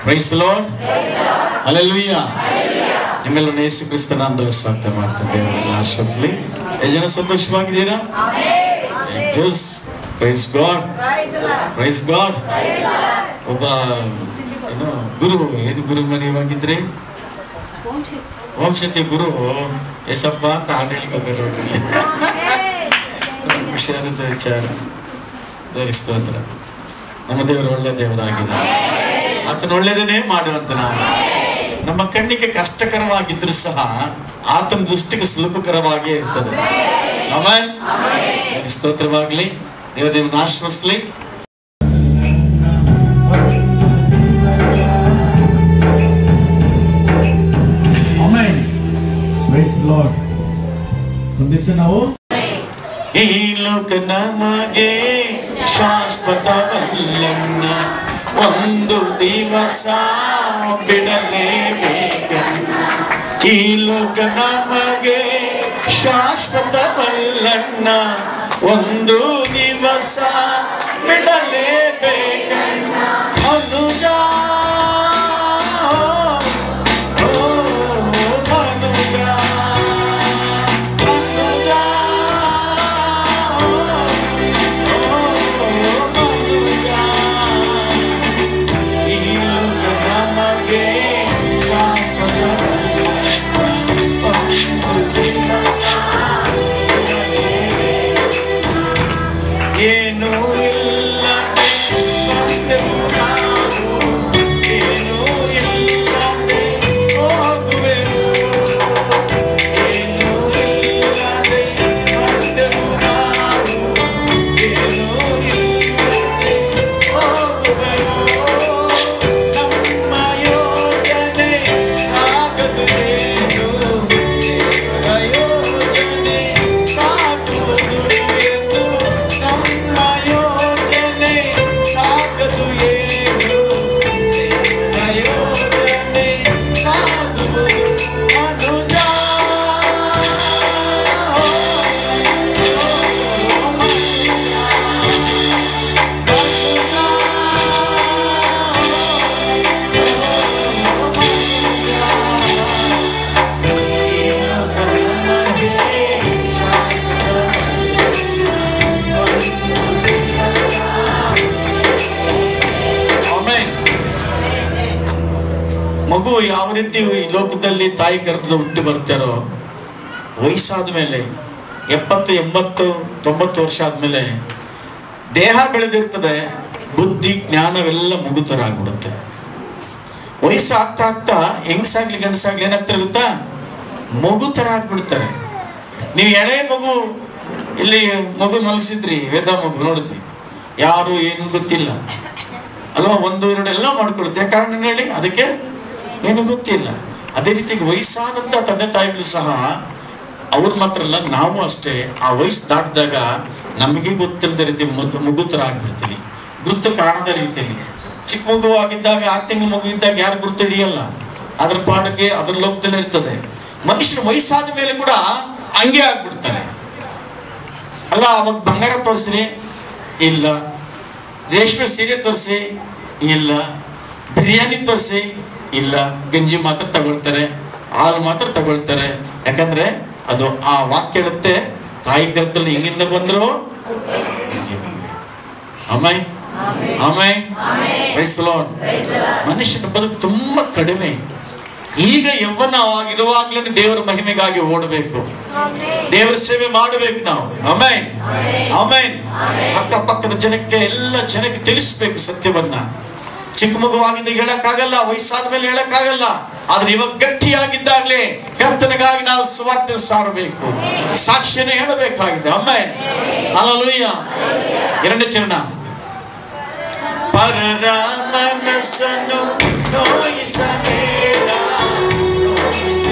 Price the lord. Hallelujah. ನಿಮ್ಮೆಲ್ಲರನ್ನು ಯೇಸು ಕ್ರಿಸ್ತನ ನಾಮದಲ್ಲಿ ಸ್ವಾಗತ ಮಾಡ್ತೀನಿ. ದೇವರನ್ನು ಆಶೀರ್ವದಿಸಲಿ. ಎಷ್ಟು ಜನ ಸಂತೋಷವಾಗಿದ್ದೀರಾ? Praise God. Praise God. ಒಬ್ಬ ಏನು ಗುರು ಮನೆಯವಾಗಿದ್ರಿ? ಓಂ ಶಕ್ತಿ ಗುರು ಎಸಪ್ಪ ಅಂತ ಹಾಡು ಹೇಳಿಕೊಂಡ್ರು. ಖುಷಿಯಾದಂಥ ವಿಚಾರ. ದೇವರಿಗೆ ಸ್ತೋತ್ರ. ನಮ್ಮ ದೇವರು ಒಳ್ಳೆ ದೇವರಾಗಿದ್ದಾರೆ. ಆತನ ಒಳ್ಳೆಯದನ್ನೇ ಮಾಡುವಂತ ನಾವು. ನಮ್ಮ ಕಣ್ಣಿಗೆ ಕಷ್ಟಕರವಾಗಿದ್ರು ಸಹ ಆತನ ದೃಷ್ಟಿಗೆ ಸುಲಭಕರವಾಗಿ ಇರ್ತದೆ. ಆಮೆನ್. ಸ್ತೋತ್ರವಾಗಲಿ. ದೇವರು ನಿಮ್ಮನ್ನು ಆಶೀರ್ವದಿಸಲಿ. ಆಮೆನ್. Praise the Lord. ಒಂದಿಷ್ಟು ನಾವು ಈ ಲೋಕ ನಮಗೆ ಶಾಶ್ವತವಲ್ಲ, ಒಂದು ದಿವಸ ಬಿಡಲೇಬೇಕು. ಈ ಲೋಕ ನಮಗೆ ಶಾಶ್ವತವಲ್ಲ, ಒಂದು ದಿವಸ ಬಿಡಲೇಬೇಕು. ಅನುಜ ಮಗು ಯಾವ ರೀತಿ ಈ ಲೋಕದಲ್ಲಿ ತಾಯಿ ಗರ್ಭದ ಹುಟ್ಟಿ ಬರ್ತಾರೋ, ವಯಸ್ಸಾದ ಮೇಲೆ 70, 80, 90 ವರ್ಷ ಆದ್ಮೇಲೆ ದೇಹ ಬೆಳೆದಿರ್ತದೆ, ಬುದ್ಧಿ ಜ್ಞಾನವೆಲ್ಲ ಮಗು ಥರ ಆಗ್ಬಿಡುತ್ತೆ. ವಯಸ್ಸು ಆಗ್ತಾ ಆಗ್ತಾ ಹೆಂಗಸಾಗ್ಲಿ ಗಂಡಸಾಗ್ಲಿ ಏನಾಗ್ತಾರೆ ಗೊತ್ತಾ? ಮಗು ಥರ ಆಗ್ಬಿಡ್ತಾರೆ. ನೀವು ಎಳೆ ಮಗು ಇಲ್ಲಿ ಮಗು ಮಲಗಿಸಿದ್ರಿ, ವೇದ ಮಗು ನೋಡಿದ್ವಿ, ಯಾರು ಏನು ಗೊತ್ತಿಲ್ಲ ಅಲ್ವಾ? 1, 2 ಎಲ್ಲ ಮಾಡ್ಕೊಳುತ್ತೆ. ಕಾರಣ ಹೇಳಿ, ಅದಕ್ಕೆ ಏನು ಗೊತ್ತಿಲ್ಲ. ಅದೇ ರೀತಿ ವಯಸ್ಸಾದಂಥ ತಂದೆ ತಾಯಿಗಳು ಸಹ ಅವ್ರು ಮಾತ್ರ ಅಲ್ಲ, ನಾವು ಅಷ್ಟೇ. ಆ ವಯಸ್ಸು ದಾಟಿದಾಗ ನಮಗೆ ಗೊತ್ತಿಲ್ಲದ ರೀತಿ ಮಗು ಥರ ಆಗ್ಬಿಡ್ತೀವಿ, ಗುರುತು ಕಾಣದ ರೀತಿಯಲ್ಲಿ. ಚಿಕ್ಕ ಮಗು ಆಗಿದ್ದಾಗ, 6 ತಿಂಗಳ ಮಗು ಇದ್ದಾಗ ಯಾರು ಗುರುತು ಹಿಡಿಯಲ್ಲ, ಅದ್ರ ಪಾಡಿಗೆ ಅದ್ರ ಲೋಕದಲ್ಲಿ ಇರ್ತದೆ. ಮನುಷ್ಯನ ವಯಸ್ಸಾದ ಮೇಲೆ ಕೂಡ ಹಂಗೆ ಆಗ್ಬಿಡ್ತಾರೆ ಅಲ್ಲ. ಅವಾಗ ಬಂಗಾರ ತೋರಿಸ್ರಿ, ಇಲ್ಲ. ರೇಷ್ಮೆ ಸೀರೆ ತೋರಿಸಿ, ಇಲ್ಲ. ಬಿರಿಯಾನಿ ತೋರಿಸಿ, ಇಲ್ಲ. ಗಂಜಿ ಮಾತ್ರ ತಗೊಳ್ತಾರೆ, ಹಾಲು ಮಾತ್ರ ತಗೊಳ್ತಾರೆ. ಯಾಕಂದ್ರೆ ಅದು ಆ ವಾಕ್ಯ ಹೇಳುತ್ತೆ, ತಾಯಿ ಗರ್ಭದಲ್ಲಿ ಹಿಂಗಿಂದ ಬಂದ್ರು. Amen, amen, praise the Lord. ಮನುಷ್ಯನ ಬದುಕು ತುಂಬಾ ಕಡಿಮೆ. ಈಗ ಯೌವನವಾಗಿರುವಾಗಲೇ ದೇವರ ಮಹಿಮೆಗಾಗಿ ಓಡಬೇಕು, ದೇವರ ಸೇವೆ ಮಾಡಬೇಕು ನಾವು. Amen, amen. ಅಕ್ಕಪಕ್ಕದ ಜನಕ್ಕೆ, ಎಲ್ಲ ಜನಕ್ಕೆ ತಿಳಿಸ್ಬೇಕು ಸತ್ಯವನ್ನ. ಚಿಕ್ಕ ಮಗುವಾಗಿದ್ದ ಹೇಳಕ್ಕಾಗಲ್ಲ, ವಯಸ್ಸಾದ ಮೇಲೆ ಹೇಳಕ್ಕಾಗಲ್ಲ. ಆದ್ರೆ ಇವಾಗ ಗಟ್ಟಿಯಾಗಿದ್ದಾಗಲೇ ಕರ್ತನಿಗಾಗಿ ನಾವು ಸುವಾರ್ತೆ ಸಾರಬೇಕು, ಸಾಕ್ಷ್ಯನ ಹೇಳಬೇಕಾಗಿದೆ. Amen, hallelujah. 2ನೇ ಚರಣ. ಪರರ ಮನಸ್ಸನ್ನು ನೋಯಿಸಬೇಡ, ನೋಯಿಸಿ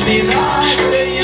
ನಿರಾಸೆಯ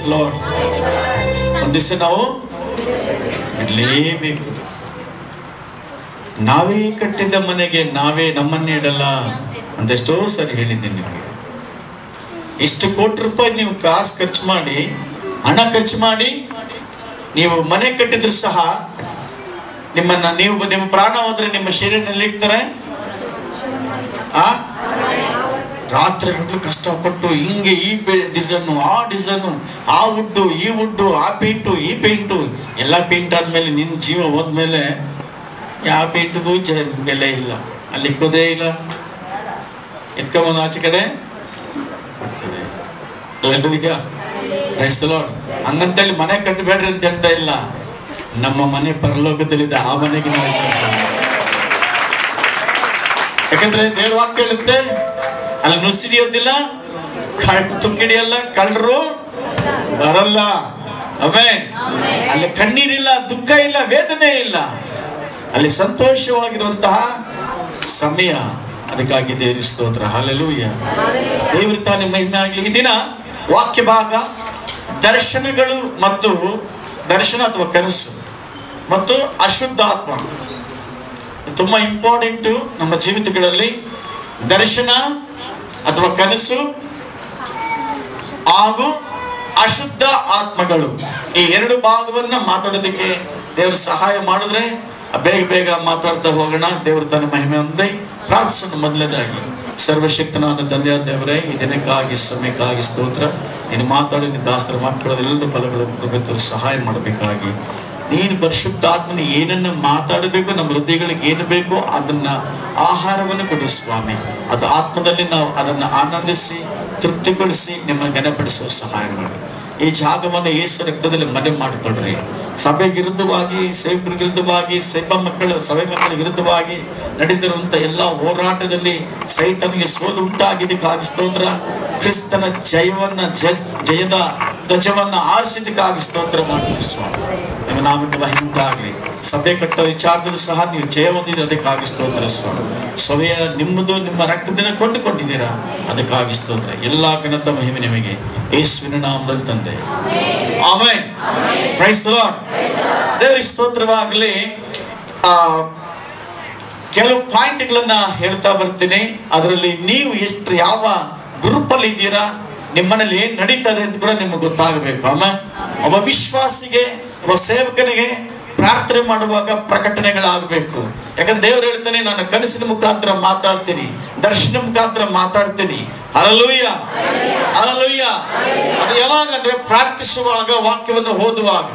ಪ್ರೈಸ್ ಲಾರ್ಡ್. ಒಂದಿವ್ಸ ನಾವು ಇಡಲೇಬೇಕು. ನಾವೇ ಕಟ್ಟಿದ ಮನೆಗೆ ನಾವೇ ನಮ್ಮನ್ನೇ ಇಡಲ್ಲ ಅಂತ ಎಷ್ಟೋ ಸರಿ ಹೇಳಿದ್ದೀನಿ ನಿಮಗೆ. ಇಷ್ಟು ಕೋಟಿ ರೂಪಾಯಿ ನೀವು ಕಾಸು ಖರ್ಚು ಮಾಡಿ, ಹಣ ಖರ್ಚು ಮಾಡಿ ನೀವು ಮನೆ ಕಟ್ಟಿದ್ರು ಸಹ ನಿಮ್ಮ ಪ್ರಾಣ ಹೋದ್ರೆ ನಿಮ್ಮ ಶರೀರದಲ್ಲಿ ಇಡ್ತಾರೆ. ರಾತ್ರಿ ಗಂಟಲು ಕಷ್ಟಪಟ್ಟು ಹಿಂಗೆ ಈ ಡಿಸೈನು, ಆ ಡಿಸೈನು, ಆ ವುಡ್ಡು, ಈ ವುಡ್ಡು, ಆ ಪೇಂಟು, ಈ ಪೇಂಟು, ಎಲ್ಲ ಪೇಂಟ್ ಆದ್ಮೇಲೆ ನಿನ್ನ ಜೀವ ಹೋದ್ಮೇಲೆ ಯಾವ ಪೇಂಟ್ಗೂ ಬೆಲೆ ಇಲ್ಲ, ಅಲ್ಲಿ ಇಕ್ಕೋದೇ ಇಲ್ಲ. ಎತ್ಕೊಂಬಂದು ಆಚೆ ಕಡೆ ಈಗ ಹಂಗಂತೇಳಿ ಮನೆ ಕಟ್ಟಬೇಡ್ರಿ ಅಂತ ಹೇಳ್ತಾ ಇಲ್ಲ. ನಮ್ಮ ಮನೆ ಪರಲೋಕದಲ್ಲಿದೆ, ಆ ಮನೆಗೆ ನಾವು ವಿಚಾರ. ಯಾಕಂದ್ರೆ ದೇವ್ರ ವಾಕ್ಯ ಹೇಳುತ್ತೆ, ಅಲ್ಲಿ ನುಸಿಡಿಯೋದಿಲ್ಲ, ತುಕ್ಕಿಡಿಯಲ್ಲ, ಕಳ್ಳರು ಬರಲ್ಲ. ಆಮೆನ್. ಅಲ್ಲಿ ಕಣ್ಣೀರಿಲ್ಲ, ದುಃಖ ಇಲ್ಲ, ವೇದನೆ ಇಲ್ಲ, ಅಲ್ಲಿ ಸಂತೋಷವಾಗಿರುವಂತಹ ಸಮಯ. ಅದಕ್ಕಾಗಿ ದೇವರ ಸ್ತೋತ್ರ. ಹಲ್ಲೆಲೂಯಾ. ದೇವರ ತಾನೇ ಮಹಿಮೆ ಆಗಲಿ. ಈ ದಿನ ವಾಕ್ಯ ಭಾಗ ದರ್ಶನಗಳು ಮತ್ತು ದರ್ಶನ ಅಥವಾ ಕನಸು ಮತ್ತು ಅಶುದ್ಧಾತ್ಮ ತುಂಬಾ ಇಂಪಾರ್ಟೆಂಟು ನಮ್ಮ ಜೀವಿತಗಳಲ್ಲಿ. ದರ್ಶನ ಅಥವಾ ಕನಸು ಹಾಗೂ ಅಶುದ್ಧ ಆತ್ಮಗಳು, ಈ ಎರಡು ಭಾಗವನ್ನ ಮಾತಾಡೋದಕ್ಕೆ ದೇವರು ಸಹಾಯ ಮಾಡಿದ್ರೆ ಬೇಗ ಬೇಗ ಮಾತಾಡ್ತಾ ಹೋಗೋಣ. ದೇವರು ತನ್ನ ಮಹಿಮೆ ಒಂದೇ. ಪ್ರಾರ್ಥನೆ ಮೊದಲನೇದಾಗಿ, ಸರ್ವಶಕ್ತನಾದ ತಂದೆಯಾದ ದೇವರೇ, ಈ ದಿನಕ್ಕಾಗಿ ಸಮಯಕ್ಕಾಗಿ ಸ್ತೋತ್ರ. ನೀನು ಮಾತಾಡಿ ನಿನ್ನ ದಾಸರ ಮಕ್ಕಳ ಎಲ್ಲ ಫಲಗಳು ಸಹಾಯ ಮಾಡಬೇಕಾಗಿ, ನೀನು ಪರಿಶುದ್ಧಾತ್ಮನ ಏನನ್ನ ಮಾತಾಡಬೇಕು, ನಮ್ಮ ಹೃದಯಗಳಿಗೆ ಏನು ಬೇಕೋ ಅದನ್ನ ಆಹಾರವನ್ನು ಕೊಡು ಸ್ವಾಮಿ. ಅದು ಆತ್ಮದಲ್ಲಿ ನಾವು ಅದನ್ನು ಆನಂದಿಸಿ ತೃಪ್ತಿಗೊಳಿಸಿ ನಿಮ್ಮ ಘನಪಡಿಸುವ ಸಹಾಯ ಮಾಡಿ. ಈ ಜಾಗವನ್ನು ಯೇಸು ರಕ್ತದಲ್ಲಿ ಮನೆ ಮಾಡಿಕೊಡ್ರಿ. ಸಭೆಗೆ ವಿರುದ್ಧವಾಗಿ, ಸೇವಕರಿಗೆ ವಿರುದ್ಧವಾಗಿ, ಸಭೆ ಮಕ್ಕಳ ವಿರುದ್ಧವಾಗಿ ನಡೆದಿರುವಂತ ಎಲ್ಲ ಹೋರಾಟದಲ್ಲಿ ಸೈತನಿಗೆ ಸೋಲು ಉಂಟಾಗಿದ್ದಕ್ಕಾಗಿ ಸ್ತೋತ್ರ. ಕ್ರಿಸ್ತನ ಜಯದ ಧ್ವಜವನ್ನ ಆರಿಸಿದ್ದಕ್ಕಾಗಿ ಸ್ತೋತ್ರ ಮಾಡ್ತೀವಿ ಸ್ವಾಮಿ. ನಿಮ್ಮ ನಾಮಕ್ಕೆ ಮಹಿಮೆ. ಸಭೆ ಕಟ್ಟೋ ವಿಚಾರದಲ್ಲೂ ಸಹ ನೀವು ಜಯ ಹೊಂದಿದ್ರೆ ಅದಕ್ಕಾಗಿ ಸ್ತೋತ್ರ ಸ್ವಾಮಿ. ಸಭೆಯ ನಿಮ್ಮದು ನಿಮ್ಮ ರಕ್ತದಿಂದ ಕೊಂಡುಕೊಂಡಿದ್ದೀರಾ, ಅದಕ್ಕಾಗಿ ಸ್ತೋತ್ರ. ಎಲ್ಲಾ ಘನತ ಮಹಿಮೆ ನಿಮಗೆ ಯೇಸುವಿನ ನಾಮದಲ್ಲಿ ತಂದೆ. ಆಮೆನ್. Praise the Lord. ದೇವರಿಗೆ ಸ್ತೋತ್ರವಾಗಲಿ. ಕೆಲವು ಪಾಯಿಂಟ್ಗಳನ್ನ ಹೇಳ್ತಾ ಬರ್ತೀನಿ. ಅದರಲ್ಲಿ ನೀವು ಎಷ್ಟು ಯಾವ ಗ್ರೂಪ್ ಅಲ್ಲಿ ಇದ್ದೀರಾ, ನಿಮ್ಮನೇಲಿ ಏನ್ ನಡೀತದೆ ಅಂತ ಕೂಡ ನಿಮಗೆ ಗೊತ್ತಾಗಬೇಕು. ಆಮೇಲೆ ಒಬ್ಬ ವಿಶ್ವಾಸಿಗೆ, ಒಬ್ಬ ಸೇವಕನಿಗೆ ಪ್ರಾರ್ಥನೆ ಮಾಡುವಾಗ ಪ್ರಕಟಣೆಗಳಾಗಬೇಕು. ಯಾಕಂದ್ರೆ ದೇವರು ಹೇಳ್ತಾನೆ, ನಾನು ಕನಸಿನ ಮುಖಾಂತರ ಮಾತಾಡ್ತೀನಿ, ದರ್ಶನ ಮುಖಾಂತರ ಮಾತಾಡ್ತೀನಿ. Hallelujah, hallelujah. ಅದು ಯಾವಾಗ ಅಂದ್ರೆ ಪ್ರಾರ್ಥಿಸುವಾಗ, ವಾಕ್ಯವನ್ನು ಓದುವಾಗ.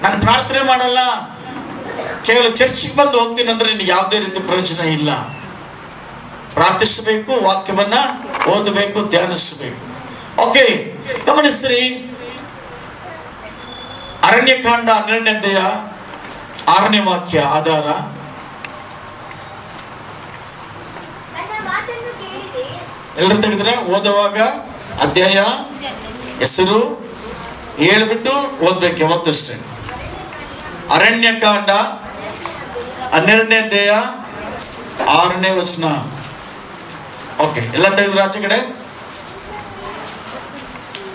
ನಾನು ಪ್ರಾರ್ಥನೆ ಮಾಡಲ್ಲ, ಕೇವಲ ಚರ್ಚಿಗೆ ಬಂದು ಹೋಗ್ತೀನಿ ಅಂದ್ರೆ ನಿನಗೆ ಯಾವುದೇ ರೀತಿ ಪ್ರಯೋಜನ ಇಲ್ಲ. ಪ್ರಾರ್ಥಿಸಬೇಕು, ವಾಕ್ಯವನ್ನ ಓದಬೇಕು, ಧ್ಯಾನಿಸಬೇಕು. ಓಕೆ, ಗಮನಿಸ್ರಿ. ಅರಣ್ಯಕಾಂಡ 12ನೇ ಅಧ್ಯಾಯ 6ನೇ ವಾಕ್ಯ ಆಧಾರ. ಎಲ್ಲರೂ ತೆಗೆದ್ರೆ ಓದುವಾಗ ಅಧ್ಯಾಯ ಹೆಸರು ಹೇಳ್ಬಿಟ್ಟು ಓದ್ಬೇಕು ಯಾವತ್ತಷ್ಟೇ. ಅರಣ್ಯಕಾಂಡ 12ನೇ ಅಧ್ಯಾಯ 6ನೇ ವಚನ. ಓಕೆ, ಎಲ್ಲ ತೆಗೆದ್ರೆ ಆಚೆ ಕಡೆ.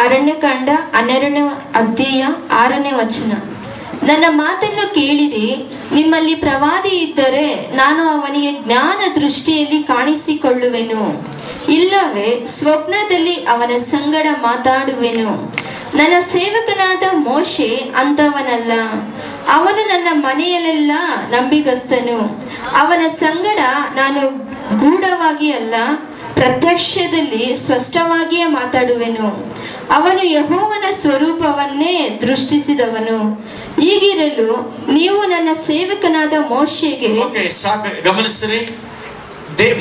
ಅರಣ್ಯಕಾಂಡ 12ನೇ ಅಧ್ಯಾಯ 6ನೇ ವಚನ. ನನ್ನ ಮಾತನ್ನು ಕೇಳಿರಿ, ನಿಮ್ಮಲ್ಲಿ ಪ್ರವಾದಿ ಇದ್ದರೆ ನಾನು ಅವನಿಗೆ ಜ್ಞಾನ ದೃಷ್ಟಿಯಲ್ಲಿ ಕಾಣಿಸಿಕೊಳ್ಳುವೆನು, ಇಲ್ಲವೇ ಸ್ವಪ್ನದಲ್ಲಿ ಅವನ ಸಂಗಡ ಮಾತಾಡುವೆನು. ನನ್ನ ಸೇವಕನಾದ ಮೋಶೆ ಅಂತವನಲ್ಲ, ಅವನು ನನ್ನ ಮನೆಯಲ್ಲೆಲ್ಲ ನಂಬಿಗಸ್ತನು. ಅವನ ಸಂಗಡ ನಾನು ಗೂಢವಾಗಿ ಅಲ್ಲ, ಪ್ರತ್ಯಕ್ಷದಲ್ಲಿ ಸ್ಪಷ್ಟವಾಗಿಯೇ ಮಾತಾಡುವೆನು. ಅವನು ಯೆಹೋವನ ಸ್ವರೂಪವನ್ನೇ ದೃಷ್ಟಿಸಿದವನು. ಹೀಗಿರಲು ನೀವು ನನ್ನ ಸೇವಕನಾದ ಮೋಶೆಗೆ. ಗಮನಿಸ್ರಿ,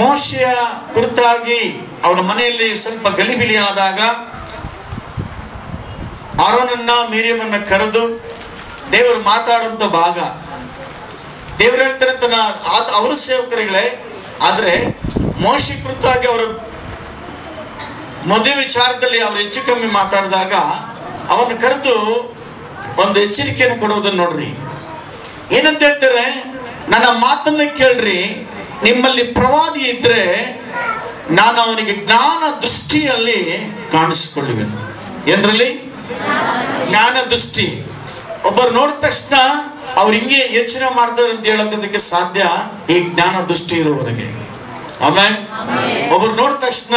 ಮೋಶೆಯ ಕುರಿತಾಗಿ ಅವನ ಮನೆಯಲ್ಲಿ ಸ್ವಲ್ಪ ಗಲಿಬಿಲಿ ಆದಾಗ ಆರೋನನ್ನ ಮಿರಿಯಮನ್ನ ಕರೆದು ದೇವರು ಮಾತಾಡುವಂತ ಭಾಗ. ದೇವರು ಹೇಳ್ತಾರೆ ಅವರು ಸೇವಕರುಗಳೇ, ಆದ್ರೆ ಮೋಶೆ ಕುರಿತಾಗಿ ಅವರು ಮದುವೆ ವಿಚಾರದಲ್ಲಿ ಅವರು ಹೆಚ್ಚು ಕಮ್ಮಿ ಮಾತಾಡಿದಾಗ ಅವನ್ನ ಕರೆದು ಒಂದು ಎಚ್ಚರಿಕೆಯನ್ನು ಕೊಡುವುದನ್ನು ನೋಡ್ರಿ. ಏನಂತ ಹೇಳ್ತಾರೆ, ನನ್ನ ಮಾತನ್ನ ಕೇಳ್ರಿ, ನಿಮ್ಮಲ್ಲಿ ಪ್ರವಾದಿ ಇದ್ರೆ ನಾನು ಅವನಿಗೆ ಜ್ಞಾನ ದೃಷ್ಟಿಯಲ್ಲಿ ಕಾಣಿಸಿಕೊಳ್ಳುವೆನು. ಏನ್ರಲ್ಲಿ? ಜ್ಞಾನ ದೃಷ್ಟಿ. ಒಬ್ಬರು ನೋಡಿದ ತಕ್ಷಣ ಅವ್ರು ಹಿಂಗೆ ಯೋಚನೆ ಮಾಡ್ತಾರೆ ಅಂತ ಹೇಳೋದಕ್ಕೆ ಸಾಧ್ಯ ಈ ಜ್ಞಾನ ದೃಷ್ಟಿ ಇರುವವರೆಗೆ. ಆಮೇಲೆ ಒಬ್ರು ನೋಡಿದ ತಕ್ಷಣ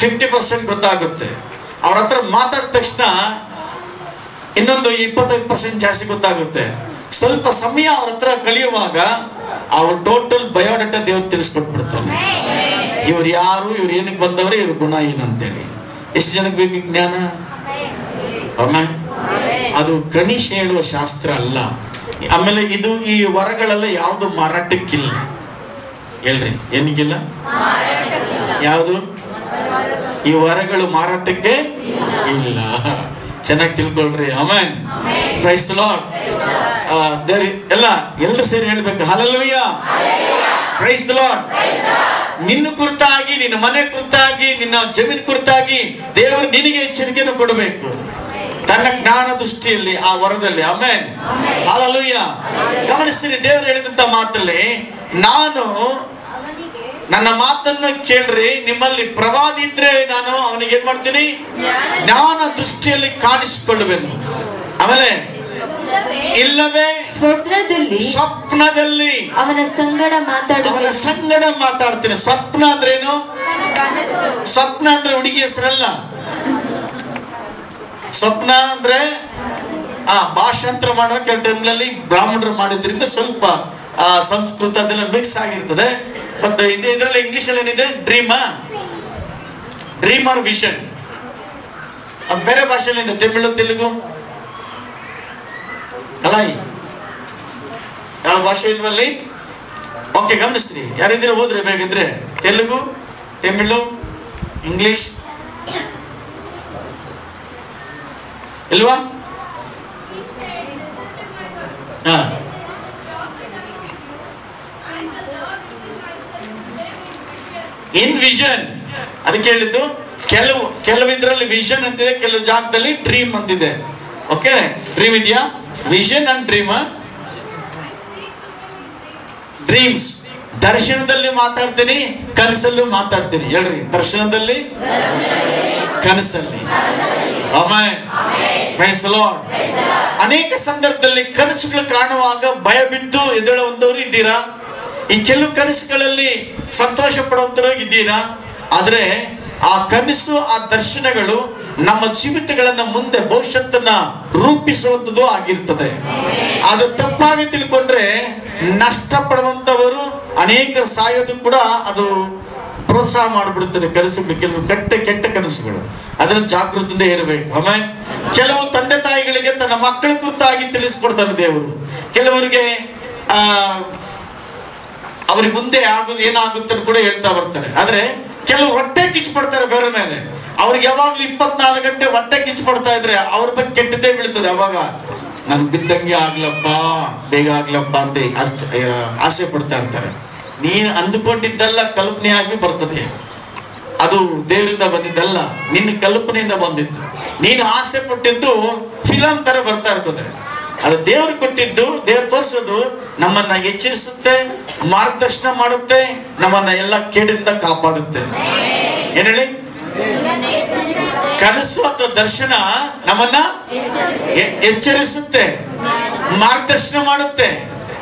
50% ಗೊತ್ತಾಗುತ್ತೆ. ಅವ್ರ ಹತ್ರ ಮಾತಾಡಿದ ತಕ್ಷಣ ಇನ್ನೊಂದು 25% ಜಾಸ್ತಿ ಗೊತ್ತಾಗುತ್ತೆ. ಸ್ವಲ್ಪ ಸಮಯ ಅವ್ರ ಹತ್ರ ಕಳೆಯುವಾಗ ಅವ್ರ ಟೋಟಲ್ ಬಯೋಡಾಟಾ ದೇವ್ರು ತಿಳಿಸ್ಕೊಟ್ಬಿಡ್ತಾನೆ. ಇವ್ರು ಯಾರು, ಇವ್ರು ಏನಕ್ಕೆ ಬಂದವ್ರೆ, ಇವ್ರ ಗುಣ ಏನಂತೇಳಿ. ಎಷ್ಟು ಜನಕ್ಕೆ ಬೇಕು ಜ್ಞಾನ? ಆಮೇಲೆ ಅದು ಗಣೇಶ ಹೇಳುವ ಶಾಸ್ತ್ರ ಅಲ್ಲ. ಆಮೇಲೆ ಇದು ಈ ವರಗಳೆಲ್ಲ ಯಾವುದು ಮಾರಾಟಕ್ಕಿಲ್ಲ. ಹೇಳ್ರಿ, ಏನಿಗಿಲ್ಲ? ಯಾವುದು? ಈ ವರಗಳು ಮಾರಾಟಕ್ಕೆ ಇಲ್ಲ. ಚೆನ್ನಾಗಿ ತಿಳ್ಕೊಳ್ರಿ. ಆಮೆನ್. Praise the Lord. ಎಲ್ಲರೂ ಸೇರಿ ಹೇಳ್ಬೇಕು ಹಲ್ಲೆಲೂಯಾ. Praise the lord. ನಿನ್ನ ಕುರಿತಾಗಿ, ನಿನ್ನ ಮನೆ ಕುರಿತಾಗಿ, ನಿನ್ನ ಜಮೀನು ಕುರಿತಾಗಿ ದೇವರು ನಿನಗೆ ಎಚ್ಚರಿಕೆಯನ್ನು ಕೊಡಬೇಕು ತನ್ನ ಜ್ಞಾನ ದೃಷ್ಟಿಯಲ್ಲಿ, ಆ ವರದಲ್ಲಿ. ಆಮೆನ್. ಹಲ್ಲೆಲೂಯಾ. ಗಮನಿಸ್ತೀರಿ, ದೇವರು ಹೇಳಿದಂತ ಮಾತಲ್ಲಿ, ನಾನು ನನ್ನ ಮಾತನ್ನು ಕೇಳ್ರಿ, ನಿಮ್ಮಲ್ಲಿ ಪ್ರವಾದಿ ಇದ್ರೆ ನಾನು ಅವನಿಗೆ ಏನ್ ಮಾಡ್ತೀನಿ? ಜ್ಞಾನ ದೃಷ್ಟಿಯಲ್ಲಿ ಕಾಣಿಸಿಕೊಳ್ಳುವೆನು. ಆಮೇಲೆ ಇಲ್ಲವೇ ಸ್ವಪ್ನದಲ್ಲಿ ಅವನ ಸಂಗಡ ಮಾತಾಡ್ತೀನಿ. ಸ್ವಪ್ನ ಅಂದ್ರೇನು? ಸ್ವಪ್ನ ಅಂದ್ರೆ ಹುಡುಗಿ ಹೆಸರಲ್ಲ. ಸ್ವಪ್ನ ಅಂದ್ರೆ ಭಾಷಾಂತರ ಮಾಡೋ ಕೆಲವು ಟೈಮ್ನಲ್ಲಿ ಬ್ರಾಹ್ಮಣರು ಮಾಡಿದ್ರಿಂದ ಸ್ವಲ್ಪ ಸಂಸ್ಕೃತ ಅದೆಲ್ಲ ಮಿಕ್ಸ್ ಆಗಿರ್ತದೆ. ಮತ್ತೆ ಇದರಲ್ಲಿ ಇಂಗ್ಲಿಷ್ ಅಲ್ಲಿ ಏನಿದೆ? Dream or vision. ಬೇರೆ ಭಾಷೆಯಲ್ಲಿ ಇದೆ, ತಮಿಳು, ತೆಲುಗು ಅಲ್ಲ, ಯಾವ ಭಾಷೆ ಇಲ್ವಲ್ಲಿ? ಓಕೆ, ಗಮನಿಸ್ತೀರಿ. ಯಾರಿದ್ರೆ ಹೋದ್ರೆ ಬೇಕಿದ್ರೆ ತೆಲುಗು, ತಮಿಳು, ಇಂಗ್ಲಿಷ್ ಇಲ್ವಾ? ಇನ್ ವಿಷನ್ ಅದಕ್ಕೆ ಹೇಳಿದ್ದು. ಕೆಲವು ಇದ್ರಲ್ಲಿ ವಿಷನ್ ಅಂತಿದೆ, ಕೆಲವು ಜಾಗದಲ್ಲಿ ಡ್ರೀಮ್ ಅಂತಿದೆ. ಓಕೆ, ಡ್ರೀಮ್ ಇದೆಯಾ? Vision and dreams. ದರ್ಶನದಲ್ಲಿ ಮಾತಾಡ್ತೀನಿ, ಕನಸಲ್ಲೂ ಮಾತಾಡ್ತೀನಿ. ಹೇಳ್ರಿ, ದರ್ಶನದಲ್ಲಿ, ಕನಸಲ್ಲಿ. ಆಮೆನ್. Praise the Lord. ಅನೇಕ ಸಂದರ್ಭದಲ್ಲಿ ಕನಸುಗಳು ಕಾಣುವಾಗ ಭಯ ಬಿದ್ದು ಎದ್ದೇಳುವಂತವ್ರು ಇದ್ದೀರಾ? ಈ ಕೆಲವು ಕನಸುಗಳಲ್ಲಿ ಸಂತೋಷ ಪಡುವಂತರು ಇದ್ದೀರಾ? ಆದ್ರೆ ಆ ಕನಸು, ಆ ದರ್ಶನಗಳು ನಮ್ಮ ಜೀವಿತಗಳನ್ನ ಮುಂದೆ ಭವಿಷ್ಯತ್ತನ್ನ ರೂಪಿಸುವಂಥದ್ದು ಆಗಿರ್ತದೆ. ಅದು ತಪ್ಪಾಗಿ ತಿಳ್ಕೊಂಡ್ರೆ ನಷ್ಟ ಪಡುವಂತವರು ಅನೇಕ ಸಾಯೋದು ಕೂಡ ಅದು ಪ್ರೋತ್ಸಾಹ ಮಾಡಿಬಿಡುತ್ತದೆ. ಕನಸುಗಳು, ಕೆಲವು ಕೆಟ್ಟ ಕನಸುಗಳು, ಅದನ್ನ ಜಾಗೃತಿಯಿಂದ ಇರಬೇಕು. ಆಮೇಲೆ ಕೆಲವು ತಂದೆ ತಾಯಿಗಳಿಗೆ ತನ್ನ ಮಕ್ಕಳ ಕುರಿತಾಗಿ ತಿಳಿಸ್ಕೊಡ್ತಾನೆ ದೇವರು. ಕೆಲವರಿಗೆ ಅವ್ರಿಗೆ ಮುಂದೆ ಆಗೋದು ಏನಾಗುತ್ತೆ ಅಂತ ಕೂಡ ಹೇಳ್ತಾ ಬರ್ತಾರೆ. ಆದ್ರೆ ಕೆಲವು ಹೊಟ್ಟೆ ಕಿಚ್ಚು ಪಡ್ತಾರೆ ಬೇರೆ ಮೇಲೆ. ಅವ್ರಿಗೆ ಯಾವಾಗ್ಲೂ 24 ಗಂಟೆ ಹೊಟ್ಟೆ ಕಿಚ್ಚು ಪಡ್ತಾ ಇದ್ರೆ ಅವ್ರ ಬಗ್ಗೆ ಕೆಟ್ಟದೇ ಬೀಳ್ತದೆ. ಅವಾಗ ನನ್ ಬಿದ್ದಂಗೆ ಆಗ್ಲಪ್ಪ, ಬೇಗ ಆಗ್ಲಪ್ಪ ಅಂತ ಆಸೆ ಪಡ್ತಾ ಇರ್ತಾರೆ. ನೀನ್ ಅಂದುಕೊಂಡಿದ್ದೆಲ್ಲ ಕಲ್ಪನೆಯಾಗಿ ಬರ್ತದೆ. ಅದು ದೇವರಿಂದ ಬಂದಿದ್ದಲ್ಲ, ನಿನ್ನ ಕಲ್ಪನೆಯಿಂದ ಬಂದಿದ್ದು. ನೀನು ಆಸೆ ಪಟ್ಟಿದ್ದು ಫಿಲಂ ತರ ಬರ್ತಾ ಇರ್ತದೆ. ಅದು ದೇವ್ರು ಕೊಟ್ಟಿದ್ದು, ದೇವ್ರು ತೋರಿಸೋದು ನಮ್ಮನ್ನ ಎಚ್ಚರಿಸುತ್ತೆ, ಮಾರ್ಗದರ್ಶನ ಮಾಡುತ್ತೆ, ನಮ್ಮನ್ನ ಎಲ್ಲ ಕೇಡಿಂದ ಕಾಪಾಡುತ್ತೆ. ಏನ್ ಹೇಳಿ? ಕನಸು ಅಥವಾ ದರ್ಶನ ನಮ್ಮನ್ನ ಎಚ್ಚರಿಸುತ್ತೆ, ಮಾರ್ಗದರ್ಶನ ಮಾಡುತ್ತೆ,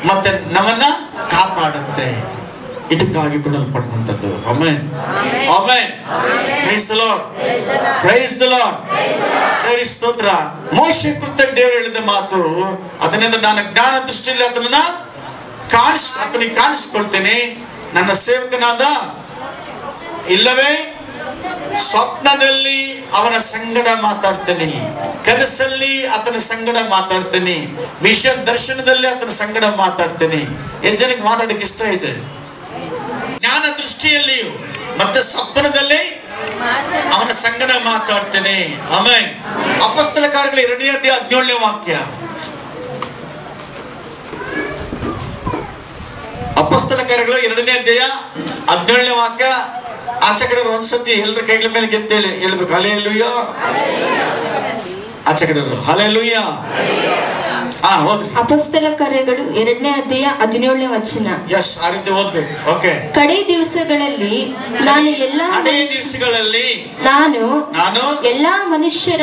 ಮತ್ತೆ ನಮ್ಮನ್ನ ಕಾಪಾಡುತ್ತೆ. ಇದಕ್ಕಾಗಿ ಕೊಡಲ್ಪಡುವಂಥದ್ದು. Amen. Amen. Praise the Lord. Praise the Lord. ದೇವರ ಸ್ತೋತ್ರ. ಮೋಶೆ ಕುರಿತಾಗಿ ದೇವರು ಹೇಳಿದ ಮಾತು, ಅದನ್ನಿಂದ ನಾನು ಜ್ಞಾನ ದೃಷ್ಟಿಯಲ್ಲಿ ಆತನಿಗೆ ಕಾಣಿಸ್ಕೊಳ್ತೇನೆ. ನನ್ನ ಸೇವಕನಾದ ಇಲ್ಲವೇ ಸ್ವಪ್ನದಲ್ಲಿ ಅವನ ಸಂಗಡ ಮಾತಾಡ್ತೇನೆ, ಕನಸಲ್ಲಿ ಆತನ ಸಂಗಡ ಮಾತಾಡ್ತೇನೆ, ದರ್ಶನದಲ್ಲಿ ಆತನ ಸಂಗಡ ಮಾತಾಡ್ತೇನೆ. ಎಷ್ಟು ಜನಕ್ಕೆ ಮಾತಾಡಕ್ಕೆ ಇಷ್ಟ ಇದೆ? ಜ್ಞಾನ ದೃಷ್ಟಿಯಲ್ಲಿಯೂ ಮತ್ತೆ ಸ್ವಪ್ನದಲ್ಲಿ ಅವನ ಸಂಗಡ ಮಾತಾಡ್ತೇನೆ. ಆಮೆನ್. ಅಪೊಸ್ತಲ ಕಾರ್ಯಗಳ 2ನೇ ಅಧ್ಯಾಯ 17ನೇ ವಾಕ್ಯ. ಅಪೊಸ್ತಲ ಕಾರ್ಯಗಳು 2ನೇ ಅಧ್ಯಾಯ 17ನೇ ವಾಕ್ಯ. ಆಚೆ ಕಡೆ ಒಂದ್ಸತಿ ಎಲ್ಲರ ಕೈಗಳ ಮೇಲೆ ಗೆತ್ತೇಳಿ ಹೇಳ್ಬೇಕು, ಹಲ್ಲೆಲೂಯಾ. ಆಚೆ ಕಡೆ ಹಲ್ಲೆಲೂಯಾ. ಓದ್ರಿ. ಅಪೊಸ್ತಲ ಕಾರ್ಯಗಳು 2ನೇ ಅಧ್ಯಾಯ 17ನೇ ವಚನ. ಎಸ್, ಆ ರೀತಿ ಓದ್ಬೇಕು. ಓಕೆ. ಕಡೆ ದಿವಸಗಳಲ್ಲಿ ನಾನು ಎಲ್ಲಾ ಎಲ್ಲಾ ಮನುಷ್ಯರ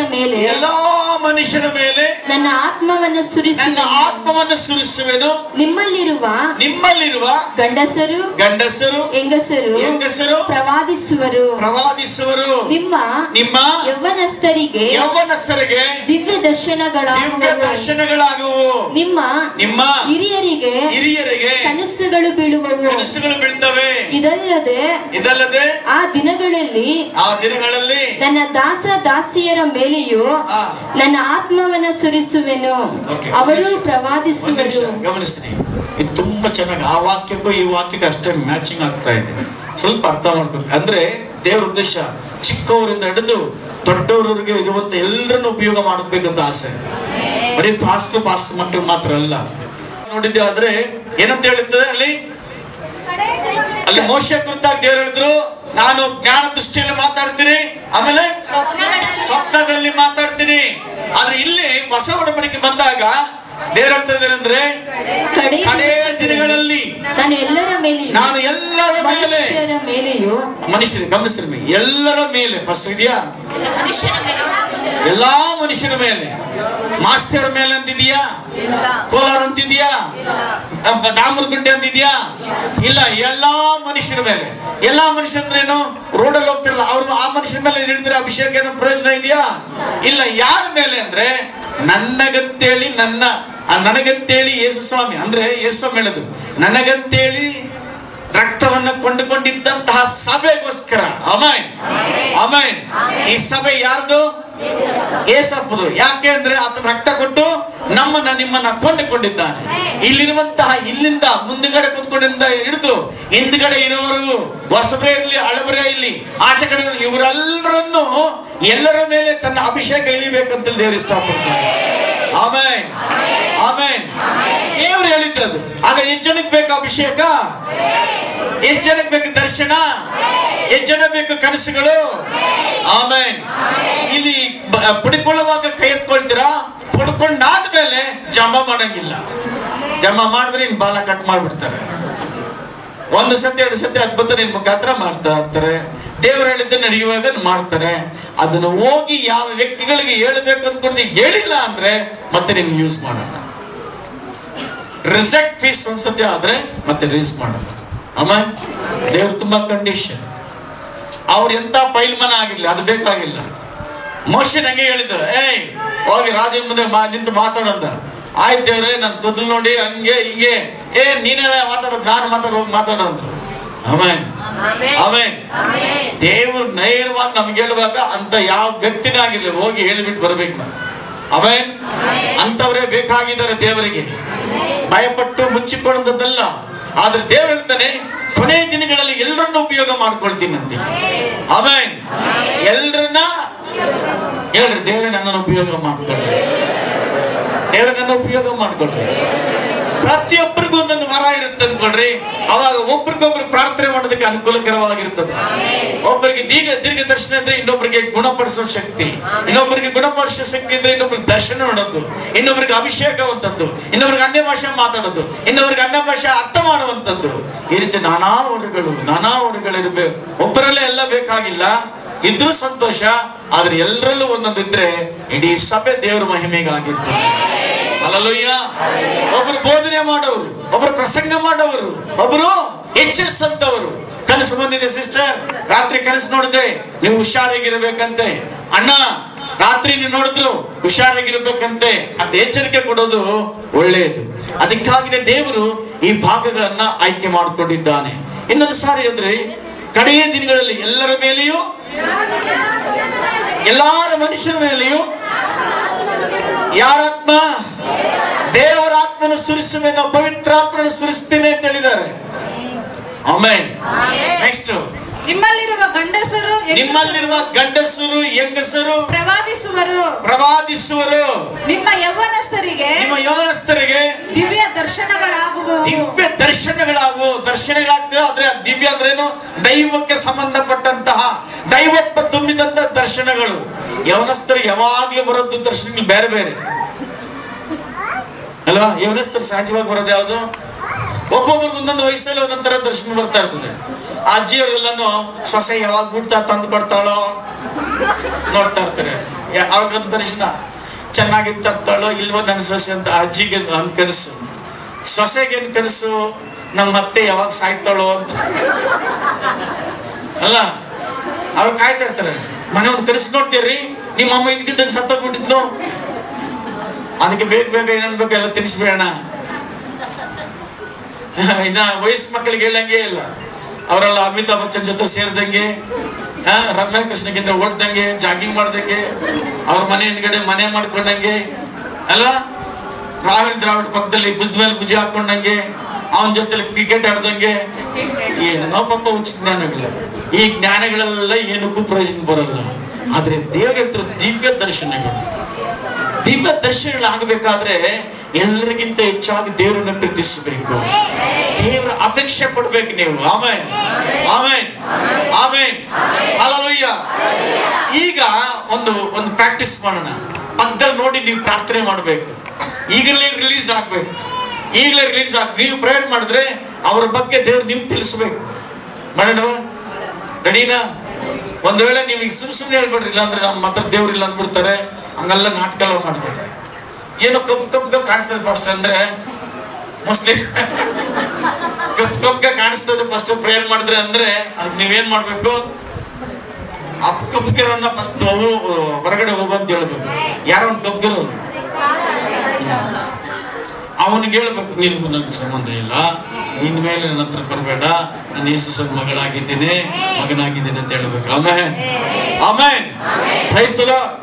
ಮೇಲೆ ನನ್ನ ಆತ್ಮವನ್ನು ಸುರಿಸುವೆನು. ನಿಮ್ಮಲ್ಲಿರುವ ಗಂಡಸರು ಹೆಂಗಸರು ಪ್ರವಾದಿಸುವರು. ನಿಮ್ಮ ಯೌವನಸ್ಥರಿಗೆ ದಿವ್ಯ ದರ್ಶನಗಳಾಗುವು. ನಿಮ್ಮ ಹಿರಿಯರಿಗೆ ಕನಸುಗಳು ಬೀಳುತ್ತವೆ. ಇದಲ್ಲದೆ ಆ ದಿನಗಳಲ್ಲಿ ನನ್ನ ದಾಸಿಯರ ಮೇಲೆಯೂ ನನ್ನ ಆತ್ಮವನ್ನು ಸುರಿಸುವೆನು, ಅವರು ಪ್ರವಾದಿಸುವರು. ಗಮನಿಸ್ತೀನಿ, ಇದು ತುಂಬಾ ಚೆನ್ನಾಗಿ ಆ ವಾಕ್ಯಕ್ಕೂ ಈ ವಾಕ್ಯಕ್ಕೆ ಅಷ್ಟೇ ಮ್ಯಾಚಿಂಗ್ ಆಗ್ತಾ ಇದೆ. ಸ್ವಲ್ಪ ಅರ್ಥ ಮಾಡ್ಬೇಕು. ಅಂದ್ರೆ ದೇವರ ಉದ್ದೇಶ ಚಿಕ್ಕವರಿಂದ ಹಿಡಿದು ದೊಡ್ಡವರಿಗೆ ಇರುವಂತ ಎಲ್ಲರನ್ನು ಉಪಯೋಗ ಮಾಡಬೇಕಂತ ಆಸೆ. ಬರೀ ಪಾಸ್ಟ್ ಮಕ್ಕಳು ಮಾತ್ರ ಅಲ್ಲ. ನೋಡಿದ್ದೆ ಆದ್ರೆ ಏನಂತ ಹೇಳಿದ್ರೆ ಅಲ್ಲಿ ಮೋಶೆ ಕುರಿತಾಗಿ ದೇವರು ಹೇಳಿದ್ರು, ನಾನು ಜ್ಞಾನ ದೃಷ್ಟಿಯಲ್ಲಿ ಮಾತಾಡ್ತೀನಿ, ಆಮೇಲೆ ಸ್ವಪ್ನದಲ್ಲಿ ಮಾತಾಡ್ತೀನಿ. ಆದ್ರೆ ಇಲ್ಲಿ ಹೊಸ ಒಡಂಬಡಿಕೆ ಬಂದಾಗ ದೇವರು ಹೇಳ್ತಾ ಇದ್ದಾರೆ ಅಂದ್ರೆ ಕಡೆ ದಿನಗಳಲ್ಲಿ ನಾನು ಎಲ್ಲರ ಮೇಲೆಯೂ ಮನುಷ್ಯರು ಗಮನಿಸಿರ್ಮಿ, ಎಲ್ಲರ ಮೇಲೆ ಫಸ್ಟ್ ಇದೆಯಾ? ಎಲ್ಲಾ ಮನುಷ್ಯರ ಮೇಲೆ. ಮಾಸ್ತಿಯರ ಮೇಲೆ ಅಂತಿದ್ಯಾ? ಕೋಲಾರ ಅಂತಿದ್ಯಾ? ದಾಮರಗುಂಟೆ ಅಂತಿದ್ಯಾ? ಇಲ್ಲ, ಎಲ್ಲಾ ಮನುಷ್ಯರ ಮೇಲೆ. ಎಲ್ಲಾ ಮನುಷ್ಯರ ಅಂದ್ರೇನು? ರೋಡಲ್ಲಿ ಹೋಗ್ತಿರಲ್ಲ ಅವ್ರು, ಆ ಮನುಷ್ಯರ ಮೇಲೆ ಹೇಳಿದ್ರೆ ಅಭಿಷೇಕ ಏನೋ ಪ್ರಯೋಜನ ಇದೆಯಾ? ಇಲ್ಲ. ಯಾರ ಮೇಲೆ ಅಂದ್ರೆ ನನಗಂತೇಳಿ ಯೇಸು ಸ್ವಾಮಿ ಅಂದ್ರೆ ಯೇಸು ಸ್ವಾಮಿ ಹೇಳೋದು, ನನಗಂತೇಳಿ ರಕ್ತವನ್ನು ಕೊಂಡುಕೊಂಡಿದ್ದಂತಹ ಸಭೆಗೋಸ್ಕರ. Amen, amen. ಈ ಸಭೆ ಯಾರ್ದು? ಯೇಸಪ್ಪದು. ಯಾಕೆ ಅಂದ್ರೆ ಆತ ರಕ್ತ ಕೊಟ್ಟು ನಿಮ್ಮನ್ನ ಕೊಂಡುಕೊಂಡಿದ್ದಾನೆ. ಇಲ್ಲಿರುವಂತಹ ಇಲ್ಲಿಂದ ಮುಂದುಗಡೆ ಕೂತ್ಕೊಂಡಿಂದ ಹಿಡಿದು ಹಿಂದ್ಗಡೆ ಇರೋವರೆಗೂ, ಹೊಸಬರೇ ಇರಲಿ ಹಳಬರೇ ಇರಲಿ, ಆಚೆ ಕಡೆ ಇವರೆಲ್ಲರನ್ನು ಎಲ್ಲರ ಮೇಲೆ ತನ್ನ ಅಭಿಷೇಕ ಇಳಿಬೇಕಂತ ದೇವರು ಇಷ್ಟಪಡ್ತಾರೆ. Amen, amen. ದೇವರು ಹೇಳಿದ್ರದು. ಆಗ ಎಷ್ಟು ಜನಕ್ಕೆ ಬೇಕು ಅಭಿಷೇಕ? ಎಷ್ಟು ಜನಕ್ಕೆ ಬೇಕು ದರ್ಶನ? ಎಷ್ಟು ಜನ ಬೇಕು ಕನಸುಗಳು? ಆಮೆನ್. ಇಲ್ಲಿ ಪಡ್ಕೊಳ್ಳುವಾಗ ಕೈ ಎತ್ಕೊಳ್ತೀರಾ, ಪಡ್ಕೊಂಡಾದ್ಮೇಲೆ ಜಮಾ ಮಾಡಂಗಿಲ್ಲ. ಜಮಾ ಮಾಡಿದ್ರೆ ಇನ್ ಬಾಲ ಕಟ್ ಮಾಡ್ಬಿಡ್ತಾರೆ. 1 ಸತಿ 2 ಸತಿ ಅದ್ಭುತ ನಿನ್ ಮುಖಾಂತರ ಮಾಡ್ತಾ ಇರ್ತಾರೆ. ದೇವರು ಹೇಳಿದ್ದ ನಡೆಯುವಾಗ ಮಾಡ್ತಾರೆ. ಅದನ್ನು ಹೋಗಿ ಯಾವ ವ್ಯಕ್ತಿಗಳಿಗೆ ಹೇಳ್ಬೇಕು ಅಂದ್ಕೊಂಡು ಹೇಳಿಲ್ಲ ಅಂದ್ರೆ ಮತ್ತೆ ನೀನು ಯೂಸ್ ಮಾಡಲ್ಲ. ರಿಜೆಕ್ಟ್ ಪೀಸ್ ಒಂದ್ಸತಿ ಆದ್ರೆ ಮತ್ತೆ ರಿಲೀಸ್ ಮಾಡಲ್ಲ. ಆಮೇಲೆ ದೇವ್ರು ತುಂಬಾ ಕಂಡೀಷನ್. ಅವ್ರು ಎಂತ ಪೈಲ್ಮನ ಆಗಿರ್ಲಿ, ಅದು ಬೇಕಾಗಿಲ್ಲ. ಮೋಶೆ ನಂಗೆ ಹೇಳಿದ್ರು, ಹೋಗಿ ರಾಜನ ಮುಂದೆ ನಿಂತು ಮಾತಾಡಂತ. ಆಯ್ತು ದೇವ್ರೆ, ನಾನು ತೊದಲು ನೋಡಿ ಹಂಗೆ ಹಿಂಗೆ, ನೀನೆಲ್ಲ ಮಾತಾಡೋದು, ನಾನು ಮಾತಾಡೋದ್ರು. ಆಮೇನ್, ಆಮೇನ್. ದೇವ್ರು ನೇರವಾಗಿ ನಮ್ಗೆ ಹೇಳುವಾಗ ಅಂತ ಯಾವ ವ್ಯಕ್ತಿನೇ ಆಗಿರ್ಲಿ ಹೋಗಿ ಹೇಳ್ಬಿಟ್ಟು ಬರ್ಬೇಕು ನಾವು. ಆಮೇನ್. ಅಂತವರೇ ಬೇಕಾಗಿದ್ದಾರೆ ದೇವರಿಗೆ. ಭಯಪಟ್ಟು ಮುಚ್ಚಿಕೊಳ್ಳುವುದಲ್ಲ. ಆದ್ರೆ ದೇವ್ರು ಹೇಳ್ತಾನೆ, ಕೊನೆ ದಿನಗಳಲ್ಲಿ ಎಲ್ಲರನ್ನ ಉಪಯೋಗ ಮಾಡ್ಕೊಳ್ತೀನಿ ಅಂತ. ಆಮೇನ್. ಎಲ್ರನ್ನ ಹೇಳ್ರಿ, ದೇವ್ರೆ ನನ್ನನ್ನು ಉಪಯೋಗ ಮಾಡ್ಕೊಳ್ರಿ, ದೇವ್ರೆ ನನ್ನ ಉಪಯೋಗ ಮಾಡ್ಕೊಳ್ರಿ. ಪ್ರತಿಯೊಬ್ಬರಿಗೂ ಒಂದೊಂದು ವರ ಇರುತ್ತೆ ಅನ್ಕೊಳ್ರಿ. ಅವಾಗ ಒಬ್ರಿಗೊಬ್ರು ಪ್ರಾರ್ಥನೆ ಮಾಡೋದಕ್ಕೆ ಅನುಕೂಲಕರವಾಗಿರ್ತದೆ. ಒಬ್ಬರಿಗೆ ದೀರ್ಘ ದರ್ಶನ ಇದ್ರೆ ಇನ್ನೊಬ್ಬರಿಗೆ ಗುಣಪಡಿಸೋ ಶಕ್ತಿ, ಇನ್ನೊಬ್ಬರಿಗೆ ಗುಣಪಡಿಸೋ ಶಕ್ತಿ ಇದ್ರೆ ಇನ್ನೊಬ್ರಿಗೆ ದರ್ಶನ ನೋಡೋದು, ಇನ್ನೊಬ್ರಿಗೆ ಅಭಿಷೇಕವಂತದ್ದು, ಇನ್ನೊಬ್ರಿಗೆ ಅನ್ಯ ಭಾಷೆ ಮಾತಾಡೋದು, ಇನ್ನೊಬ್ರಿಗೆ ಅನ್ಯ ಭಾಷೆ ಅರ್ಥ ಮಾಡುವಂತದ್ದು. ಈ ರೀತಿ ನಾನಾ ವರ್ಗಗಳಿರ್ಬೇಕು. ಒಬ್ಬರಲ್ಲೇ ಎಲ್ಲ ಬೇಕಾಗಿಲ್ಲ, ಇದ್ರೂ ಸಂತೋಷ. ಆದ್ರೆ ಎಲ್ಲರಲ್ಲೂ ಒಂದೊಂದು ಇದ್ರೆ ಇಡೀ ಸಭೆ ದೇವರ ಮಹಿಮೆಗಾಗಿರ್ತದೆ. ಹಲ್ಲೆಲೂಯಾ. ಒಬ್ರು ಬೋಧನೆ ಮಾಡೋರು, ಒಬ್ರು ಪ್ರಸಂಗ ಮಾಡೋರು, ಒಬ್ರು ಎಚ್ಚರಿಸಂತವರು. ಕನಸು ಬಂದಿದೆ ಸಿಸ್ಟರ್, ರಾತ್ರಿ ಕನಸು ನೋಡಿದೆ, ನೀವು ಹುಷಾರಾಗಿರ್ಬೇಕಂತೆ. ಅಣ್ಣ ರಾತ್ರಿ ನೀವು ನೋಡಿದ್ರು ಹುಷಾರಾಗಿರ್ಬೇಕಂತೆ ಅಂತ ಎಚ್ಚರಿಕೆ ಕೊಡೋದು ಒಳ್ಳೆಯದು. ಅದಕ್ಕಾಗಿನೇ ದೇವರು ಈ ಭಾಗಗಳನ್ನ ಆಯ್ಕೆ ಮಾಡಿಕೊಂಡಿದ್ದಾನೆ. ಇನ್ನೊಂದು ಸಾರಿ ಅಂದ್ರೆ ಕಡೆಯ ದಿನಗಳಲ್ಲಿ ಎಲ್ಲರ ಮೇಲೆಯೂ, ಎಲ್ಲಾರ ಮನುಷ್ಯರ ಮೇಲೆಯೂ ಯಾರಾತ್ಮ? ದೇವರ ಆತ್ಮನ ಸುರಿಸುವೆನು, ಪವಿತ್ರಾತ್ಮನ ಸುರಿಸ್ತೇನೆ ಅಂತ ಹೇಳಿದ್ದಾರೆ. ಆಮೆನ್. ನೆಕ್ಸ್ಟ್, ನಿಮ್ಮಲ್ಲಿರುವ ಗಂಡಸರು ಹೆಂಗಸರು ಪ್ರವಾದಿಸುವರು. ನಿಮ್ಮ ಯೌವನಸ್ಥರಿಗೆ ದಿವ್ಯ ದರ್ಶನಗಳಾಗುವು. ದರ್ಶನಗಳಾಗ್ತವೆ. ಆದ್ರೆ ದಿವ್ಯ ಅಂದ್ರೇನು? ದೈವಕ್ಕೆ ಸಂಬಂಧಪಟ್ಟಂತಹ, ದೈವತ್ವ ತುಂಬಿದಂತಹ ದರ್ಶನಗಳು. ಯೌವನಸ್ಥರಿಗೆ ಯಾವಾಗ್ಲೂ ಬರೋದು ದರ್ಶನಗಳು ಬೇರೆ ಬೇರೆ. ಅಲ್ವಾ? ಯವನಸ್ಥರು ಸಹಜವಾಗಿ ಬರೋದು ಯಾವುದು? ಒಬ್ಬೊಬ್ರಿಗೆ ಒಂದೊಂದು ವಯಸ್ಸಲ್ಲಿ ಒಂದೊಂದರ ದರ್ಶನ ಬರ್ತಾ ಇರ್ತದೆ. ಅಜ್ಜಿಯವರೆಲ್ಲಾನು ಸೊಸೆ ಯಾವಾಗ ಊಟ ತಂದು ಕೊಡ್ತಾಳೋ ನೋಡ್ತಾ ಇರ್ತಾರೆ. ಅವ್ರಿಗೊಂದು ದರ್ಶನ ಚೆನ್ನಾಗಿ ತರ್ತಾಳೋ ಇಲ್ವೋ ನನ್ನ ಸೊಸೆ ಅಂತ. ಅಜ್ಜಿಗೆ ಒಂದು ಕನಸು, ಸೊಸೆಗೇನು ಕನಸು, ನಮ್ಮ ಮತ್ತೆ ಯಾವಾಗ ಸಾಯ್ತಾಳೋ ಅಂತ ಅಲ್ಲ. ಅವ್ರು ಕಾಯ್ತಾ ಇರ್ತಾರೆ. ಮನೆ ಒಂದು ಕನಸು ನೋಡ್ತೀರಿ, ನಿಮ್ಮ ಅಮ್ಮ ಇದಕ್ಕಿದ್ದಂಗೆ ಸತ್ತೋಗ್ಬಿಟ್ಟಿದ್ಲು, ಅದಕ್ಕೆ ಬೇಗ ಬೇಗ ಏನ್ಬೇಕು ಎಲ್ಲ ತಿನ್ಸ್ಬೇಡ. ಇನ್ನ ವಯಸ್ಸು ಮಕ್ಕಳಿಗೆ ಹೇಳಂಗೆ ಇಲ್ಲ. ಅವರೆಲ್ಲ ಅಮಿತಾಬ್ ಬಚ್ಚನ್ ಜೊತೆ ಸೇರಿದಂಗೆ, ರಮ್ಯಾ ಕೃಷ್ಣಗಿಂತ ಓಡ್ದಂಗೆ, ಜಾಗಿಂಗ್ ಮಾಡ್ದಂಗೆ, ಅವ್ರ ಮನೆ ಹಿಂದ್ಗಡೆ ಮನೆ ಮಾಡ್ಕೊಂಡಂಗೆ ಅಲ್ವಾ? ರಾಹುಲ್ ದ್ರಾವಿಡ್ ಪಕ್ಕದಲ್ಲಿ ಭುಜದ ಮೇಲೆ ಭುಜ ಹಾಕೊಂಡಂಗೆ, ಅವನ ಜೊತೆಲಿ ಕ್ರಿಕೆಟ್ ಆಡ್ದಂಗೆ. ಏನೋ ಪಾಪ ಹುಚ್ಚ ಜ್ಞಾನಗಳು. ಈ ಜ್ಞಾನಗಳೆಲ್ಲ ಏನಕ್ಕೂ ಪ್ರಯೋಜನ ಬರಲ್ಲ. ಆದ್ರೆ ದೇವ್ರು ಹೇಳ್ತಾರೆ ದಿವ್ಯ ದರ್ಶನಗಳು. ದಿವ್ಯ ದರ್ಶನಗಳಾಗಬೇಕಾದ್ರೆ ಎಲ್ಲರಿಗಿಂತ ಹೆಚ್ಚಾಗಿ ದೇವರನ್ನ ಪ್ರೀತಿಸಬೇಕು, ದೇವರ ಅಪೇಕ್ಷೆ ಪಡ್ಬೇಕು ನೀವು. Amen, amen, amen, hallelujah. ಈಗ ಒಂದು ಪ್ರಾಕ್ಟೀಸ್ ಮಾಡೋಣ. ಪಕ್ಕದಲ್ಲಿ ನೋಡಿ ನೀವು ಪ್ರಾರ್ಥನೆ ಮಾಡಬೇಕು. ಈಗಲೇ ರಿಲೀಸ್ ಆಗ್ಬೇಕು, ಈಗಲೇ ರಿಲೀಸ್ ಆಗ. ನೀವು ಪ್ರೇಯರ್ ಮಾಡಿದ್ರೆ ಅವ್ರ ಬಗ್ಗೆ ದೇವ್ರು ನಿಮ್ಗೆ ತಿಳಿಸ್ಬೇಕು. ಮಾಡೋಣ, ರೆಡಿನಾ? ಒಂದ್ ವೇಳೆ ನೀವು ಈಗ ಸುಮ್ಮನೆ ಹೇಳ್ಬಿಡ್ರಿ, ಇಲ್ಲ ಅಂದ್ರೆ ನಮ್ಮ ಮಾತ್ರ ದೇವ್ರಿಲ್ಲ ಅಂದ್ಬಿಡ್ತಾರೆ. ಹಂಗೆಲ್ಲ ನಾಟಕ ಮಾಡ್ತಾರೆ. ಏನೋ ಕಪ್ಪು ಕಾಣಿಸ್ತದೆ ಫಸ್ಟ್ ಅಂದ್ರೆ, ಮೋಸ್ಟ್ಲಿ ಕಪ್ಪು ಕಾಣಿಸ್ತದೆ ಫಸ್ಟ್ ಪ್ರೇಯರ್ ಮಾಡಿದ್ರೆ ಅಂದ್ರೆ, ಅದಕ್ಕೆ ನೀವೇನ್ ಮಾಡ್ಬೇಕು? ಆ ಕಪ್ಪುಗಿರೋನ್ನ ಫಸ್ಟ್ ಹೊರಗಡೆ ಹೋಗು ಅಂತ ಹೇಳ್ಬೇಕು. ಯಾರೋ ಒಂದು ಕಪ್ಪುಗಿರೋ ಅವನಿಗೆ ಹೇಳ್ಬೇಕು, ನಿನಗೂ ನನಗೆ ಸಂಬಂಧ ಇಲ್ಲ, ನಿನ್ ಮೇಲೆ ನನ್ನ ಹತ್ರ ಬರಬೇಡ, ನಾನು ಯೇಸು ಮಗಳಾಗಿದ್ದೀನಿ, ಮಗನಾಗಿದ್ದೀನಿ ಅಂತ ಹೇಳ್ಬೇಕು. Amen, amen, praise the Lord.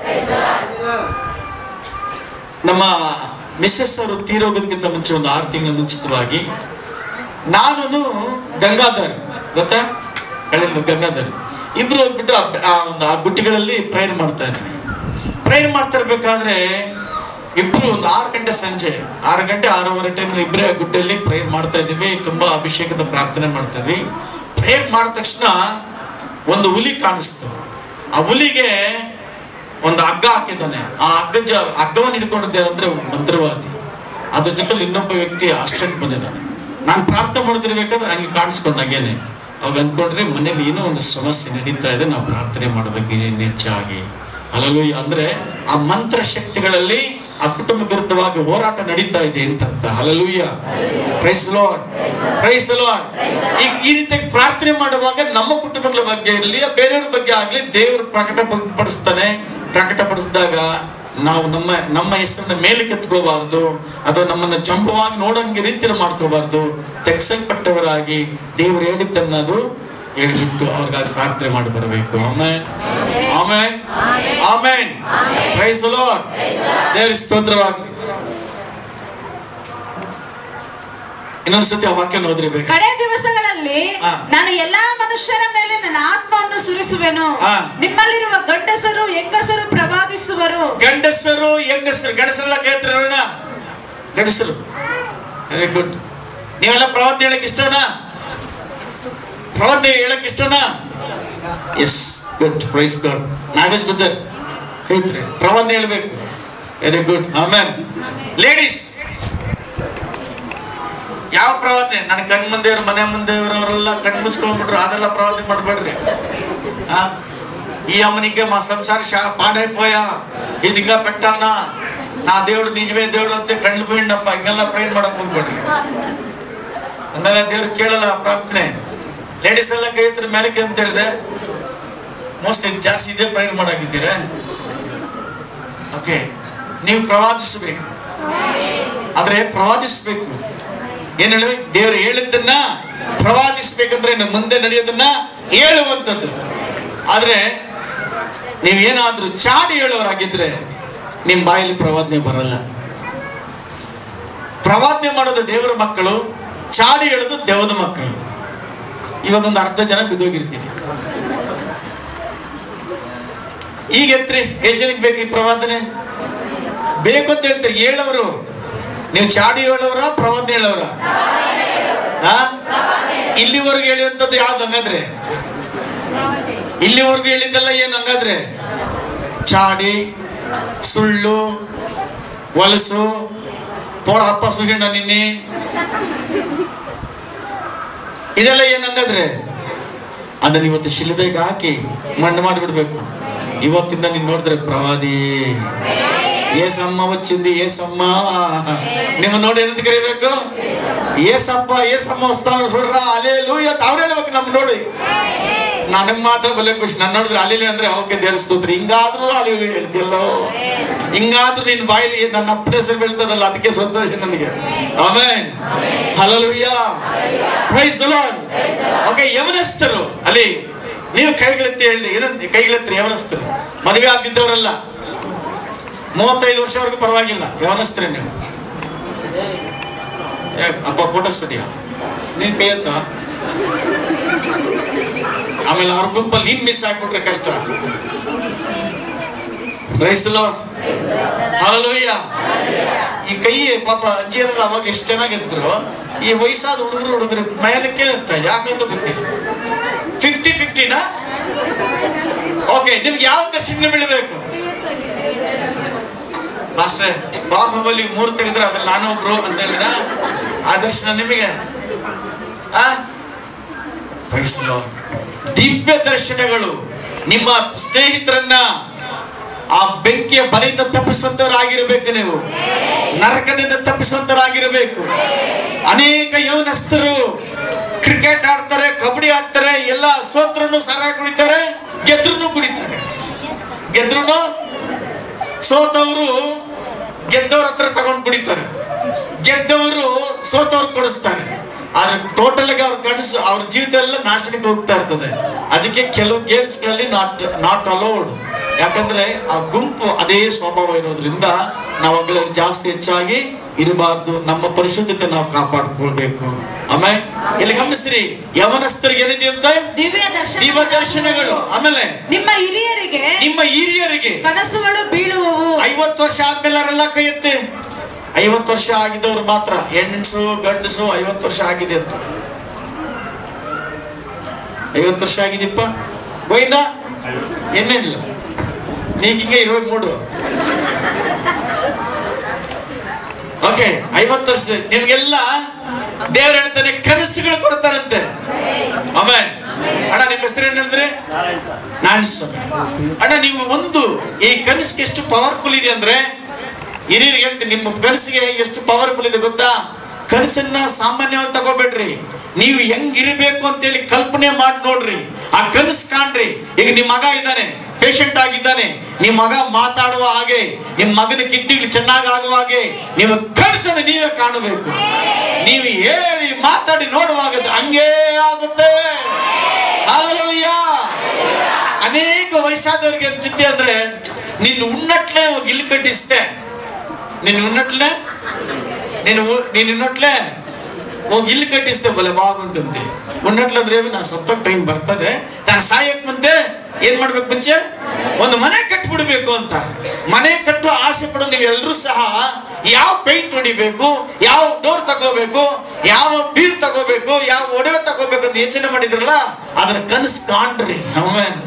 ನಮ್ಮ ಮಿಸ್ಸಸ್ ಅವರು ತೀರೋಗೋದಕ್ಕಿಂತ ಮುಂಚೆ ಒಂದು 6 ತಿಂಗಳ ಮುಂಚಿತವಾಗಿ ನಾನು ಗಂಗಾಧರ್, ಗೊತ್ತಾ? ಗಂಗಾಧರ್ ಇಬ್ರು ಹೋಗ್ಬಿಟ್ಟು ಆ ಗುಟ್ಟಿಗಳಲ್ಲಿ ಪ್ರೇಯರ್ ಮಾಡ್ತಾ ಇದ್ವಿ. ಪ್ರೇಯರ್ ಮಾಡ್ತಾ ಇರ್ಬೇಕಾದ್ರೆ ಇಬ್ರು ಒಂದು 6 ಗಂಟೆ ಸಂಜೆ 6 ಗಂಟೆ 6:30 ಟೈಮ್ ಇಬ್ಬರೇ ಗುಟ್ಟಲ್ಲಿ ಪ್ರೇಯರ್ ಮಾಡ್ತಾ ಇದ್ದೀವಿ. ತುಂಬಾ ಅಭಿಷೇಕದ ಪ್ರಾರ್ಥನೆ ಮಾಡ್ತಾ ಇದ್ವಿ. ಪ್ರೇಯರ್ ಮಾಡಿದ ತಕ್ಷಣ ಒಂದು ಹುಲಿ ಕಾಣಿಸ್ತು. ಆ ಹುಲಿಗೆ ಒಂದು ಹಗ್ಗ ಹಾಕಿದ್ದಾನೆ. ಆ ಹಗ್ಗವನ್ನು ಹಿಡ್ಕೊಂಡಿದ್ದೇನೆ ಅಂದ್ರೆ ಮಂತ್ರವಾದಿ. ಅದ್ರ ಜೊತೆ ಇನ್ನೊಬ್ಬ ವ್ಯಕ್ತಿ ಅಷ್ಟಂಟ್ ಬಂದಿದ್ದಾನೆ. ನಾನು ಪ್ರಾರ್ಥನೆ ಮಾಡ್ತಿರ್ಬೇಕಾದ್ರೆ ಹಂಗೆ ಕಾಣಿಸ್ಕೊಂಡಾಗೇನೆ ಅವಾಗ ಅಂದ್ಕೊಂಡ್ರೆ ಮನೇಲಿ ಏನೋ ಒಂದು ಸಮಸ್ಯೆ ನಡೀತಾ ಇದೆ, ನಾವು ಪ್ರಾರ್ಥನೆ ಮಾಡಬೇಕು ಹೆಚ್ಚಾಗಿ. ಹಲ್ಲೆಲೂಯಾ. ಅಂದ್ರೆ ಆ ಮಂತ್ರ ಶಕ್ತಿಗಳಲ್ಲಿ ಆ ಕುಟುಂಬ ವಿರುದ್ಧವಾಗಿ ಹೋರಾಟ ನಡೀತಾ ಇದೆ ಅಂತ ಅರ್ಥ. Hallelujah, praise the Lord, praise the Lord. ಈಗ ಈ ರೀತಿ ಪ್ರಾರ್ಥನೆ ಮಾಡುವಾಗ ನಮ್ಮ ಕುಟುಂಬಗಳ ಬಗ್ಗೆ ಇರಲಿ, ಬೇರೆಯವ್ರ ಬಗ್ಗೆ ಆಗ್ಲಿ, ದೇವರು ಪ್ರಕಟಪಡಿಸ್ತಾನೆ. ಪ್ರಕಟಪಡಿಸಿದಾಗ ನಾವು ನಮ್ಮ ಹೆಸರನ್ನ ಮೇಲೆ ಕೆತ್ಕೋಬಾರ್ದು, ಅಥವಾ ನಮ್ಮನ್ನ ಜಂಬವಾಗಿ ನೋಡಂಗೆ ರೀತಿಯಲ್ಲಿ ಮಾಡ್ಕೋಬಾರ್ದು. ತೆಗೆಸಲ್ಪಟ್ಟವರಾಗಿ ದೇವರು ಹೇಳಿದ್ದನ್ನದು ಹೇಳ್ಬಿಟ್ಟು ಅವ್ರಿಗಾಗಿ ಪ್ರಾರ್ಥನೆ ಮಾಡಿ ಬರಬೇಕು. Amen, amen, amen, praise the Lord. ದೇವರ ಸ್ತೋತ್ರವಾಗಲಿ. ಇನ್ನೊಂದ್ಸತಿ ಆ ವಾಕ್ಯ ಓದ್ರಿಬೇಕು. ಕಡೆ ದಿವಸಗಳಲ್ಲಿ ನಾನು ಎಲ್ಲಾ ಮನುಷ್ಯರ ಮೇಲೆ ನನ್ನ ಆತ್ಮವನ್ನು ಸುರಿಸುವೆನು. ನಿಮ್ಮಲ್ಲಿರುವ ಗಂಡಸರು ಹೆಂಗಸರು ಪ್ರವಾದಿಸುವರು. ಗಂಡಸರು ಹೆಂಗಸರು, ಗಂಡಸರೆಲ್ಲ ಕೇಳ್ತಿರೋಣ. ಗಂಡಸರು ವೆರಿ ಗುಡ್. ನೀವೆಲ್ಲ ಪ್ರವಾದನೆ ಹೇಳಕ್ ಇಷ್ಟನಾ? ಪ್ರವಾದನೆ ಹೇಳಕ್ ಇಷ್ಟನಾ? Yes, good, praise God. Nagesh ಬುದ್ಧರ್ ಹೇಳ್ತಾರೆ ಪ್ರವಾದನೆ ಹೇಳ್ಬೇಕು. Very good, amen. ಲೇಡೀಸ್ ಯಾವ ಪ್ರವಾದನೆ? ನನ್ನ ಕಣ್ ಮುಂದೆಯವ್ರು, ಮನೆ ಮುಂದೆಯವರವರೆಲ್ಲ ಕಣ್ ಮುಚ್ಕೊಂಡ್ಬಿಟ್ರು, ಅದೆಲ್ಲ ಪ್ರವಾದನೆ ಮಾಡ್ಬೇಡ್ರಿ. ಈ ಅಮ್ಮನಿಗೆ మా సంసార పాడైపోయా, ఇది ఇంకా పెట్టానా, నా దేవుడు నిజమే దేవుడు అంతే కళ్ళు పోయిండಪ್ಪ, ಹಿಂಗೆಲ್ಲ ಪ್ರೇಯರ್ ಮಾಡಕ್ ಹೋಗ್ಬೇಡ್ರಿ. ಹಂಗೆಲ್ಲ ದೇವ್ರು ಕೇಳಲ್ಲ ಪ್ರಾರ್ಥನೆ. ಲೇಡೀಸ್ ಎಲ್ಲ ಕೈ ಎತ್ತರ ಮೇಲಕ್ಕೆ ಅಂತ ಹೇಳಿದೆ. ಮೋಸ್ಟ್ ಜಾಸ್ತಿ ಇದೆ ಪ್ರೇಯರ್ ಮಾಡಾಕಿದ್ದೀರ. ಓಕೆ, ನೀವು ಪ್ರವಾದಿಸಬೇಕು. ಆದ್ರೆ ಪ್ರವಾದಿಸ್ಬೇಕು. ಏನ್ ಹೇಳಿ? ದೇವರು ಹೇಳಿದ್ದನ್ನ ಪ್ರವಾದಿಸ್ಬೇಕಂದ್ರೆ ಮುಂದೆ ನಡೆಯೋದನ್ನ ಹೇಳುವಂಥದ್ದು. ಆದ್ರೆ ನೀವೇನಾದ್ರೂ ಚಾಡಿ ಹೇಳೋರಾಗಿದ್ರೆ ನಿಮ್ ಬಾಯಲ್ಲಿ ಪ್ರವಾದನೆ ಬರಲ್ಲ. ಪ್ರವಾದನೆ ಮಾಡೋದು ದೇವರ ಮಕ್ಕಳು, ಚಾಡಿ ಹೇಳೋದು ದೇವದ ಮಕ್ಕಳು. ಇವಾಗ ಒಂದು ಅರ್ಧ ಜನ ಬಿದ್ದೋಗಿರ್ತೀವಿ. ಈಗ ಎತ್ರಿ, ಎಷ್ಟು ಜನಕ್ಕೆ ಬೇಕು ಈ ಪ್ರವಾದನೆ? ಬೇಕು ಅಂತ ಹೇಳ್ತಾರೆ. ಹೇಳೋರು ನೀವು ಚಾಡಿ ಹೇಳೋರ, ಪ್ರವಾದನೆ ಹೇಳೋರ? ಇಲ್ಲಿವರೆಗೂ ಹೇಳಿದಂಥದ್ದು ಯಾವ್ದು ಹಂಗಾದ್ರೆ? ಇಲ್ಲಿವರೆಗೂ ಹೇಳಿದ್ದೆಲ್ಲ ಏನು ಹಂಗಾದ್ರೆ? ಚಾಡಿ, ಸುಳ್ಳು, ಹೊಲಸು, ಪೋರ ಹಪ್ಪ ಸುಜಣ್ಣ ನಿನ್ನೆ ಇದೆಲ್ಲ ಏನಂಗಾದ್ರೆ ಅದನ್ನ ಇವತ್ತು ಶಿಲುಬೆಗೆ ಹಾಕಿ ಮಣ್ಣು ಮಾಡಿಬಿಡ್ಬೇಕು. ಇವತ್ತಿಂದ ನೀನ್ ನೋಡಿದ್ರೆ ಪ್ರವಾದಿ ಏಸಮ್ಮ వచ్చింది ಏಸಮ್ಮ ನೀವು ನೋಡಿ ಏನಂತ ಕರಿಬೇಕು? ಏಸಪ್ಪ ಏಸಮ್ಮ ವಸ್ತಾನ ಸುಡ್ರ ಅಲ್ಲೇಲೂಯ ಅವ್ರು ಹೇಳ್ಬೇಕು. ನಮ್ ನೋಡಿ ನನಗ್ ಮಾತ್ರ ಬಲೆ ಖುಷಿ. ನಾನು ನೋಡಿದ್ರೆ ಅಲ್ಲಿಲ್ಲ ಅಂದ್ರೆ ಓಕೆ ದೇವ್ರ ಸ್ತೋತ್ರ. ಹಿಂಗಾದ್ರೂ ಅಲ್ಲಿ ಹೇಳ್ತಿಯಲ್ಲೋ, ಹಿಂಗಾದ್ರೂ ನಿನ್ ಬಾಯಿಲಿ ನನ್ನ ಅಪ್ಪನ ಹೆಸರು ಬೀಳ್ತದಲ್ಲ, ಅದಕ್ಕೆ ಸಂತೋಷ ನನಗೆ. Amen, hallelujah, praise the Lord. Okay, ಯವನಸ್ಥರು ಅಲ್ಲಿ ನೀವು ಕೈಗಳೆತ್ತಿ ಹೇಳಿ, ಏನಂತ ಕೈಗಳೆತ್ತಿ ಯವನಸ್ಥರು, ಮದುವೆ ಆಗಿದ್ದವರಲ್ಲ, 35 ವರ್ಷವರೆಗೂ ಪರವಾಗಿಲ್ಲ, ಯವನಸ್ಥರೇ ನೀವು. ಅಪ್ಪ ಫೋಟೋ ಸ್ಟುಡಿಯೋ ನೀನ್ ಕೈ ಅಂತ ಆಮೇಲೆ ಅವ್ರ ಗುಂಪಲ್ಲಿ ನೀನ್ ಮಿಸ್ ಆಗ್ಬಿಟ್ರೆ ಕಷ್ಟ. Praise the Lord, hallelujah. ಈ ಕೈ ಪಾಪ ಅಜ್ಜಿಯರೆಲ್ಲ ಅವಾಗ ಎಷ್ಟು ಚೆನ್ನಾಗಿದ್ರು. ಈ ವಯಸ್ಸಾದ ಹುಡುಗರು ಮೇಲಕ್ಕೆ ಅಂತ ಯಾಕಂತ ಗೊತ್ತಿಲ್ಲ. 50-50ನಾ? ಓಕೆ, ನಿಮ್ಗೆ ಯಾವ ದರ್ಶನ ಬೀಳಬೇಕು? ಮಾಸ್ಟ್ರೆ ಬಾಹುಬಲಿ 3 ತೆಗೆದ್ರೆ ಅದ್ರಲ್ಲಿ ನಾನು ಒಬ್ರು ಅಂತ ಹೇಳಿದ ಆ ದರ್ಶನ ನಿಮಗೆ. ದಿವ್ಯ ದರ್ಶನಗಳು ನಿಮ್ಮ ಸ್ನೇಹಿತರನ್ನ ಆ ಬೆಂಕಿಯ ಬಲಿಯಿಂದ ತಪ್ಪಿಸುವಂತವರಾಗಿರಬೇಕು. ನೀವು ನರಕದಿಂದ ತಪ್ಪಿಸುವಂತವರಾಗಿರಬೇಕು. ಅನೇಕ ಯೌವನಸ್ಥರು ಕ್ರಿಕೆಟ್ ಆಡ್ತಾರೆ, ಕಬಡ್ಡಿ ಆಡ್ತಾರೆ, ಎಲ್ಲ ಸೋತ್ರನು ಸಾರ ಕುಡಿತಾರೆ, ಗೆದ್ರೂ ಕುಡಿತಾರೆ. ಗೆದ್ರೂ ಸೋತವರು ಗೆದ್ದವ್ರ ಹತ್ರ ತಗೊಂಡು ಕುಡಿತಾರೆ, ಗೆದ್ದವರು ಸೋತವ್ರು ಕೊಡಿಸ್ತಾರೆ. ಆದ್ರೆ ಟೋಟಲ್ ಆಗಿ ಅವ್ರ ಕನಸು ಅವ್ರ ಜೀವಿತ ಎಲ್ಲ ನಾಶನಕ್ಕೆ ಹೋಗ್ತಾ ಇರ್ತದೆ. ಅದಕ್ಕೆ ಕೆಲವು ಗೇಮ್ಸ್ ಗಳಲ್ಲಿ ನಾಟ್ ಅಲೋಡ್. ಯಾಕಂದ್ರೆ ಆ ಗುಂಪು ಅದೇ ಸ್ವಭಾವ ಇರೋದ್ರಿಂದ ನಾವು ಅವುಗಳಲ್ಲಿ ಜಾಸ್ತಿ ಹೆಚ್ಚಾಗಿ ಇರಬಾರ್ದು. ನಮ್ಮ ಪರಿಶುದ್ಧತೆ ನಾವು ಕಾಪಾಡ್ಕೊಳ್ಬೇಕು. ಆಮೇಲೆ ಇಲ್ಲಿ ಗಮನಿಸ್ತೀರಿ, ಯವನಸ್ಥರಿಗೆ ಏನಿದೆ ಅಂತ ದಿವ್ಯ ದರ್ಶನಗಳು. ಆಮೇಲೆ ನಿಮ್ಮ ಹಿರಿಯರಿಗೆ ಕನಸುಗಳು ಬೀಳುವವು. 50 ವರ್ಷ ಆದ್ಮೇಲೆ ಅವರೆಲ್ಲ ಕೈ ಎತ್ತಿ. 50 ವರ್ಷ ಆಗಿದ್ದವ್ರು ಮಾತ್ರ, ಹೆಣ್ಣು ಗಂಡಸು 50 ವರ್ಷ ಆಗಿದೆ ಅಂತ. 50 ವರ್ಷ ಆಗಿದಪ್ಪ ಗೋಯಿಂದ ಏನೇನಿಲ್ಲ, ನೀಗಿಂಗೆ 23. ಓಕೆ, 50 ವರ್ಷದ ನಿಮ್ಗೆಲ್ಲ ದೇವ್ರು ಹೇಳ್ತಾನೆ ಕನಸುಗಳು ಕೊಡ್ತಾರಂತೆ. ಆಮೇಲೆ ಅಣ್ಣ ನಿಮ್ಮ ಹೆಸರು ಏನ್ ಹೇಳಿದ್ರೆ? ನಾರಾಯಣ ಸ್ವಾಮಿ. ಅಣ್ಣ ನೀವು ಒಂದು ಈ ಕನಸಿಗೆ ಎಷ್ಟು ಪವರ್ಫುಲ್ ಇದೆ ಅಂದ್ರೆ, ಹಿರಿಯರಿಗೆ ಹೇಳ್ತೀನಿ, ನಿಮ್ಮ ಕನಸಿಗೆ ಎಷ್ಟು ಪವರ್ಫುಲ್ ಇದೆ ಗೊತ್ತಾ? ಕನಸನ್ನ ಸಾಮಾನ್ಯವಾಗಿ ತಗೋಬೇಡ್ರಿ. ನೀವು ಹೆಂಗಿರಬೇಕು ಅಂತೇಳಿ ಕಲ್ಪನೆ ಮಾಡಿ ನೋಡ್ರಿ. ಆ ಕನಸು ಕಾಣ್ರಿ. ಈಗ ನಿಮ್ಮ ಮಗ ಇದ್ದಾನೆ, ಪೇಷಂಟ್ ಆಗಿದ್ದಾನೆ, ನಿಮ್ಮ ಮಗ ಮಾತಾಡುವ ಹಾಗೆ, ನಿಮ್ಮ ಮಗದ ಕಿಡ್ನಿಗಳು ಚೆನ್ನಾಗಿ ಆಗುವ ಹಾಗೆ ನೀವು ಕನಸನ್ನು ನೀವೇ ಕಾಣಬೇಕು. ನೀವು ಹೇಳಿ ಮಾತಾಡಿ ನೋಡುವಾಗ ಹಂಗೇ ಆಗುತ್ತೆ. ಹಲ್ಲೆಲೂಯ. ಅನೇಕ ವಯಸ್ಸಾದವ್ರಿಗೆ ಅನ್ಸುತ್ತೆ ಅಂದ್ರೆ, ನಿನ್ನ ಉನ್ನಟ್ಲೆ ಹೋಗಿ ಇಲ್ಲಿ ಕಟ್ಟಿಸ್ತೆ, ನಿನ್ನ ಉನ್ನಟ್ಲೆ ಹೋಗಿ ಇಲ್ಲಿ ಕಟ್ಟಿಸ್ತೆ ಬಲೆ ಬಾಗುಂಟಂತೆ. ಉನ್ನಟ್ಲೆ ಅಂದ್ರೆ ನಾನು ಸತ್ತ ಟೈಮ್ ಬರ್ತದೆ, ನಾನು ಸಾಯಕ್ ಮುಂದೆ ಏನ್ ಮಾಡ್ಬೇಕು? ಮುಂಚೆ ಒಂದು ಮನೆ ಕಟ್ಬಿಡ್ಬೇಕು ಅಂತ. ಮನೆ ಕಟ್ಟುವ ಆಸೆ ಪಡೋ ನೀವು ಎಲ್ಲರೂ ಸಹ ಯಾವ ಪೇಂಟ್ ಹೊಡಿಬೇಕು, ಯಾವ ಡೋರ್ ತಗೋಬೇಕು, ಯಾವ ಬೀರ್ ತಗೋಬೇಕು, ಯಾವ ಒಡವೆ ತಗೋಬೇಕು ಅಂತ ಯೋಚನೆ ಮಾಡಿದ್ರಲ್ಲ, ಅದನ್ನ ಕನಸು ಕಾಣ್ರಿ. ಆಮೆನ್.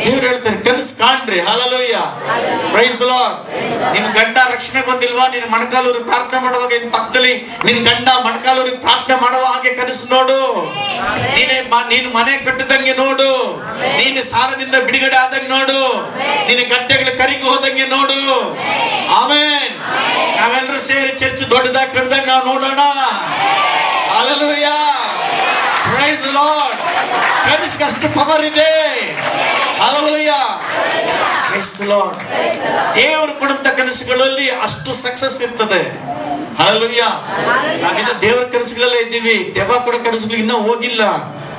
ದೇವ್ರು ಹೇಳ್ತಾರೆ ಕನಸು ಕಾಣ್ರಿ. Hallelujah, praise the Lord. ನಿನ್ ಗಂಡ ರಕ್ಷಣೆ ಬಂದಿಲ್ವಾ? ನೀನು ಮೊಣಕಾಲೂರಿಗೆ ಪ್ರಾರ್ಥನೆ ಮಾಡುವಾಗ ನಿನ್ ಪಕ್ಕದಲ್ಲಿ ನಿನ್ ಗಂಡ ಮೊಣಕಾಲೂರಿಗೆ ಪ್ರಾರ್ಥನೆ ಮಾಡುವ ಹಾಗೆ ಕನಸು ನೋಡು. ನೀನು ಮನೆ ಕಟ್ಟಿದಂಗೆ ನೋಡು, ನೀನು ಸಾಲದಿಂದ ಬಿಡುಗಡೆ ಆದಂಗೆ ನೋಡು, ನಿನ್ನ ಗಂಟೆಗಳು ಕರಿಗೆ ಹೋದಂಗೆ ನೋಡು. ಆಮೆನ್. ನಾವೆಲ್ಲರೂ ಸೇರಿ ಚರ್ಚ್ ದೊಡ್ಡದಾಗಿ ಕಟ್ಟಿದಾಗ ನಾವು ನೋಡೋಣ. Hallelujah, praise the Lord. ಕನಸಿಗೆ ಅಷ್ಟು ಪವರ್ ಇದೆ. Hallelujah, praise the Lord. ದೇವರು ಕೊಡುವಂತ ಕನಸುಗಳಲ್ಲಿ ಅಷ್ಟು ಸಕ್ಸಸ್ ಇರ್ತದೆ. ಹಲ್ಲೆಲೂಯ. ನಾವಿನ್ನ ದೇವರ ಕನಸುಗಳಲ್ಲೇ ಇದ್ದೀವಿ. ದೆವ್ವ ಕೊಡೋ ಕನಸುಗಳು ಇನ್ನೂ ಹೋಗಿಲ್ಲ.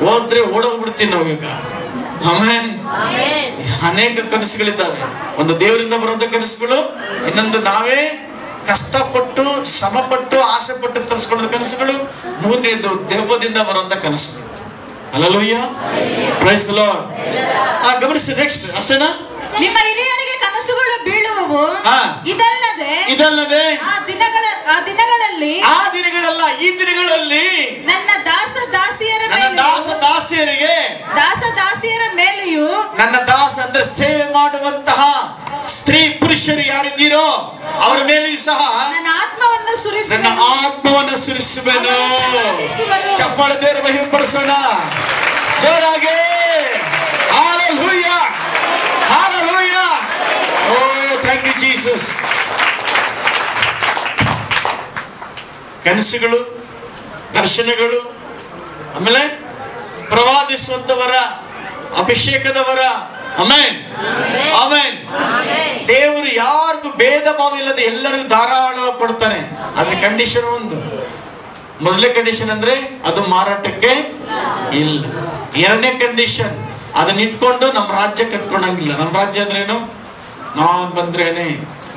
ಹೋದ್ರೆ ಓಡೋಗ್ಬಿಡ್ತೀವಿ ನಾವೀಗ. ಆಮೆನ್. ಅನೇಕ ಕನಸುಗಳಿದ್ದಾವೆ. ಒಂದು ದೇವರಿಂದ ಬರುವಂತ ಕನಸುಗಳು, ಇನ್ನೊಂದು ನಾವೇ ಕಷ್ಟಪಟ್ಟು ಶ್ರಮಪಟ್ಟು ಆಸೆ ಪಟ್ಟು ತರಿಸ್ಕೊಳ್ಳೋ ಕನಸುಗಳು, ಮೂರನೇದು ದೆವ್ವದಿಂದ ಬರುವಂತ ಕನಸುಗಳು. Hallelujah, praise the Lord. ಗಮನಿಸಿ, ನೆಕ್ಸ್ಟ್ ಅಷ್ಟೇನಾ? ನಿಮ್ಮ ಹಿರಿಯರಿಗೆ ಕನಸುಗಳು ಬೀಳುವವು. ಇದಲ್ಲದೆ ಆ ದಿನಗಳಲ್ಲಿ ಈ ದಿನಗಳಲ್ಲಿ ನನ್ನ ದಾಸ ದಾಸಿಯರ ಮೇಲೆಯೂ ನನ್ನ ದಾಸ ಅಂದ್ರೆ ಸೇವೆ ಮಾಡುವಂತಹ ಸ್ತ್ರೀ ಪುರುಷರು ಯಾರಿದ್ದೀರೋ ಅವರ ಮೇಲೆ ಸಹ ನನ್ನ ಆತ್ಮವನ್ನು ಸುರಿಸುವೆನು. ಚಪ್ಪಾಳೆ ದೇವರ ಮಹಿಮೆಪಡಿಸೋಣ ಜೋರಾಗಿ. Hallelujah, hallelujah. Oh, thank you Jesus. ಕನಸುಗಳು, ದರ್ಶನಗಳು, ಆಮೇಲೆ ಪ್ರವಾದಿಸುವಂತವರ, ಅಭಿಷೇಕದವರ, ಆಮೆನ್ ಆಮೆನ್. ದೇವರು ಯಾರಿಗೂ ಭೇದ ಭಾವ ಇಲ್ಲದೆ ಎಲ್ಲರಿಗೂ ಧಾರಾಳವಾಗಿ ಕೊಡ್ತಾನೆ. ಅದ್ರ ಕಂಡೀಷನ್ ಒಂದು, ಮೊದಲನೇ ಕಂಡೀಷನ್ ಅಂದ್ರೆ ಅದು ಮಾರಾಟಕ್ಕೆ ಇಲ್ಲ. ಎರಡನೇ ಕಂಡೀಷನ್, ಅದನ್ನ ಇಟ್ಕೊಂಡು ನಮ್ಮ ರಾಜ್ಯ ಕಟ್ಕೊಂಡಂಗಿಲ್ಲ. ನಮ್ಮ ರಾಜ್ಯ ಅಂದ್ರೇನು? ನಾನ್ ಬಂದ್ರೇನೆ,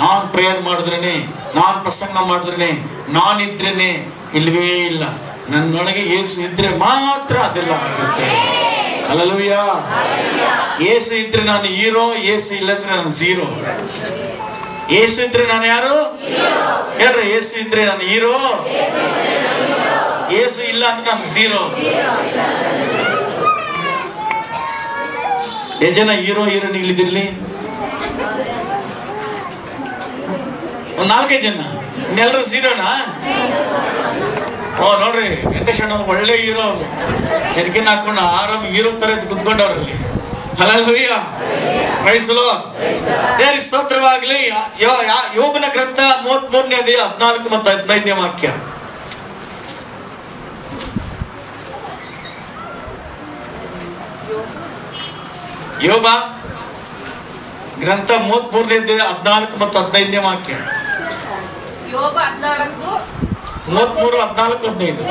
ನಾನ್ ಪ್ರೇಯರ್ ಮಾಡಿದ್ರೇನೆ, ನಾನ್ ಪ್ರಸಂಗ ಮಾಡಿದ್ರೇನೆ, ನಾನ್ ಇದ್ರೇನೆ, ಇಲ್ವೇ ಇಲ್ಲ. ನನ್ನೊಳಗೆ ಯೇಸು ಇದ್ರೆ ಮಾತ್ರ ಅದೆಲ್ಲ ಆಗುತ್ತೆ. ಹಲ್ಲೆಲೂಯಾ. ಯೇಸು ಇದ್ರೆ ನಾನು ಹೀರೋ, ಯೇಸು ಇಲ್ಲಂದ್ರೆ ನಾನು ಝೀರೋ. ಯೇಸು ಇದ್ರೆ ನಾನು ಯಾರು ಹೇಳ್ರಿ? ಯೇಸು ಇದ್ರೆ ನಾನು ಹೀರೋ, ಯೇಸು ಇಲ್ಲ ಅಂದ್ರೆ ನಾನು ಝೀರೋ. ಎಷ್ಟು ಜನ ಹೀರೋಯಿನ್ ಇಳಿದಿರ್ಲಿ? ಒಂದ್ 4-5 ಜನ. ಇನ್ನೆಲ್ಲರೂ ಝೀರೋನಾ? ಓ ನೋಡ್ರಿ, ವೆಂಕಟೇಶ್ ಅಣ್ಣ ಒಳ್ಳೆ ಹೀರೋ. ಅವರು ಜರ್ಕಿನ್ ಹಾಕೊಂಡು ಆರಾಮ್ ಹೀರೋ ತರ ಕುತ್ಕೊಂಡವ್ರಲ್ಲಿ. Hallelujah, praise the Lord. ದೇವರಿಗೆ ಸ್ತೋತ್ರವಾಗಲಿ. ಯೋಬನ ಗ್ರಂಥ 33ನೇ ಅಧ್ಯಾಯ 14 ಮತ್ತು 15ನೇ ವಾಕ್ಯ. ಯೋಬ ಗ್ರಂಥ 33ನೇ ಅಧ್ಯಾಯ 14 ಮತ್ತು 15ನೇ ವಾಕ್ಯ. ಯೋಬ 14 33, 14, 15.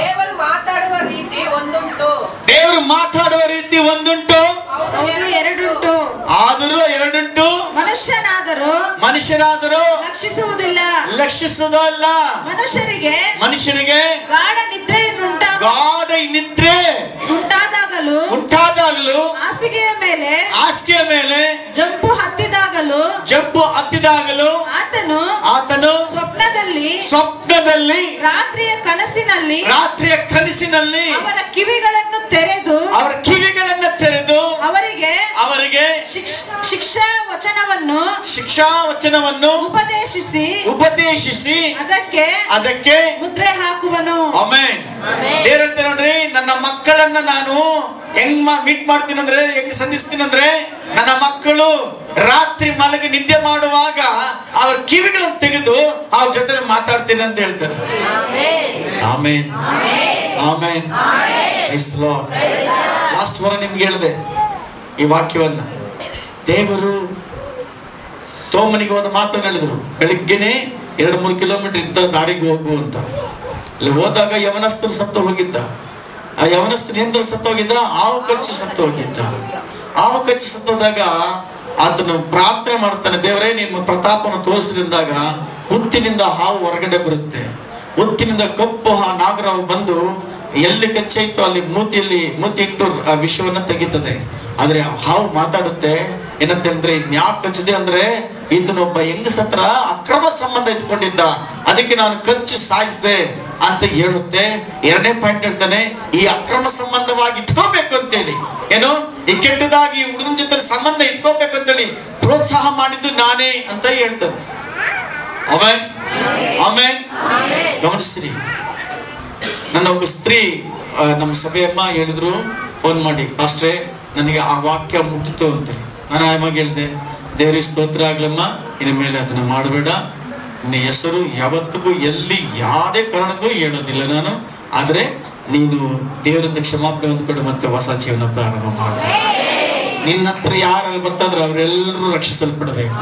ದೇವರು ಮಾತಾಡುವ ರೀತಿ ಒಂದುಂಟು. ದೇವರು ಮಾತಾಡುವ ರೀತಿ ಒಂದುಂಟು, ಹೌದು ಎರಡುಂಟು. ಆದರೂ ಎರಡುಂಟು. ಮನುಷ್ಯರಾದರೂ ಲಕ್ಷಿಸುವುದಲ್ಲ. ಮನುಷ್ಯನಿಗೆ ಗಾಢ ನಿದ್ರೆ ಉಂಟಾದಾಗಲೂ ಹಾಸಿಗೆಯ ಮೇಲೆ ಜಂಪು ಹತ್ತಿದಾಗಲೂ ಆತನು ಸ್ವಪ್ನದಲ್ಲಿ ರಾತ್ರಿಯ ಕನಸಿನಲ್ಲಿ ಅವರ ಕಿವಿಗಳನ್ನು ತೆರೆದು ಅವರಿಗೆ ಶಿಕ್ಷಾ ವಚನವನ್ನು ಉಪದೇಶಿಸಿ ಅದಕ್ಕೆ ಮುದ್ರೆ ಹಾಕುವನು. ಆಮೆನ್. ದೇವರ ಹೇಳ್ತಾರೆ ನೋಡ್ರಿ, ನನ್ನ ಮಕ್ಕಳನ್ನ ನಾನು ಹೆಂಗ್ ಮೀಟ್ ಮಾಡ್ತೀನಂದ್ರೆ, ಹೆಂಗ್ ಸಂಧಿಸ್ತೀನಂದ್ರೆ, ನನ್ನ ಮಕ್ಕಳು ರಾತ್ರಿ ಮಲಗಿ ನಿದ್ದೆ ಮಾಡುವಾಗ ಅವ್ರ ಕಿವಿಗಳನ್ನು ತೆಗೆದು ಅವ್ರ ಜೊತೆ ಮಾತಾಡ್ತೀನಿ ಅಂತ ಹೇಳ್ತಾರೆ. Amen amen. Praise the Lord. Last ವಾರ ನಿಮ್ಗೆ ಹೇಳಿದೆ ಈ ವಾಕ್ಯವನ್ನ. ದೇವರು ತೋಮನಿಗೆ ಒಂದು ಮಾತನ್ನು ಹೇಳಿದ್ರು. ಬೆಳಿಗ್ಗೆನೆ 2-3 ಕಿಲೋಮೀಟರ್ ಇದ್ದ ದಾರಿಗೆ ಹೋಗು ಅಂತ. ಅಲ್ಲಿ ಹೋದಾಗ ಯವನಸ್ಥರು ಸತ್ತು ಹೋಗಿದ್ದ. ಆ ಯವನಸ್ಥನಿಂದ ಸತ್ತು ಹೋಗಿದ್ದ. ಹಾವು ಕಚ್ಚಿ ಸತ್ತು ಹೋಗಿದ್ದ. ಹಾವು ಕಚ್ಚಿ ಸತ್ತೋದಾಗ ಆತನು ಪ್ರಾರ್ಥನೆ ಮಾಡ್ತಾನೆ, ದೇವರೇ ನಿಮ್ಮ ಪ್ರತಾಪನ ತೋರಿಸಿದಾಗ ಹುತ್ತಿನಿಂದ ಹಾವು ಹೊರಗಡೆ ಬರುತ್ತೆ. ಹುತ್ತಿನಿಂದ ಕಪ್ಪು ನಾಗರಾವು ಬಂದು ಎಲ್ಲಿ ಕಚ್ಚಾಯ್ತು ಅಲ್ಲಿ ಮೂತಿ ಇಟ್ಟು ಆ ವಿಷವನ್ನ ತೆಗಿತದೆ. ಆದ್ರೆ ಹಾವು ಮಾತಾಡುತ್ತೆ. ಏನಂತ ಹೇಳಿದ್ರೆ, ಇನ್ಯಾಕೆ ಕಚ್ಚಿದೆ ಅಂದ್ರೆ, ಇದನ್ನೊಬ್ಬ ಹೆಂಗಸತ್ರ ಅಕ್ರಮ ಸಂಬಂಧ ಇಟ್ಕೊಂಡಿದ್ದ, ಅದಕ್ಕೆ ನಾನು ಕಚ್ಚಿ ಸಾಯಿಸಿದೆ ಅಂತ ಹೇಳುತ್ತೆ. ಎರಡನೇ ಪಾಯಿಂಟ್ ಹೇಳ್ತಾನೆ, ಈ ಅಕ್ರಮ ಸಂಬಂಧವಾಗಿ ಇಟ್ಕೋಬೇಕು ಅಂತೇಳಿ, ಏನು ಈ ಕೆಟ್ಟದಾಗಿ ಹುಡುಗನ ಜೊತೆ ಸಂಬಂಧ ಇಟ್ಕೋಬೇಕು ಅಂತೇಳಿ ಪ್ರೋತ್ಸಾಹ ಮಾಡಿದ್ದು ನಾನೇ ಅಂತ ಹೇಳ್ತಾನೆ. Amen amen. ಗಮನಿಸ್ರಿ, ನನ್ನ ಒಬ್ಬ ಸ್ತ್ರೀ ನಮ್ಮ ಸಭೆಯಮ್ಮ ಹೇಳಿದ್ರು, ಫೋನ್ ಮಾಡಿ, ಪಾಸ್ಟ್ರೇ ನನಗೆ ಆ ವಾಕ್ಯ ಮುಟ್ಟಿತು ಅಂತೇಳಿ. ನಾನು ಆಯಮ್ಮಗೆ ಹೇಳಿದೆ, ದೇವರಿಗೆ ಸ್ತೋತ್ರ ಆಗ್ಲಮ್ಮ, ಇನ್ನು ಮೇಲೆ ಅದನ್ನ ಮಾಡಬೇಡ. ನಿನ್ನ ಹೆಸರು ಯಾವತ್ತಿಗೂ ಎಲ್ಲಿ ಯಾವುದೇ ಕಾರಣಕ್ಕೂ ಹೇಳೋದಿಲ್ಲ ನಾನು. ಆದ್ರೆ ನೀನು ದೇವರಿಂದ ಕ್ಷಮಾಪಣೆ ಹೊಂದ್ಕೊಂಡು ಮತ್ತೆ ಹೊಸ ಜೀವನ ಪ್ರಾರಂಭ ಮಾಡು. ನಿನ್ನ ಹತ್ರ ಯಾರು ಬರ್ತಾದ್ರೆ ಅವರೆಲ್ಲರೂ ರಕ್ಷಿಸಲ್ಪಡಬೇಕು.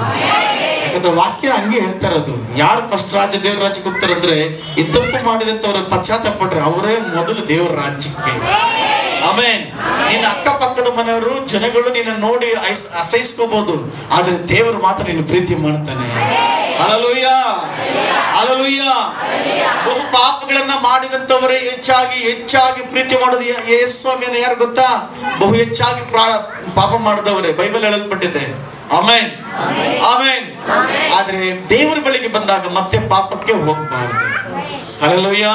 ಯಾಕಂದ್ರೆ ವಾಕ್ಯ ಹಂಗೆ ಹೇಳ್ತಾ ಇರೋದು. ಯಾರು ಫಸ್ಟ್ ದೇವರ ರಾಜ್ಯಕ್ಕೆ ಹೋಗ್ತಾರಂದ್ರೆ, ಈ ತಪ್ಪು ಮಾಡಿದಂತವ್ರ ಪಶ್ಚಾತ್ತಾಪ ಪಟ್ರೆ ಅವರೇ ಮೊದಲು ದೇವರ ರಾಜ್ಯಕ್ಕೆ. ಆಮೆನ್. ನಿನ್ನ ಅಕ್ಕಪಕ್ಕದ ಮನೆಯವರು ಜನಗಳು ನಿನ್ನ ನೋಡಿ ಅಸಹಿಸ್ಕೋಬಹುದು, ಆದ್ರೆ ದೇವರು ಮಾತ್ರ ನಿನ್ನ ಪ್ರೀತಿ ಮಾಡ್ತಾನೆ. Hallelujah hallelujah. ಬಹು ಪಾಪಗಳನ್ನ ಮಾಡಿದಂತವರೇ ಹೆಚ್ಚಾಗಿ ಪ್ರೀತಿ ಮಾಡೋದು. ಯೇಸು ಸ್ವಾಮಿಯನ್ನ ಯಾರು ಗೊತ್ತಾ? ಬಹು ಹೆಚ್ಚಾಗಿ ಪಾಪ ಮಾಡಿದವರೇ ಬೈಬಲ್ ಹೇಳಲ್ಪಟ್ಟಿದೆ. Amen amen. ಆದ್ರೆ ದೇವರ ಬಳಿಗೆ ಬಂದಾಗ ಮತ್ತೆ ಪಾಪಕ್ಕೆ ಹೋಗಬಾರದು. ಹಲ್ಲೆಲೂಯಾ.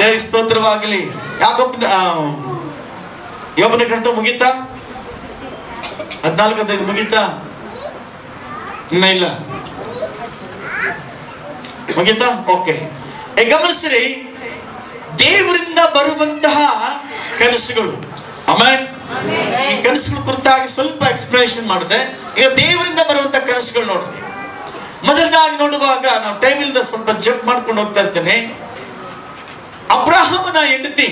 ದೇವರ ಸ್ತೋತ್ರವಾಗಲಿ. ಯಾಕೊಬ್ಬ ಯೋಬನ ಗ್ರಂಥ ಮುಗೀತಾ? 14-15 ಮುಗೀತಾ? ಇನ್ನ ಇಲ್ಲ, ಮುಗೀತಾ? ಓಕೆ. ಗಮನಿಸ್ರಿ, ದೇವರಿಂದ ಬರುವಂತಹ ಕನಸುಗಳು. ಆಮೇಲೆ ಈ ಕನಸುಗಳ ಕುರಿತಾಗಿ ಸ್ವಲ್ಪ ಎಕ್ಸ್ಪ್ಲನೇಷನ್ ಮಾಡಿದೆ. ಈಗ ದೇವರಿಂದ ಬರುವಂತಹ ಕನಸುಗಳು ನೋಡ್ರಿ. ಮೊದಲದಾಗಿ ನೋಡುವಾಗ ನಾವು ಟೈಮ್ ಇಲ್ಲದ ಸ್ವಲ್ಪ ಜಂಪ್ ಮಾಡ್ಕೊಂಡು ಹೋಗ್ತಾ ಇರ್ತೇನೆ. ಅಬ್ರಹಾಮನ ಹೆಂಡತಿ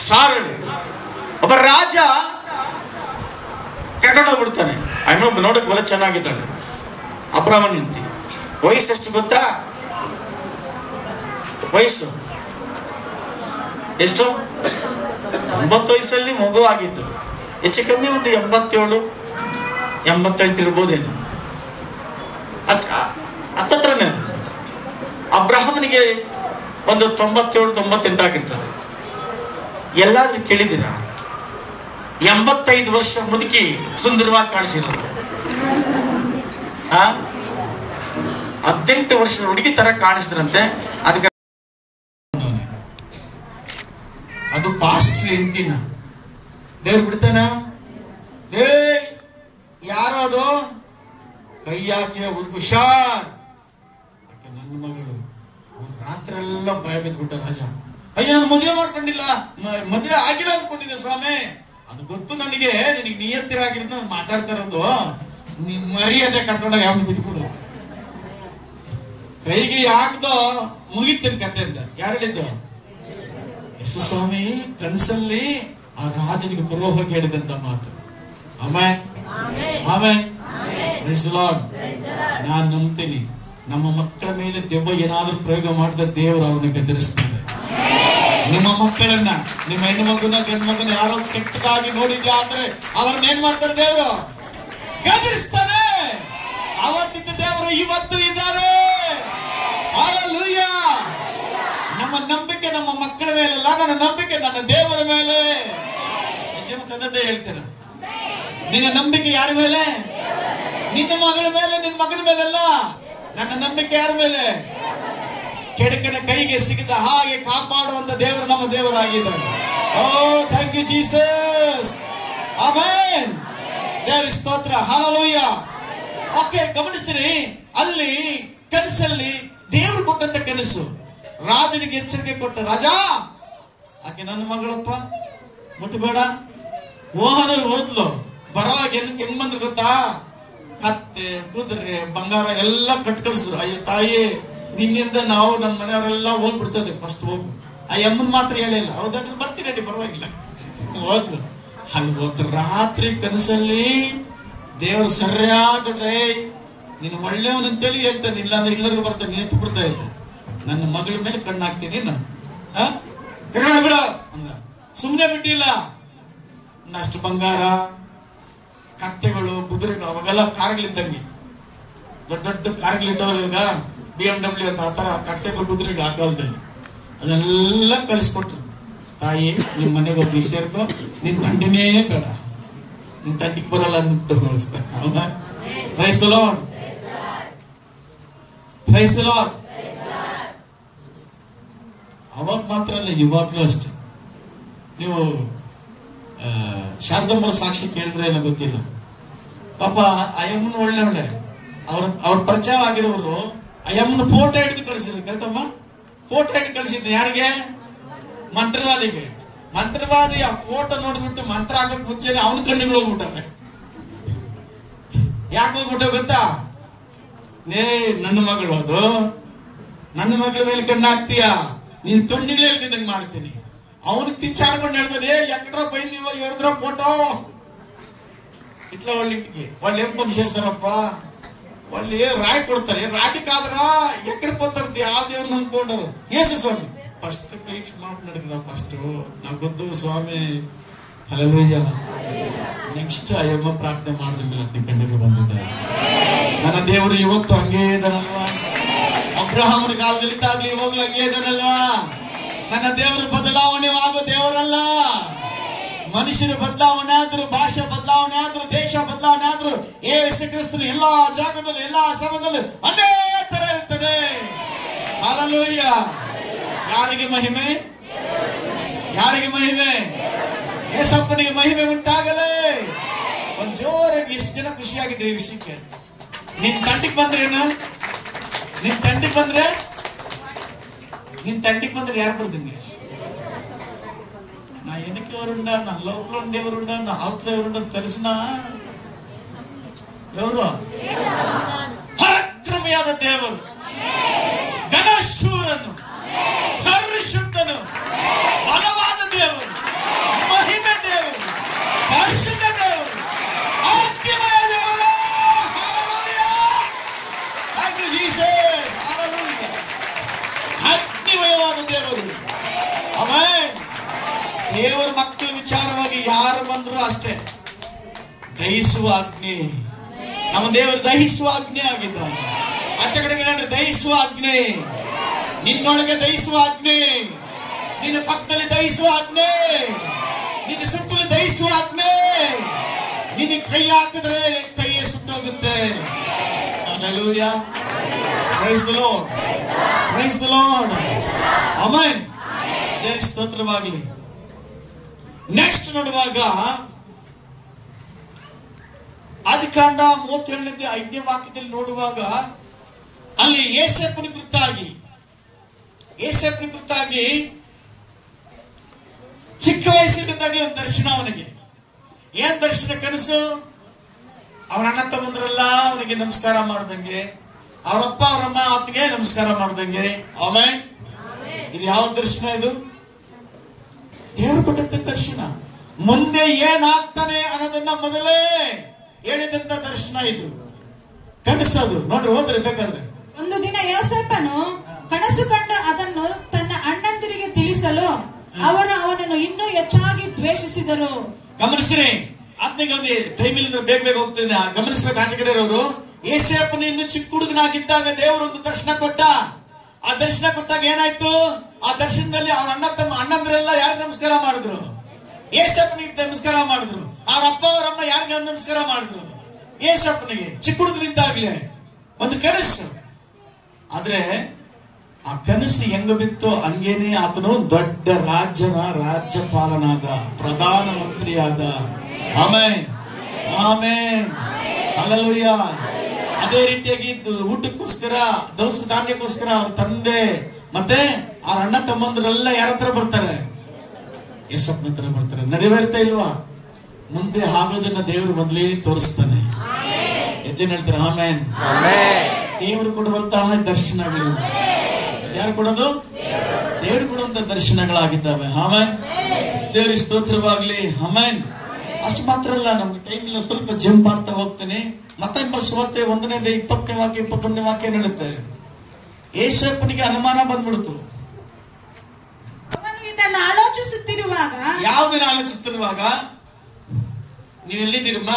ಸಾರಳು, ಒಬ್ಬ ರಾಜ ಕರ್ಕೊಂಡೋಗ್ಬಿಡ್ತಾನೆ. ಇನ್ನೊಬ್ಬ ನೋಡಕ್ ಬಹಳ ಚೆನ್ನಾಗಿದ್ದಾಳೆ, ಅಬ್ರಹಾಮನ ಹೆಂಡತಿ. ವಯಸ್ಸೆಷ್ಟು ಗೊತ್ತಾ? ವಯಸ್ಸು ಎಷ್ಟು? 90 ವಯಸ್ಸಲ್ಲಿ ಮಗು ಆಗಿತ್ತು. ಹೆಚ್ಚು ಕಮ್ಮಿ ಒಂದು 87-88 ಇರ್ಬೋದೇನು, ಹತ್ತತ್ರನೇ. ಅಬ್ರಹಾಮನಿಗೆ ಒಂದು 97-98 ಆಗಿರ್ತದೆ. ಎಲ್ಲಾದ್ರೂ ಕೇಳಿದ್ದೀರಾ 85 ವರ್ಷ ಮುದುಕಿ ಸುಂದರವಾಗಿ ಕಾಣಿಸಿರೋದು? 18 ವರ್ಷದ ಹುಡುಗಿ ತರ ಕಾಣಿಸಿದ್ರಂತೆ. ಅದಕ್ಕೆ ಅದು ಪಾಸ್ಟ್ ಹೆಂಡ್ತಿನ ದೇವ್ರು ಬಿಡ್ತಾನ? ಯಾರೋ ಅದು ಕೈ ಹಾಕಿ ಹುಷಾರ್, ನನ್ನ ಮಗಳು. ರಾತ್ರಿ ಎಲ್ಲ ಭಯ ಬಿದ್ಬಿಟ್ಟ ರಾಜ. ಅಯ್ಯೋ, ನಾನು ಮದುವೆ ಮಾಡ್ಕೊಂಡಿಲ್ಲ, ಮದುವೆ ಆಗಿಲ್ಲ ಅಂದ್ಕೊಂಡಿದ್ದೆ ಸ್ವಾಮಿ. ಅದು ಗೊತ್ತು ನನಗೆ, ನಿನಗೆ ನಿಯತ್ತಿರಾಗಿರೋದು ನಾನು ಮಾತಾಡ್ತಾ ಇರೋದು. ನೀನ್ ಮರ್ಯಾದೆ ಕರ್ಕೊಂಡಾಗ ಯಾವನು ಬಿಟ್ಬಿಡು. ಕೈಗೆ ಯಾಕ್ದೋ ಮುಗಿತೀನಿ ಕತೆ ಅಂತ ಯಾರು ಹೇಳಿದ್ದು? ಯೇಸು ಸ್ವಾಮಿ ಕನಸಲ್ಲಿ ಆ ರಾಜನಿಗೆ ಪುರೋಹಕ್ಕೆ ಹೇಳಿದಂತ ಮಾತು. Amen, amen, praise the Lord. ನಾನು ನಂಬ್ತೀನಿ, ನಮ್ಮ ಮಕ್ಕಳ ಮೇಲೆ ದೆವ್ವ ಏನಾದ್ರೂ ಪ್ರಯೋಗ ಮಾಡಿದ ದೇವರು ಅವ್ರನ್ನ ಗದರಿಸ್ತಾರೆ. ನಿಮ್ಮ ಮಕ್ಕಳನ್ನ, ನಿಮ್ಮ ಹೆಣ್ಣು ಮಗುನ ಗಂಡು ಮಗುನ ಯಾರೋ ಕೆಟ್ಟದಾಗಿ ನೋಡಿದ್ಯಾ ಆದ್ರೆ ಅವ್ರನ್ನ ಏನ್ ಮಾಡ್ತಾರೆ? ದೇವರು ಗದರಿಸ್ತಾನೆ. ಅವತ್ತಿದ್ದ ದೇವರು ಇವತ್ತು ಇದ್ದಾರೆ. ಹಲ್ಲೆಲೂಯಾ. ನಮ್ಮ ನಂಬಿಕೆ ನಮ್ಮ ಮಕ್ಕಳ ಮೇಲಲ್ಲ, ನನ್ನ ನಂಬಿಕೆ ನನ್ನ ದೇವರ ಮೇಲೆ. ತಂದೆ ಹೇಳ್ತೀರ, ನಿನ್ನ ನಂಬಿಕೆ ಯಾರ ಮೇಲೆ? ನಿನ್ನ ಮಗಳ ಮೇಲೆ, ನಿನ್ನ ಮಗನ ಮೇಲೆಲ್ಲ. ನನ್ನ ನಂಬಿಕೆ ಯಾರ ಮೇಲೆ? ಕೆಡಕನ ಕೈಗೆ ಸಿಗದ ಹಾಗೆ ಕಾಪಾಡುವಂತ ದೇವರು ನಮ್ಮ ದೇವರಾಗಿದ್ದಾರೆ. ಓ ಥ್ಯಾಂಕ್ ಯು ಜೀಸಸ್. ಆಮೆನ್. ದೇವರ ಸ್ತೋತ್ರ. ಹಲ್ಲೆಲೂಯಾ. ಓಕೆ, ಗಮನಿಸಿರಿ, ಅಲ್ಲಿ ಕನಸಲ್ಲಿ ದೇವರು ಕೊಟ್ಟಂತ ಕನಸು. ರಾಜನಿಗೆ ಎಚ್ಚರಿಕೆ ಕೊಟ್ಟ, ರಾಜ ಆಕೆ ನನ್ನ ಮಗಳಪ್ಪ, ಮುಟ್ಟಬೇಡ. ಓದ್ಲು ಬರವಾಗ ಹೆಂಗ್ ಬಂದ್ರು ಗೊತ್ತಾ? ಕತ್ತೆ, ಕುದುರೆ, ಬಂಗಾರ ಎಲ್ಲ ಕಟ್ಕಳಿಸಿದ್ರು. ಅಯ್ಯೋ ತಾಯಿ, ನಿನ್ನಿಂದ ನಾವು ನಮ್ಮ ಮನೆಯವರೆಲ್ಲ ಹೋಗ್ಬಿಡ್ತದೆ. ಫಸ್ಟ್ ಹೋಗು. ಆ ಅಮ್ಮನ್ ಮಾತ್ರ ಹೇಳಿಲ್ಲ, ಹೌದಾದ್ರೆ ಬರ್ತೀನಿ, ಪರವಾಗಿಲ್ಲ. ಹೋದ್ಲು. ಅಲ್ಲಿ ಹೋದ್ ರಾತ್ರಿ ಕನಸಲ್ಲಿ ದೇವರು ಸರಿಯಾದ್ರೆ ನೀನು ಒಳ್ಳೆಯವನಂತೇಳಿ ಹೇಳ್ತಾನೆ, ಇಲ್ಲಾಂದ್ರೆ ಎಲ್ಲರಿಗೂ ಬರ್ತಾನೆ, ನಿಂತು ಬಿಡ್ತಾ ಇದ್ದ. ನನ್ನ ಮಗಳ ಮೇಲೆ ಕಣ್ಣು ಹಾಕ್ತೀನಿ ನಾನು, ಬಿಡ ಅಂದ. ಸುಮ್ಮನೆ ಬಿಟ್ಟಿಲ್ಲ. ಅಷ್ಟು ಬಂಗಾರ, ಕತ್ತೆಗಳು, ಕುದುರೆಗಳು, ಅವಾಗೆಲ್ಲ ಕಾರ್ಗಳಿದ್ದಂಗೆ, ದೊಡ್ಡ ದೊಡ್ಡ ಕಾರ್ಗಳಿದ್ದಾವಲ್ಲ ಈಗ, BMW ಅಂತ ಆ ತರ ಕತ್ತೆಗಳು, ಕುದುರೆಗಳು ಆ ಕಾಲದಲ್ಲಿ. ಅದೆಲ್ಲ ಕಳಿಸ್ಕೊಟ್ರು. ತಾಯಿ, ನಿಮ್ ಮನೆಗೆ ಹೋಗಿ ಸೇರ್ಕೊ, ನಿನ್ ತಂಡಿನೇ ಬೇಡ, ನಿನ್ ತಂಡಿಗೆ ಬರಲ್ಲ ಅಂತ ಕಳಿಸ್ತಾರೆ. ಹೌದಾ? Praise the Lord, praise the Lord. ಅವಾಗ ಮಾತ್ರ ಅಲ್ಲ, ಇವಾಗ್ಲೂ ಅಷ್ಟೇ. ನೀವು ಶಾರದಮ್ಮ ಸಾಕ್ಷಿ ಕೇಳಿದ್ರೆ ಏನೋ ಗೊತ್ತಿಲ್ಲ. ಪಾಪ ಅಯ್ಯಮ್ಮನ ಒಳ್ಳೆ ಅವ್ರ ಪರಿಚಯ ಆಗಿರೋರು ಅಯ್ಯಮ್ಮನ ಫೋಟೋ ಹಿಡಿದು ಕಳಿಸಿದ್ರು. ಕರೆಕ್ಟಮ್ಮ? ಫೋಟೋ ಹಿಡಿದು ಕಳಿಸಿದ್ದೆ ಯಾರಿಗೆ? ಮಂತ್ರವಾದಿಗೆ. ಮಂತ್ರವಾದಿ ಆ ಫೋಟೋ ನೋಡ್ಬಿಟ್ಟು ಮಂತ್ರ ಹಾಕಕ್ ಮುಂಚೆನೆ ಅವನ ಕಣ್ಣಿಗೆ ಹೋಗ್ಬಿಟ್ಟಾರೆ. ಯಾಕೆ ಹೋಗ್ಬಿಟ್ಟ ಗೊತ್ತಾ? ನನ್ನ ಮಗಳು, ಅದು ನನ್ನ ಮಗಳ ಮೇಲೆ ಕಣ್ಣು ಹಾಕ್ತೀಯಾ, ನೀನ್ ಕಣ್ಣಿಗೆ ಹೇಳ್ತಿದ್ದಂಗೆ ಮಾಡ್ತೀನಿ. ಅವನಿಗೆ ತಿಚ್ಚಾಡ್ಕೊಂಡು ಹೇಳ್ತಾನೆ, ಎಕ್ಟ್ರ ಬೈದೀವ ಹೇಳಿದ್ರ ಫೋಟೋ ಇಟ್ಲ ಒಳ್ಳಿಟ್ಟಿಗೆ ಒಳ್ಳೆ ಎಂಪಂಶ ಸೇರ್ತಾರಪ್ಪ, ಒಳ್ಳೆ ರಾಯ್ ಕೊಡ್ತಾರೆ. ರಾಜಕಾದ್ರ ಎಕಡೆ ಪೋತಾರ್ದು ಯಾವ ದೇವ್ರು ನಂಬ್ಕೊಂಡರು? ಯೇಸು ಸ್ವಾಮಿ ಫಸ್ಟ್ ಪರೀಕ್ಷೆ ಮಾತನಾಡಿದ್ರ. ಫಸ್ಟ್ ನಾವು ಗೊತ್ತು ಸ್ವಾಮಿ. ಹಲ್ಲೆಲೂಯಾ. ನೆಕ್ಸ್ಟ್ ಅಯ್ಯಮ್ಮ ಪ್ರಾರ್ಥನೆ ಮಾಡಿದ್ಮೇಲೆ ಅತಿ ಕಣ್ಣೀರು ಬಂದಿದ್ದಾರೆ. ನನ್ನ ದೇವರು ಇವತ್ತು ಹಂಗೇ ಇದ್ದಾನಲ್ವಾ? ಅಬ್ರಹಾಮನ ಕಾಲದಲ್ಲಿ ಇದ್ದಾಗ್ಲಿ ಇವಾಗ್ಲೂ ಹಂಗೇ ಇದ್ದಾನಲ್ವಾ? ನನ್ನ ದೇವರು ಬದಲಾವಣೆ ಆಗುವ ದೇವರಲ್ಲ. ಮನುಷ್ಯರ ಬದಲಾವಣೆ ಆದ್ರು, ಭಾಷೆ ಬದಲಾವಣೆ ಆದ್ರು, ದೇಶ ಬದಲಾವಣೆ ಆದ್ರು, ಯೇಸು ಕ್ರಿಸ್ತನು ಎಲ್ಲಾ ಜಾಗದಲ್ಲೂ ಎಲ್ಲಾ ಸಮಯದಲ್ಲೂ ಅದೇ ತರ ಇರ್ತದೆ. ಹಲ್ಲೆಲೂಯಾ. ಯಾರಿಗೆ ಮಹಿಮೆ? ಯಾರಿಗೆ ಮಹಿಮೆ? ಯೇಸಪ್ಪನಿಗೆ ಮಹಿಮೆ ಉಂಟಾಗಲೇ. ಓ ಒಂದ್ ಜೋರಾಗಿ ಎಷ್ಟು ಜನ ಖುಷಿಯಾಗಿದ್ರಿ ಈ ವಿಷಯಕ್ಕೆ? ನಿನ್ ತಂಡಿಗೆ ಬಂದ್ರೇನು? ನಿನ್ ತಂಡಿಗೆ ಬಂದ್ರೆ ಯಾರು ಬರ್ದಂಗೆ? నా వెనక ఎవరుండా, నా లోపల ఉండి ఎవరుండా, నా ఆత్మ ఎవరుండా తెలిసిన ఎవరు? పరాక్రమిಯಾದ ದೇವರು, ಘನಶೂರನು, ಪರಿಶುದ್ಧನು, ಬಲವಾದ ದೇವರು, ಮಹಿಮೆ ದೇವರು, ಪರಿಶುದ್ಧ ದೇವರು, ಆತ್ಮೀಯ ದೇವರು. Thank you Jesus. ಆತ್ಮೀಯವಾದ ದೇವರು. ಆಮೆನ್. ದೇವರ ಮಕ್ಕಳ ವಿಚಾರವಾಗಿ ಯಾರು ಬಂದ್ರು ಅಷ್ಟೇ, ದಹಿಸುವ ಅಗ್ನಿ. ನಮ್ಮ ದೇವರು ದಹಿಸುವ ಅಗ್ನಿ ಆಗಿದ್ದಾನೆ. ಆಚೆ ಕಡೆಗೆ ನೋಡ್ರಿ, ದಹಿಸುವ ಅಗ್ನಿ. ನಿನ್ನೊಳಗೆ ದಹಿಸುವ ಅಗ್ನಿ, ನಿನ್ನ ಪಕ್ಕದಲ್ಲಿ ದಹಿಸುವ ಅಗ್ನಿ, ನಿನ್ನ ಸುತ್ತಲೂ ದಹಿಸುವ ಅಗ್ನಿ. ನಿನ್ನ ಕೈ ಹಾಕಿದ್ರೆ ಕೈಯೇ ಸುಟ್ಟೋಗುತ್ತೆ. Hallelujah. Praise the Lord. Praise the Lord. Amen. ದೇವರಿಗೆ ಸ್ತೋತ್ರವಾಗಲಿ. ನೆಕ್ಸ್ಟ್ ನೋಡುವಾಗ ಆದಿಕಾಂಡ 37ನೇ 5ನೇ ವಾಕ್ಯದಲ್ಲಿ ನೋಡುವಾಗ ಅಲ್ಲಿ ಯೋಸೇಫನ ಕುರಿತಾಗಿ ಚಿಕ್ಕ ವಯಸ್ಸಿನಿಂದಾಗಿ ಒಂದು ದರ್ಶನ ಅವನಿಗೆ. ಏನ್ ದರ್ಶನ? ಕನಸು. ಅವರ ಅಣ್ಣ ತಮ್ಮಂದ್ರೆಲ್ಲ ಅವನಿಗೆ ನಮಸ್ಕಾರ ಮಾಡ್ದಂಗೆ, ಅವರಪ್ಪ ಅವರಮ್ಮ ಆತನಿಗೆ ನಮಸ್ಕಾರ ಮಾಡ್ದಂಗೆ. ಆಮೆನ್. ಇದು ಯಾವ ದರ್ಶನ? ಇದು ದೇವರು ಕೊಟ್ಟಂತ ದರ್ಶನ. ಮುಂದೆ ಏನಾಗ್ತಾನೆ ಅನ್ನೋದನ್ನ ಮೊದಲೇ ಹೇಳಿದಂತ ದರ್ಶನ ಇದು. ಕನಸದು ನೋಡ್ರಿ, ಹೋದ್ರೆ ಬೇಕಾದ್ರೆ. ಒಂದು ದಿನ ಯೋಸೇಫನು ಕನಸು ಕಂಡು ಅದನ್ನು ತನ್ನ ಅಣ್ಣಂದಿರಿಗೆ ತಿಳಿಸಲು ಅವರು ಅವನನ್ನು ಇನ್ನೂ ಹೆಚ್ಚಾಗಿ ದ್ವೇಷಿಸಿದರು. ಗಮನಿಸ್ರಿ, ಆತ್ಮಿಗೆ ಒಂದು ಟೈಮ್ ಇಲ್ಲ, ಬೇಗ ಹೋಗ್ತೇನೆ. ಗಮನಿಸ್ಬೇಕು ಆಚೆ ಕಡೆ ಇರೋರು. ಯೋಸೇಫನು ಇನ್ನು ಚಿಕ್ಕ ಹುಡುಗನಾಗಿದ್ದಾಗ ದೇವರು ಒಂದು ದರ್ಶನ ಕೊಟ್ಟ. ಆ ದರ್ಶನ ಕೊಟ್ಟಾಗ ಏನಾಯ್ತು? ಆ ದರ್ಶನದಲ್ಲಿ ಅವ್ರ ಅಣ್ಣಂದ್ರೆಲ್ಲ ಯಾರಿಗೆ ನಮಸ್ಕಾರ ಮಾಡಿದ್ರು? ಯೋಸೇಫನಿಗೆ ನಮಸ್ಕಾರ ಮಾಡಿದ್ರು. ಅವ್ರ ಅಪ್ಪ ಅವರಮ್ಮ ಯಾರಿಗೆ ನಮಸ್ಕಾರ ಮಾಡಿದ್ರು? ಯೋಸೇಫನಿಗೆ. ಚಿಕ್ಕ ಹುಡುಗನಿದ್ದಾಗ್ಲೇ ಒಂದು ಕನಸು. ಆದ್ರೆ ಆ ಕನಸು ಹೆಂಗ ಬಿತ್ತು ಹಂಗೇನೆ ಆತನು ದೊಡ್ಡ ರಾಜ್ಯಪಾಲನಾದ, ಪ್ರಧಾನ ಮಂತ್ರಿಯಾದ. ಆಮೆನ್. ಆಮೆನ್. ಹಲ್ಲೆಲೂಯಾ. ಅದೇ ರೀತಿಯಾಗಿ ಊಟಕ್ಕೋಸ್ಕರ, ದವಸ ಧಾನ್ಯಕ್ಕೋಸ್ಕರ ಅವ್ರ ತಂದೆ ಮತ್ತೆ ಅವ್ರ ಅಣ್ಣ ತಮ್ಮಂದ್ರೆಲ್ಲ ಯಾರ ಹತ್ರ ಬರ್ತಾರೆ? ಯೋಸೇಫನ ಹತ್ರ ಬರ್ತಾರೆ. ನಡೆಯುತ್ತಾ ಇಲ್ವಾ? ಮುಂದೆ ಆಗೋದನ್ನ ದೇವರು ಮೊದಲೇ ತೋರಿಸ್ತಾನೆ. ಹೆಚ್ಚಿನ ಹೇಳ್ತಾರೆ ಆಮೆನ್. ದೇವರು ಕೊಡುವಂತಹ ದರ್ಶನಗಳು. ಯಾರು ಕೊಡೋದು? ದೇವರು ಕೊಡುವಂತಹ ದರ್ಶನಗಳಾಗಿದ್ದಾವೆ. ಆಮೆನ್. ದೇವರಿಗೆ ಸ್ತೋತ್ರವಾಗ್ಲಿ. ಆಮೆನ್. ಅಷ್ಟು ಮಾತ್ರ ಅಲ್ಲ, ನಮ್ಗೆ ಟೈಮ್ ಇಲ್ಲ, ಸ್ವಲ್ಪ ಜಂಪ್ ಮಾಡ್ತಾ ಹೋಗ್ತೇನೆ. ಮತ್ತೆ ಸುವಾರ್ತೆ 1ನೇ 20ನೇ ವಾಕ್ಯ 21ನೇ ವಾಕ್ಯ ಹೇಳುತ್ತೆ. ಯೋಸೇಫನಿಗೆ ಅನುಮಾನ ಬಂದ್ಬಿಡ್ತು. ಅವನು ಇದನ್ನು ಆಲೋಚಿಸುತ್ತಿರುವಾಗ, ಯಾವುದನ್ನ ಆಲೋಚಿಸುತ್ತಿರುವಾಗ? ನೀವು ಎಲ್ಲಿದ್ದೀರಮ್ಮ?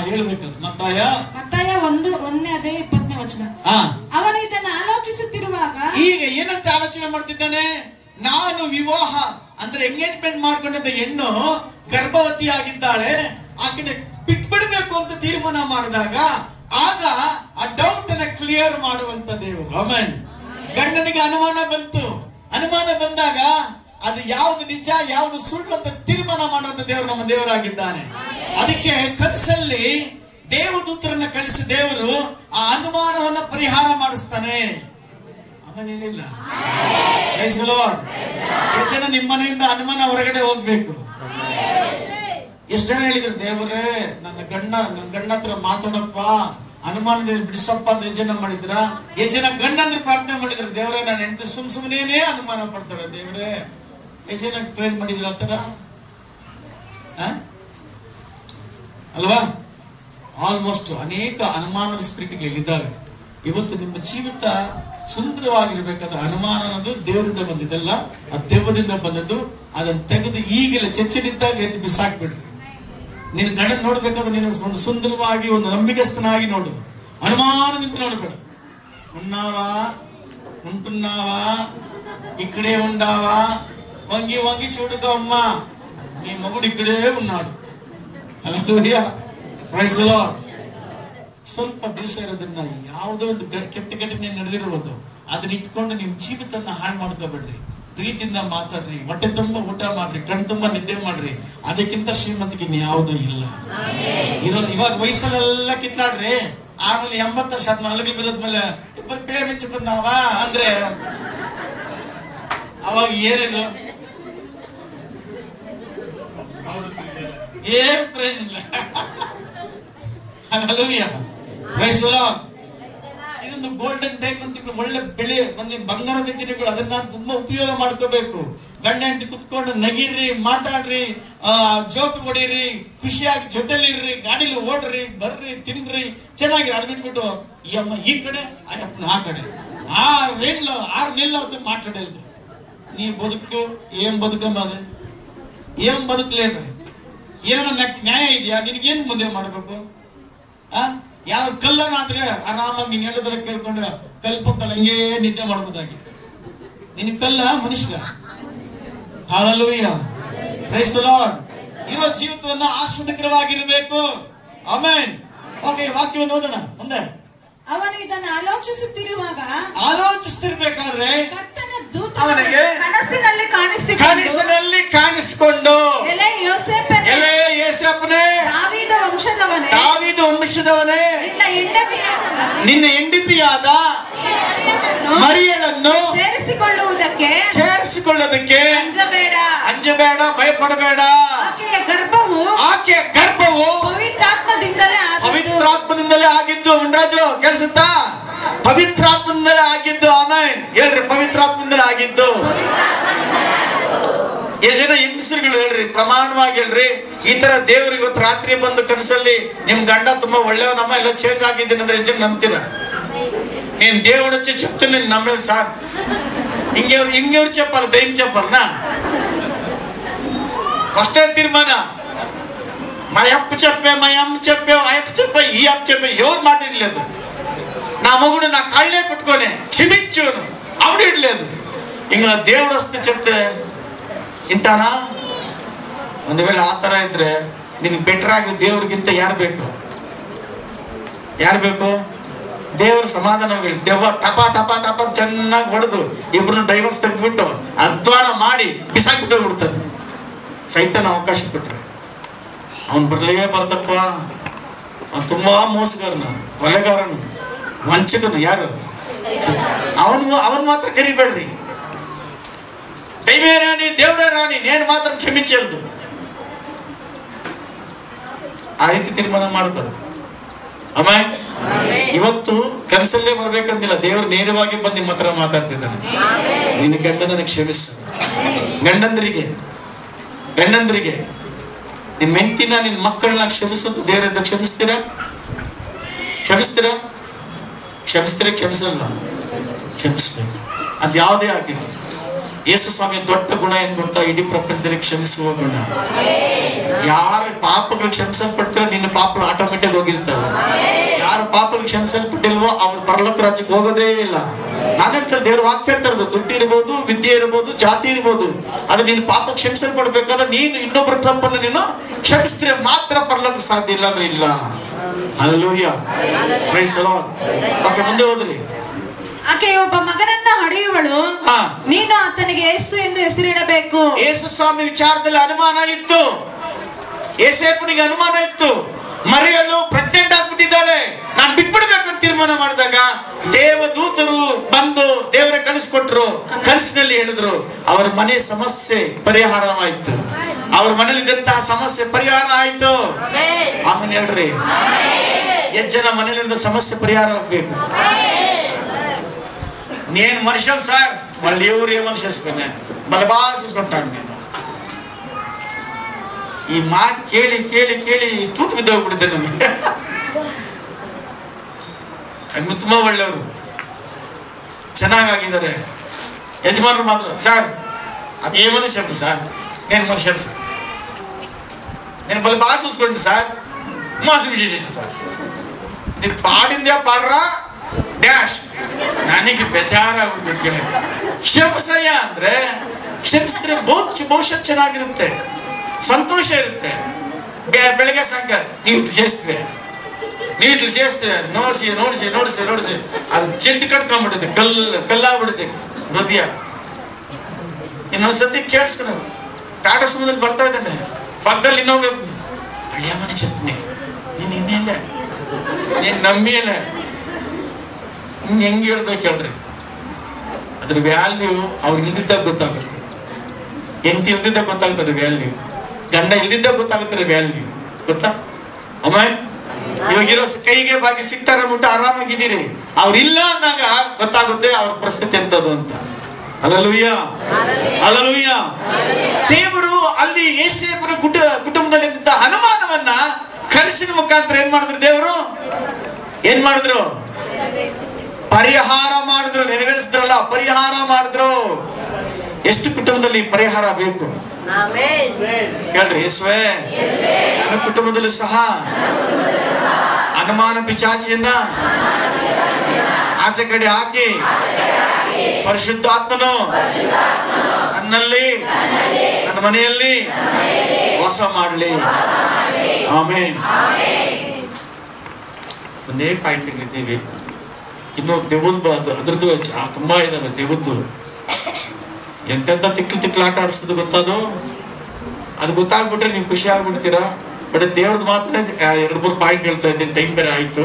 ಹೇಳ್ಬೇಕು. ಮತ್ತಾಯ 1:20 ವಚನ. ಅವನು ಇದನ್ನು ಆಲೋಚಿಸುತ್ತಿರುವಾಗ, ಈಗ ಏನಂತ ಆಲೋಚನೆ ಮಾಡ್ತಿದ್ದಾನೆ? ನಾನು ವಿವಾಹ ಅಂದ್ರೆ ಎಂಗೇಜ್ಮೆಂಟ್ ಮಾಡ್ಕೊಂಡಿದ್ದ ಹೆಣ್ಣು ಗರ್ಭವತಿ ಆಗಿದ್ದಾಳೆ, ಆಕೆನ ಬಿಟ್ಬಿಡ್ಬೇಕು ಅಂತ ತೀರ್ಮಾನ ಮಾಡಿದಾಗ ಆಗ ಆ ಡೌಟ್ ಅನ್ನ ಕ್ಲಿಯರ್ ಮಾಡುವಂತ ದೇವರು. ಆಮೆನ್. ಗಂಡನಿಗೆ ಅನುಮಾನ ಬಂತು. ಅನುಮಾನ ಬಂದಾಗ ಅದು ಯಾವ್ದು ನಿಜ ಯಾವ್ದು ಸುಳ್ಳು ಅಂತ ತೀರ್ಮಾನ ಮಾಡುವಂತ ದೇವರು ನಮ್ಮ ದೇವರಾಗಿದ್ದಾನೆ. ಅದಕ್ಕೆ ಕನಸಲ್ಲಿ ದೇವದೂತರನ್ನ ಕಳಿಸಿ ದೇವರು ಆ ಅನುಮಾನವನ್ನ ಪರಿಹಾರ ಮಾಡಿಸ್ತಾನೆ. ಏನಿಲ್ಲ. ಎಷ್ಟು ಜನ ನಿಮ್ಮ ಮನೆಯಿಂದ ಅನುಮಾನ ಹೊರಗಡೆ ಹೋಗ್ಬೇಕು? ಎಷ್ಟು ಜನ ಹೇಳಿದ್ರು, ದೇವರೇ ನನ್ನ ಗಂಡ ಹತ್ರ ಮಾತಾಡಪ್ಪ, ಅನುಮಾನದಿಂದ ಬಿಡಿಸಪ್ಪ ಅಂತ ಎಷ್ಟು ಜನ ಮಾಡಿದ್ರ? ಎಷ್ಟು ಜನ ಗಂಡ ಅಂದ್ರೆ ಪ್ರಾರ್ಥನೆ ಮಾಡಿದ್ರು, ದೇವರೇ ನಾನು ಹೆಂಡತಿ ಸುಮ್ಮನೆ ಅನುಮಾನ ಪಡ್ತಾರೆ, ದೇವರೇ ಎಷ್ಟು ಜನ ಪ್ರೇರ್ ಮಾಡಿದ್ರ ಆತರ ಅಲ್ವಾ? ಆಲ್ಮೋಸ್ಟ್ ಅನೇಕ ಅನುಮಾನದ ಸ್ಪಿರಿಟ್ಗಳಿದ್ದಾವೆ. ಇವತ್ತು ನಿಮ್ಮ ಜೀವಿತ ಸುಂದರವಾಗಿರ್ಬೇಕಾದ್ರೆ ಅನುಮಾನ ಅನ್ನೋದು ದೇವರಿಂದ ಬಂದಿದ್ದಲ್ಲ, ಆ ದೆವ್ವದಿಂದ ಬಂದದ್ದು. ಅದನ್ನ ತೆಗೆದು ಈಗಲೇ ಚೆಚ್ಚನಿದ್ದಾಗ ಎದ್ದು ಬಿಸಾಕ್ಬಿಡ್ರಿ. ನೀನು ಗಂಡನ ನೋಡ್ಬೇಕಾದ್ರೆ ನೀನು ಒಂದು ಸುಂದರವಾಗಿ ಒಂದು ನಂಬಿಕಸ್ಥನಾಗಿ ನೋಡು, ಅನುಮಾನದಿಂದ ನೋಡ್ಬೇಡ. ఉంటున్నావా ఇక్కడే ఉండావా వంగి వంగి చూడుకో అమ్మా నీ మగుడు ఇక్కడే ఉన్నాడు. హల్లెలూయా. Praise the Lord. ಸ್ವಲ್ಪ ದಿವಸ ಇರೋದನ್ನ ಯಾವುದೋ ಒಂದು ಕೆಟ್ಟ ಘಟನೆ ನಡೆದಿರುವುದು ಅದನ್ನ ಇಟ್ಕೊಂಡು ನಿಮ್ ಜೀವಿತನ ಹಾಳು ಮಾಡ್ಕೋಬೇಡ್ರಿ. ಪ್ರೀತಿಯಿಂದ ಮಾತಾಡ್ರಿ, ಹೊಟ್ಟೆ ತುಂಬ ಊಟ ಮಾಡಿ. ಮಾಡ್ರಿ, ಕಣ್ ತುಂಬಾ ನಿದ್ದೆ ಮಾಡ್ರಿ. ಅದಕ್ಕಿಂತ ಶ್ರೀಮಂತಿಗೆ ಇನ್ಯಾವುದೂ ಇಲ್ಲ. ಇವಾಗ ವಯಸ್ಸಲ್ಲೆಲ್ಲ ಕಿತ್ಲಾಡ್ರಿ, ಆಮೇಲೆ 80 ವರ್ಷ ಆದ್ಮೇಲೆ ಅಲ್ಲಿಗೆ ಬಿದ್ದದ್ಮೇಲೆ ಇಬ್ಬರು ಪೇ ಮಿಂಚು ಬಂದವ ಅಂದ್ರೆ ಅವಾಗ ಏನಿದು ಏನ್ ಪ್ರಯೋಜನ ಇಲ್ಲ. ಇದೊಂದು ಗೋಲ್ಡನ್ ಟೈಮ್ ಅಂತ ಒಳ್ಳೆ ಬೆಳೆ ಬಂದು ಬಂಗಾರದ ದಿನಗಳು, ಅದನ್ನ ತುಂಬಾ ಉಪಯೋಗ ಮಾಡ್ಕೋಬೇಕು. ಗಂಡ ಹೆಂಡತಿ ಕುತ್ಕೊಂಡು ನಗಿರ್ರಿ, ಮಾತಾಡ್ರಿ, ಜೋಕ್ ಹೊಡೀರಿ, ಖುಷಿಯಾಗಿ ಜೊತೆಲಿರ್ರಿ, ಗಾಡಿಲಿ ಓಡ್ರಿ, ಬರ್ರಿ, ತಿನ್ರಿ, ಚೆನ್ನಾಗಿ. ಅದ್ ಬಿಟ್ಬಿಟ್ಟು ಈ ಅಮ್ಮ ಈ ಕಡೆ ಅಯ್ಯಪ್ಪನ ಆ ಕಡೆ 6 ನೆಲ್ಲ ಮಾತಾಡೋದು. ನೀ ಬದುಕು ಏನ್ ಬದುಕಂಬದು, ಏನ್ ಬದುಕಲೇನ್ರಿ? ಏನೋ ನ್ಯಾಯ ಇದೆಯಾ? ನಿನ್ಗೇನ್ ಮದುವೆ ಮಾಡ್ಬೇಕು? ಯಾವ ಕಲ್ಲನಾದ್ರೆ ಆರಾಮಾಗಿ ನೀನ್ ಹೇಳಿದ್ರೆ ಕೇಳ್ಕೊಂಡ್ರೆ ಕಲ್ಪಕ್ಕಲ್ಲ ಹಂಗೇ ನಿದ್ದೆ ಮಾಡ್ಬೋದಾಗಿ. ನಿನ್ ಕಲ್ಲ ಮನುಷ್ಯ. Hallelujah, praise the Lord. ಇರೋ ಜೀವಿತವನ್ನ ಆಸ್ವಾದಕರವಾಗಿರಬೇಕು. ಆಮೆನ್. ಓಕೆ, ವಾಕ್ಯವನ್ನು ಓದೋಣ ಮುಂದೆ. ಅವನು ಇದನ್ನು ಆಲೋಚಿಸ್ತಿರ್ಬೇಕಾದ್ರೆ ಕರ್ತನ ದೂತನು ಅವನಿಗೆ ಕನಸಿನಲ್ಲಿ ಕಾಣಿಸಿಕೊಂಡು, ಎಲೆ ಯೋಸೇಫನೇ, ದಾವೀದ ವಂಶದವನೇ, ನಿನ್ನ ಹೆಂಡತಿಯಾದ ಮರಿಯಳನ್ನು ಸೇರಿಸಿಕೊಳ್ಳುವುದಕ್ಕೆ ಅಂಜಬೇಡ, ಭಯಪಡಬೇಡ. ಆಕೆಯ ಗರ್ಭವು ಪವಿತ್ರಾತ್ಮದಿಂದಲೇ ಆಗಿದ್ದು. ಮುನ್ರಾಜು ಕೇಳಿಸುತ್ತಾ? ಪವಿತ್ರಾತ್ಮದಿಂದಲೇ ಆಗಿದ್ದು. ಆಮೇನ್ ಹೇಳ್ರಿ, ಪವಿತ್ರಾತ್ಮದಿಂದಲೇ ಆಗಿದ್ದು. ಎಷ್ಟು ಜನ ಹೆಂಗಸರುಗಳು ಹೇಳ್ರಿ, ಪ್ರಮಾಣವಾಗಿ ಹೇಳ್ರಿ, ಈ ತರ ದೇವ್ರು ಇವತ್ತು ರಾತ್ರಿ ಬಂದು ಕನಸಲ್ಲಿ ನಿಮ್ ಗಂಡ ತುಂಬಾ ಒಳ್ಳೆಯವನಮ್ಮ, ಎಲ್ಲ ಚೇಂಜ್ ಆಗಿದ್ದೀನಿ ಅಂದ್ರೆ ಎಷ್ಟು ಜನ ನಂಬ್ತೀರ? ನೀನ್ ದೇವ್ರ ಹಚ್ಚಿ చెప్ತೀನಿ ನಮ್ಮೇಲೆ ಸಾರ್. ಹಿಂಗೆವ್ರು చెప్పాలి, దైవం చెప్పాలనా? ఫస్ట్ తీర్మాన మా అప్ప చెప్పే, మా అమ్మ చెప్పే, ఆ అప్ప చెప్పే, ఈ అప్ప చెప్పే, ఎవరు మాట ఇడలేదు. నా మగుడు నా కాళ్ళే పట్టుకొని క్షమించును ఆవిడ ఇడలేదు. ఇంకా దేవుడు వస్తే చెప్తే వింటానా? ಒಂದು ವೇಳೆ ಆ ತರ ಇದ್ರೆ ನಿನ್ಗೆ ಬೆಟರ್ ಆಗಿ ದೇವ್ರಿಗಿಂತ ಯಾರು ಬೇಕು? ದೇವ್ರ ಸಮಾಧಾನ. ದೆವ್ವ ಟಪ ಟಪ ಟಪ ಚೆನ್ನಾಗಿ ಹೊಡೆದು ಇಬ್ರನ್ನ ಡೈವರ್ಸ್ ತೆಗೆದ್ಬಿಟ್ಟು ಅಧ್ವಾನ ಮಾಡಿ ಬಿಸಾಕ್ಬಿಟ್ಟು ಬಿಡ್ತದೆ. ಸೈತಾನ ಅವಕಾಶ ಕೊಟ್ರೆ ಅವನು ಬರ್ತಪ್ಪ. ಅವ್ನು ತುಂಬಾ ಮೋಸಗಾರನು, ಕೊಲೆಗಾರನು, ವಂಚಕನು. ಯಾರು? ಅವನ್ ಮಾತ್ರ ಕರಿಬೇಡ್ರಿ. ದೈವೇ ರಾಣಿ, ದೇವರೇ ರಾಣಿ, ನೇನು ಮಾತ್ರ ಕ್ಷಮಿಸಲ್ದು. ಆ ರೀತಿ ತೀರ್ಮಾನ ಮಾಡಬಾರ್ದು. ಆಮೇಲೆ ಇವತ್ತು ಕನಸಲ್ಲೇ ಬರ್ಬೇಕಂತಿಲ್ಲ, ದೇವರು ನೇರವಾಗಿ ಬಂದು ನಿಮ್ಮ ಹತ್ರ ಮಾತಾಡ್ತಿದ್ದಾನೆ. ನಿನ್ನ ಗಂಡನನ್ನು ಕ್ಷಮಿಸು. ಗಂಡಂದ್ರಿಗೆ ನಿನ್ನ ಹೆಂಡತಿನ, ನಿನ್ನ ಮಕ್ಕಳನ್ನ ಕ್ಷಮಿಸುತ್ತ ದೇವರಿಂದ ಕ್ಷಮಿಸ್ತೀರಾ? ಕ್ಷಮಿಸಲ್ಲ. ಕ್ಷಮಿಸ್ಬೇಕು. ಅದು ಯಾವುದೇ ಆಗಿಲ್ಲ. ಯೇಸು ಸ್ವಾಮಿ ದೊಡ್ಡ ಗುಣ ಏನ್ ಗೊತ್ತಾ? ಇಡೀ ಪ್ರಪಂಚದಲ್ಲಿ ಕ್ಷಮಿಸುವ ಗುಣ. ಯಾರ ಪಾಪಗಳು ಕ್ಷಮಿಸಲ್ಪಡ್ತಾರೋ ನಿನ್ನ ಪಾಪಗಳು ಆಟೋಮೆಟಿಕ್ ಹೋಗಿರ್ತಾವೆ. ಯಾರ ಪಾಪಗಳು ಕ್ಷಮಿಸಲ್ಪಟ್ಟಿಲ್ವೋ ಅವ್ರು ಪರಲೋಕ ರಾಜ್ಯಕ್ಕೆ ಹೋಗೋದೇ ಇಲ್ಲ. ನಾನು ಹೇಳ್ತಾರೆ, ದೇವ್ರ ವಾಕ್ಯ ಹೇಳ್ತಾರದು, ದುಡ್ಡು ಇರ್ಬೋದು, ವಿದ್ಯೆ ಇರ್ಬೋದು, ಜಾತಿ ಇರ್ಬೋದು, ಅದು ನಿನ್ನ ಪಾಪ ಕ್ಷಮಿಸಲ್ಪಡ್ಬೇಕಾದ್ರೆ ನೀನು ಇನ್ನೊಬ್ಬರ ತಪ್ಪನ್ನು ನೀನು ಕ್ಷಮಿಸಿದ್ರೆ ಮಾತ್ರ ಪರಲೋಕ ಸಾಧ್ಯ, ಇಲ್ಲ ಅಂದ್ರೆ ಇಲ್ಲ. Hallelujah, praise the Lord. Okay, ಮುಂದೆ ಹೋದ್ರಿ. ಆಕೆ ಒಬ್ಬ ಮಗನನ್ನ ಹಡೆಯುವಳು, ನೀನು ಆತನಿಗೆ ಯೇಸು ಎಂದು ಹೆಸರಿಡಬೇಕು. ಯೇಸು ಸ್ವಾಮಿ ವಿಚಾರದಲ್ಲಿ ಅನುಮಾನ ಇತ್ತು, ಯೋಸೇಫನಿಗೆ ಅನುಮಾನ ಇತ್ತು. ಮರಿಯಳು ಪ್ರೆಗ್ನೆಂಟ್ ಆಗ್ಬಿಟ್ಟಿದ್ದಾಳೆ, ನಾನು ಬಿಟ್ಬಿಡ್ಬೇಕಂತ ತೀರ್ಮಾನ ಮಾಡಿದಾಗ ದೇವದೂತರು ಬಂದು ದೇವರ ಕಳಿಸ್ಕೊಟ್ರು. ಕನಸಿನಲ್ಲಿ ಹೇಳಿದ್ರು, ಅವರ ಮನೆ ಸಮಸ್ಯೆ ಪರಿಹಾರವಾಯಿತು. ಅವ್ರ ಮನೇಲಿದ್ದಂತಹ ಸಮಸ್ಯೆ ಪರಿಹಾರ ಆಯ್ತು. ಆಮೇಲೆ ಹೇಳ್ರಿ, ಎಷ್ಟು ಜನ ಮನೇಲಿಂದ ಸಮಸ್ಯೆ ಪರಿಹಾರ ಆಗ್ಬೇಕು? నేను మనుషులు సార్, మళ్ళీ ఎవరు ఏమని చేసుకున్నా మళ్ళీ బాగా చూసుకుంటాను. నేను ಈ ಮಾತು ಕೇಳಿ ಕೇಳಿ ಕೇಳಿ ತೂತು ಬಿದ್ದೋಗ್ಬಿಟ್ಟಿದ್ದೆ ನಮಗೆ. ತುಂಬಾ ಒಳ್ಳೆಯವರು, ಚೆನ್ನಾಗಿದ್ದಾರೆ. ಯಜಮಾನರು ಮಾತ್ರ సార్ అదేమని చెప్పు సార్, నేను మనుషులు సార్, నేను మళ్ళీ బాగా చూసుకోండి సార్, మోసం చేసేసాను సార్. ఇది పాడిందే పాడరా ಡ್ಯಾಶ್. ನನಗೆ ಬೇಜಾರಾಗ್ಬಿಡ್ತು. ಕ್ಷಮಿಸಯ್ಯ ಅಂದ್ರೆ ಕ್ಷಮಿಸಿದ್ರೆ ಭವಿಷ್ಯ ಚೆನ್ನಾಗಿರುತ್ತೆ, ಸಂತೋಷ ಇರುತ್ತೆ. ಬೆಳಗ್ಗೆ ಸಾಯಂಕಾಲ ನೀವು ಇಟ್ಲು చేస్తే ನೋಡಿಸಿ ಅದು ಚೆಂಡು ಕಟ್ಕೊಂಡ್ಬಿಡುತ್ತೆ, ಕಲ್ಲಾಗ್ಬಿಡುತ್ತೆ ಹೃದಯ. ಇನ್ನೊಂದ್ಸತಿ ಕೇಳಿಸ್ಕೊಂಡು ಟಾಟಾ ಸುಮದಲ್ಲಿ ಬರ್ತಾ ಇದ್ದಾನೆ, ಪಕ್ಕದಲ್ಲಿ ಇನ್ನೊಬ್ಬ ಹಳ್ಳಿಯ ಮನೆ ಚಟ್ನಿ, ನೀನ್ ಇನ್ನೇಲ್ಲ ನೀನ್ ನಂಬಿಯಲ್ಲ. ಹೆಂಗ್ ಹೇಳ್ಬೇಕು ಹೇಳ್ರಿ, ಅದ್ರ ವ್ಯಾಲ್ಯೂ ಅವ್ರಿಗೆ ಇಲ್ದಿದ್ದಾಗ ಗೊತ್ತಾಗುತ್ತೆ. ಹೆಂಡತಿ ಇಲ್ದಿದ್ದಾಗ ಗೊತ್ತಾಗ್ತದೆ ವ್ಯಾಲ್ಯೂ, ಗಂಡ ಇಲ್ದಿದ್ದಾಗ ಗೊತ್ತಾಗುತ್ತೆ ವ್ಯಾಲ್ಯೂ, ಗೊತ್ತಾ? ಅಮ್ಮ ಇವಾಗಿರೋ ಕೈಗೆ ಬಾಗಿ ಸಿಗ್ತಾರ ಅಂದ್ಬಿಟ್ಟು ಆರಾಮಾಗಿದ್ದೀರಿ, ಅವ್ರಿಲ್ಲ ಅಂದಾಗ ಗೊತ್ತಾಗುತ್ತೆ ಅವ್ರ ಪರಿಸ್ಥಿತಿ ಎಂತದ್ದು ಅಂತ. Hallelujah, hallelujah. ದೇವರು ಅಲ್ಲಿ ಯೋಸೇಫನ ಕುಟುಂಬದಲ್ಲಿದ್ದ ಅನುಮಾನವನ್ನ ಕನಸಿನ ಮುಖಾಂತರ ಏನ್ ಮಾಡಿದ್ರು? ದೇವರು ಏನ್ ಮಾಡಿದ್ರು? ಪರಿಹಾರ ಮಾಡಿದ್ರು. ನೆರವೇರಿಸಿದ್ರಲ್ಲ, ಪರಿಹಾರ ಮಾಡಿದ್ರು. ಎಷ್ಟು ಕುಟುಂಬದಲ್ಲಿ ಪರಿಹಾರ ಬೇಕು ಹೇಳ್ರಿ? ಯೇಸುವೇ, ನನ್ನ ಕುಟುಂಬದಲ್ಲಿ ಸಹ ಅನುಮಾನ ಪಿಶಾಚಿಯನ್ನ ಆಚೆ ಕಡೆ ಹಾಕಿ ಪರಿಶುದ್ಧಾತ್ಮನು ನನ್ನಲ್ಲಿ, ನನ್ನ ಮನೆಯಲ್ಲಿ ವಾಸ ಮಾಡಲಿ. ಆಮೆನ್. ಒಂದೇ ಪಾಯಿಂಟ್ಗಳಿದ್ದೀವಿ. ಇನ್ನು ದೇವದ್ದು ಅದ್ರದ್ದು ತುಂಬಾ ಇದಾವೆ. ದೇವದ್ದು ಎಂತೆಂತ ತಿಕ್ಲು ಆಟ ಆಡಿಸೋದು ಗೊತ್ತದು. ಅದು ಗೊತ್ತಾಗ್ಬಿಟ್ರೆ ನೀವು ಖುಷಿ ಆಗ್ಬಿಡ್ತೀರಾ. ಬಟ್ ದೇವ್ರದ್ದು ಮಾತ್ರ 2-3 ಪಾಯಿಂಟ್ ಹೇಳ್ತಾ ಇದ್ದೀನಿ, ಟೈಮ್ ಬೇರೆ ಆಯ್ತು.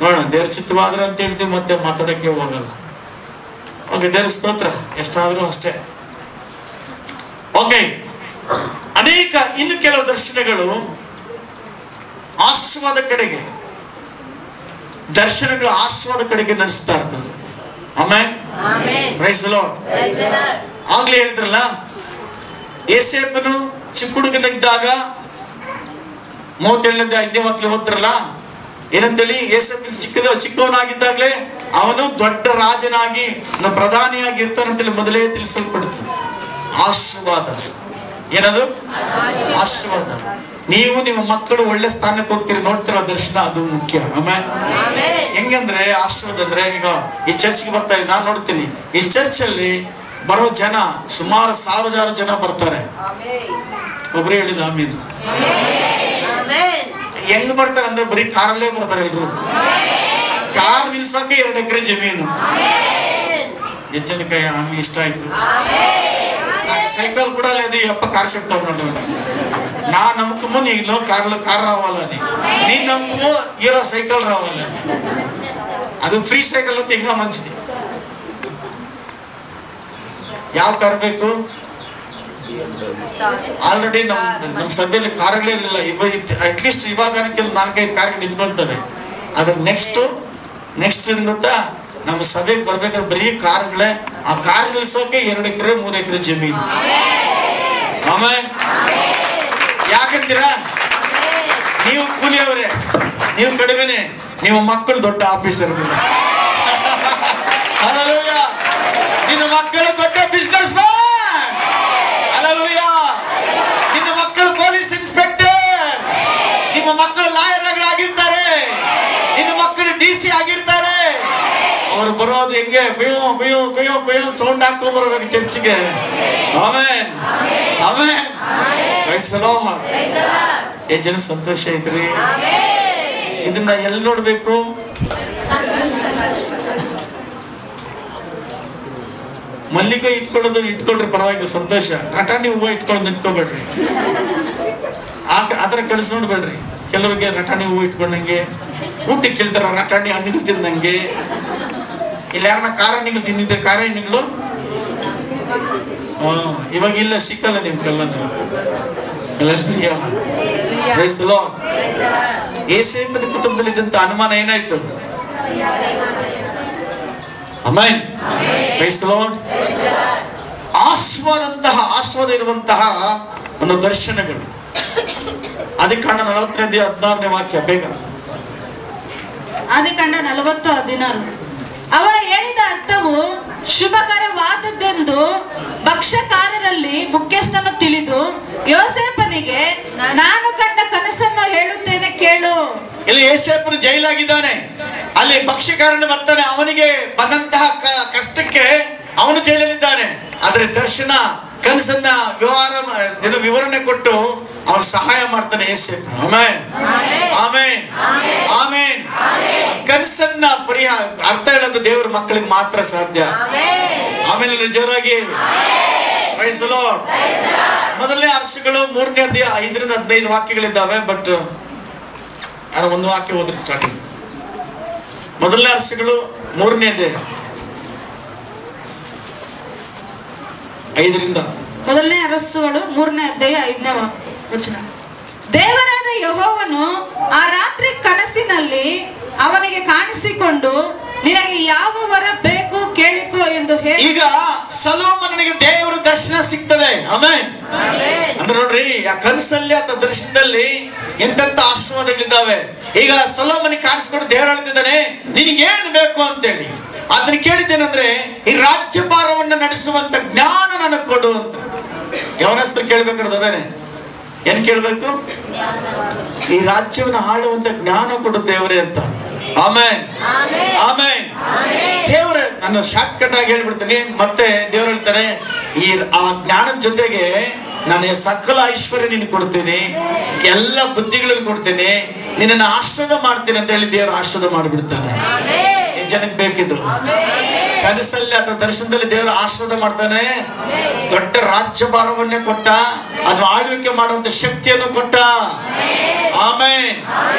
ನೋಡೋಣ, ದೇವ್ರ ಚಿತ್ತವಾದ್ರೆ ಅಂತ ಹೇಳ್ತೀವಿ, ಮತ್ತೆ ಮಾತಾಡಕ್ಕೆ ಹೋಗಲ್ಲ. ಓಕೆ, ದೇವ್ರ ಸ್ತೋತ್ರ ಎಷ್ಟಾದ್ರೂ ಅಷ್ಟೇ. ಓಕೆ, ಅನೇಕ ಇನ್ನು ಕೆಲವು ದರ್ಶನಗಳು ಆಶೀರ್ವಾದ ಕಡೆಗೆ, ದರ್ಶನಗಳು ಆಶೀರ್ವಾದ ಕಡೆಗೆ ನಡೆಸ್ತಾ ಇರ್ತದೆ. Amen, praise the Lord. ಆಗ್ಲೇ ಹೇಳಿದ್ರಲ್ಲ, ಯೋಸೇಫನು ಚಿಕ್ಕ ಹುಡುಗನಿದ್ದಾಗ 37ನೇ ಮಕ್ಳು ಹೋದ್ರಲ್ಲ, ಏನಂತೇಳಿ, ಯೋಸೇಫ ಚಿಕ್ಕವನಾಗಿದ್ದಾಗಲೇ ಅವನು ದೊಡ್ಡ ರಾಜನಾಗಿ ಪ್ರಧಾನಿಯಾಗಿ ಇರ್ತಾನಂತೇಳಿ ಮೊದಲೇ ತಿಳಿಸಲ್ಪಡ್ತು. ಆಶೀರ್ವಾದ ಏನದು? ಆಶೀರ್ವಾದ. ನೀವು ನಿಮ್ಮ ಮಕ್ಕಳು ಒಳ್ಳೆ ಸ್ಥಾನಕ್ಕೆ ಹೋಗ್ತೀರಿ, ನೋಡ್ತೀರ ದರ್ಶನ, ಅದು ಮುಖ್ಯ. ಆಮೇಲೆ ಹೆಂಗಂದ್ರೆ ಆಶೀರ್ವಾದ ಅಂದ್ರೆ, ಈಗ ಈ ಚರ್ಚ್ಗೆ ಬರ್ತಾ ಇದ್ದೀನಿ, ನಾನು ನೋಡ್ತೀನಿ ಈ ಚರ್ಚ್ ಅಲ್ಲಿ ಬರೋ ಜನ ಸುಮಾರು 1000 ಜನ ಬರ್ತಾರೆ. ಒಬ್ರು ಹೇಳಿದ ಆಮೇಲೆ ಹೆಂಗ್ ಬರ್ತಾರೆ ಅಂದ್ರೆ ಬರೀ ಕಾರಲ್ಲೇ ಬರ್ತಾರೆ ಎಲ್ರು. ಕಾರ್ ನಿಲ್ಸೋಕೆ 2 ಎಕರೆ ಜಮೀನು. ಹೆಚ್ಚನಕಾಯಿ ಆಮಿ ಇಷ್ಟ ಆಯ್ತು. ಸೈಕಲ್ ಕೂಡ లేదు, అప్ప కార్ చెప్తాను నా నమ్మకము నీలో కార్ రావాలని, నీ నమ్మకము హీరో సైకిల్ రావాలని. ಅದು ಫ್ರೀ ಸೈಕಲ್ ಅಂತ ಹಿಂಗ ಮಂಚಿದೆ. ಯಾವ ಕಾರ್ ಬೇಕು? ಆಲ್ರೆಡಿ ನಮ್ಮ ಸಭೆಯಲ್ಲಿ ಕಾರ್ಗಳೇ ಇರಲಿಲ್ಲ. ಅಟ್ಲೀಸ್ಟ್ ಇವಾಗ 4-5 ಕಾರ್ಗಳು ನಿಂತ್ಕೊಳ್ತವೆ. ಅದ್ರ ನೆಕ್ಸ್ಟ್ ಏನ್ ಗೊತ್ತಾ, ನಮ್ಮ ಸಭೆಗೆ ಬರ್ಬೇಕಾದ್ರೆ ಬರೀ ಕಾರ್ಗಳೇ. ಆ ಕಾರ್ ನಿಲ್ಸೋಕೆ 2 ಎಕರೆ 3 ಎಕರೆ ಜಮೀನು. ಆಮೇಲೆ ಯಾಕಂತೀರಾ? ನೀವು ಕೂಲಿಯವರೇ, ನೀವು ಕಡಿಮೆನೆ, ನಿಮ್ಮ ಮಕ್ಕಳು ದೊಡ್ಡ ಆಫೀಸರ್. ಹಲ್ಲೆಲೂಯಾ. ನಿನ್ನ ಮಕ್ಕಳು ದೊಡ್ಡ ಬಿಸ್ನೆಸ್ ಮ್ಯಾನ್. ಹಲ್ಲೆಲೂಯಾ. ನಿನ್ನ ಮಕ್ಕಳು ಪೊಲೀಸ್ ಇನ್ಸ್ಪೆಕ್ಟರ್, ನಿಮ್ಮ ಮಕ್ಕಳು ಲಾಯರ್ಗಳಾಗಿರ್ತಾರೆ, ನಿನ್ನ ಮಕ್ಕಳು DC ಆಗಿರ್ತಾರೆ. ಅವರು ಬರೋದು ಹೆಂಗೆ? ಕುಯ್ಯೋ ಕುಯ್ಯೋ ಕುಯ್ಯೋ ಕುಯ್ಯೋ ಸೌಂಡ್ ಹಾಕೊಂಡು ಬರಬೇಕು ಚರ್ಚಿಗೆ. Amen, amen, praise the Lord. ಎಷ್ಟು ಜನ ಸಂತೋಷ ಐತ್ರಿ? ಇದನ್ನ ಎಲ್ಲಿ ನೋಡ್ಬೇಕು? ಮಲ್ಲಿಗೆ ಇಟ್ಕೊಳ್ರಿ ಪರವಾಗಿಲ್ಲ, ಸಂತೋಷ. ರಟಾಣಿ ಹೂವು ಇಟ್ಕೊಬೇಡ್ರಿ. ಆತರ ಕಳಿಸ್ ನೋಡ್ಬೇಡ್ರಿ. ಕೆಲವರಿಗೆ ರಟಾಣಿ ಹೂವು ಇಟ್ಕೊಂಡಂಗೆ, ಊಟಕ್ಕೆ ಕೇಳ್ತಾರ ರಟಾಣಿ ಹಣ್ಣುಗಳು ತಿಂದಂಗೆ. ಇಲ್ಲಿ ಯಾರನ್ನ ಖಾರ ಹಣ್ಣುಗಳು ತಿಂದಿದ್ರೆ ಖಾರ ಹಣ್ಣುಗಳು ಇವಾಗ ಇಲ್ಲ, ಸಿಕ್ಕಲ್ಲ ನಿಮ್ ಕಲ್ಲನ್ನು. ಯೋಸೇಫನ ಕುಟುಂಬದಲ್ಲಿ ಇದ್ದಂತ ಅನುಮಾನ ಏನಾಯ್ತು? Amen, praise the Lord. ಆಶೀರ್ವಾದ ಇರುವಂತಹ ಒಂದು ದರ್ಶನಗಳು. ಆದಿಕಾಂಡ 40:16 ವಾಕ್ಯ ಬೇಗ. ಆದಿಕಾಂಡ 40:16. ಅವರು ಹೇಳಿದ ಅರ್ಥವು ಶುಭಕರವಾದದ್ದೆಂದು ಭಕ್ಷ್ಯಕಾರರಲ್ಲಿ ಮುಖ್ಯಸ್ಥನು ತಿಳಿದು ಯೋಸೇಫನಿಗೆ, ನಾನು ಕಂಡ ಕನಸನ್ನು ಹೇಳುತ್ತೇನೆ ಕೇಳು. ಇಲ್ಲಿ ಯೋಸೇಫನು ಜೈಲಾಗಿದ್ದಾನೆ, ಅಲ್ಲಿ ಭಕ್ಷ್ಯಕಾರನ ಬರ್ತಾನೆ. ಅವನಿಗೆ ಬಂದಂತಹ ಕಷ್ಟಕ್ಕೆ ಅವನು ಜೈಲಲ್ಲಿದ್ದಾನೆ. ಆದ್ರೆ ದರ್ಶನ ಕನಸನ್ನ ವಿವರಣೆ ಕೊಟ್ಟು ಅವನು ಸಹಾಯ ಮಾಡ್ತಾನೆ ಯೋಸೇಫ. Amen, amen, amen. ಕನಸನ್ನ ಅರ್ಥ ಹೇಳೋದು ದೇವರ ಮಕ್ಕಳಿಗೆ ಮಾತ್ರ ಸಾಧ್ಯ. ಆಮೇಲೆ ಜೋರಾಗಿ ಪ್ರೈಸ್ ದಿ ಲಾರ್ಡ್. ಮೊದಲನೇ ಮೊದಲನೇ ಅರಸುಗಳು 3ನೇ ಅಧ್ಯಾಯ 5ರಿಂದ 15 ವಾಕ್ಯಗಳಿದ್ದಾವೆ. ಬಟ್ ನಾನು ಒಂದು ವಾಕ್ಯ ಓದ್ರಿ ಸ್ಟಾರ್ಟಿಂಗ್. ಮೊದಲನೇ ಅರಸುಗಳು 3ನೇ ಅಧ್ಯಾಯ 5ರಿಂದ. ಮೊದಲನೇ ಅರಸುಗಳು 3ನೇ ಅಧ್ಯಾಯ 5ನೇ ವಚನ. ದೇವರಾದ ಯೆಹೋವನು ಆ ರಾತ್ರಿ ಕನಸಿನಲ್ಲಿ ಅವನಿಗೆ ಕಾಣಿಸಿಕೊಂಡು, ನಿನಗೆ ಯಾವ ವರ ಬೇಕು ಕೇಳಿಕೋ ಎಂದು ಹೇಳಿ. ಈಗ ಸೊಲೊಮೋನನಿಗೆ ದೇವರ ದರ್ಶನ ಸಿಗ್ತದೆ. ಆಮೆನ್. ಅಂದ್ರೆ ನೋಡ್ರಿ, ಆ ಕನಸಲ್ಲಿ ಅಥವಾ ದರ್ಶನದಲ್ಲಿ ಎಂತೆಂತ ಆಶೀರ್ವಾದಗಳಿದ್ದಾವೆ. ಈಗ ಸೊಲೊಮೋನಿಗೆ ಕಾಣಿಸ್ಕೊಂಡು ದೇವರು ಹೇಳ್ತಿದ್ದಾನೆ, ನಿನಗೇನು ಬೇಕು ಅಂತೇಳಿ. ಅದನ್ನ ಕೇಳಿದ್ದೇನೆಂದ್ರೆ, ಈ ರಾಜ್ಯಭಾರವನ್ನು ನಡೆಸುವಂತ ಜ್ಞಾನ ನನಗೆ ಕೊಡು ಅಂತ. ಯವನಸ್ಥರು ಕೇಳ್ಬೇಕಾದ್ರೆ ಏನ್ ಕೇಳ್ಬೇಕು? ಈ ರಾಜ್ಯವನ್ನು ಆಳುವಂತ ಜ್ಞಾನ ಕೊಡು ದೇವರೇ ಅಂತ. Amen, amen. ದೇವರೇ, ನಾನು ಶಾರ್ಟ್ ಕಟ್ ಆಗಿ ಹೇಳ್ಬಿಡ್ತೀನಿ. ಮತ್ತೆ ದೇವರು ಹೇಳ್ತಾರೆ, ಆ ಜ್ಞಾನದ ಜೊತೆಗೆ ನಾನು ಸಕಲ ಐಶ್ವರ್ಯ ನಿನಗೆ ಕೊಡ್ತೀನಿ, ಎಲ್ಲ ಬುದ್ಧಿಗಳನ್ನು ಕೊಡ್ತೀನಿ, ನಿನ್ನನ್ನು ಆಶೀರ್ವಾದ ಮಾಡ್ತೀನಿ ಅಂತ ಹೇಳಿ ದೇವರು ಆಶೀರ್ವಾದ ಮಾಡಿಬಿಡ್ತಾನೆ. ಈ ಜನಕ್ಕೆ ಬೇಕಿದ್ರು ಕನಸಲ್ಲಿ ಅಥವಾ ದರ್ಶನದಲ್ಲಿ ದೇವರು ಆಶೀರ್ವಾದ ಮಾಡ್ತಾನೆ. ದೊಡ್ಡ ರಾಜ್ಯಭಾರವನ್ನೇ ಕೊಟ್ಟ, ಅದು ಆಳ್ವಿಕೆ ಮಾಡುವಂತ ಶಕ್ತಿಯನ್ನು ಕೊಟ್ಟ. Amen,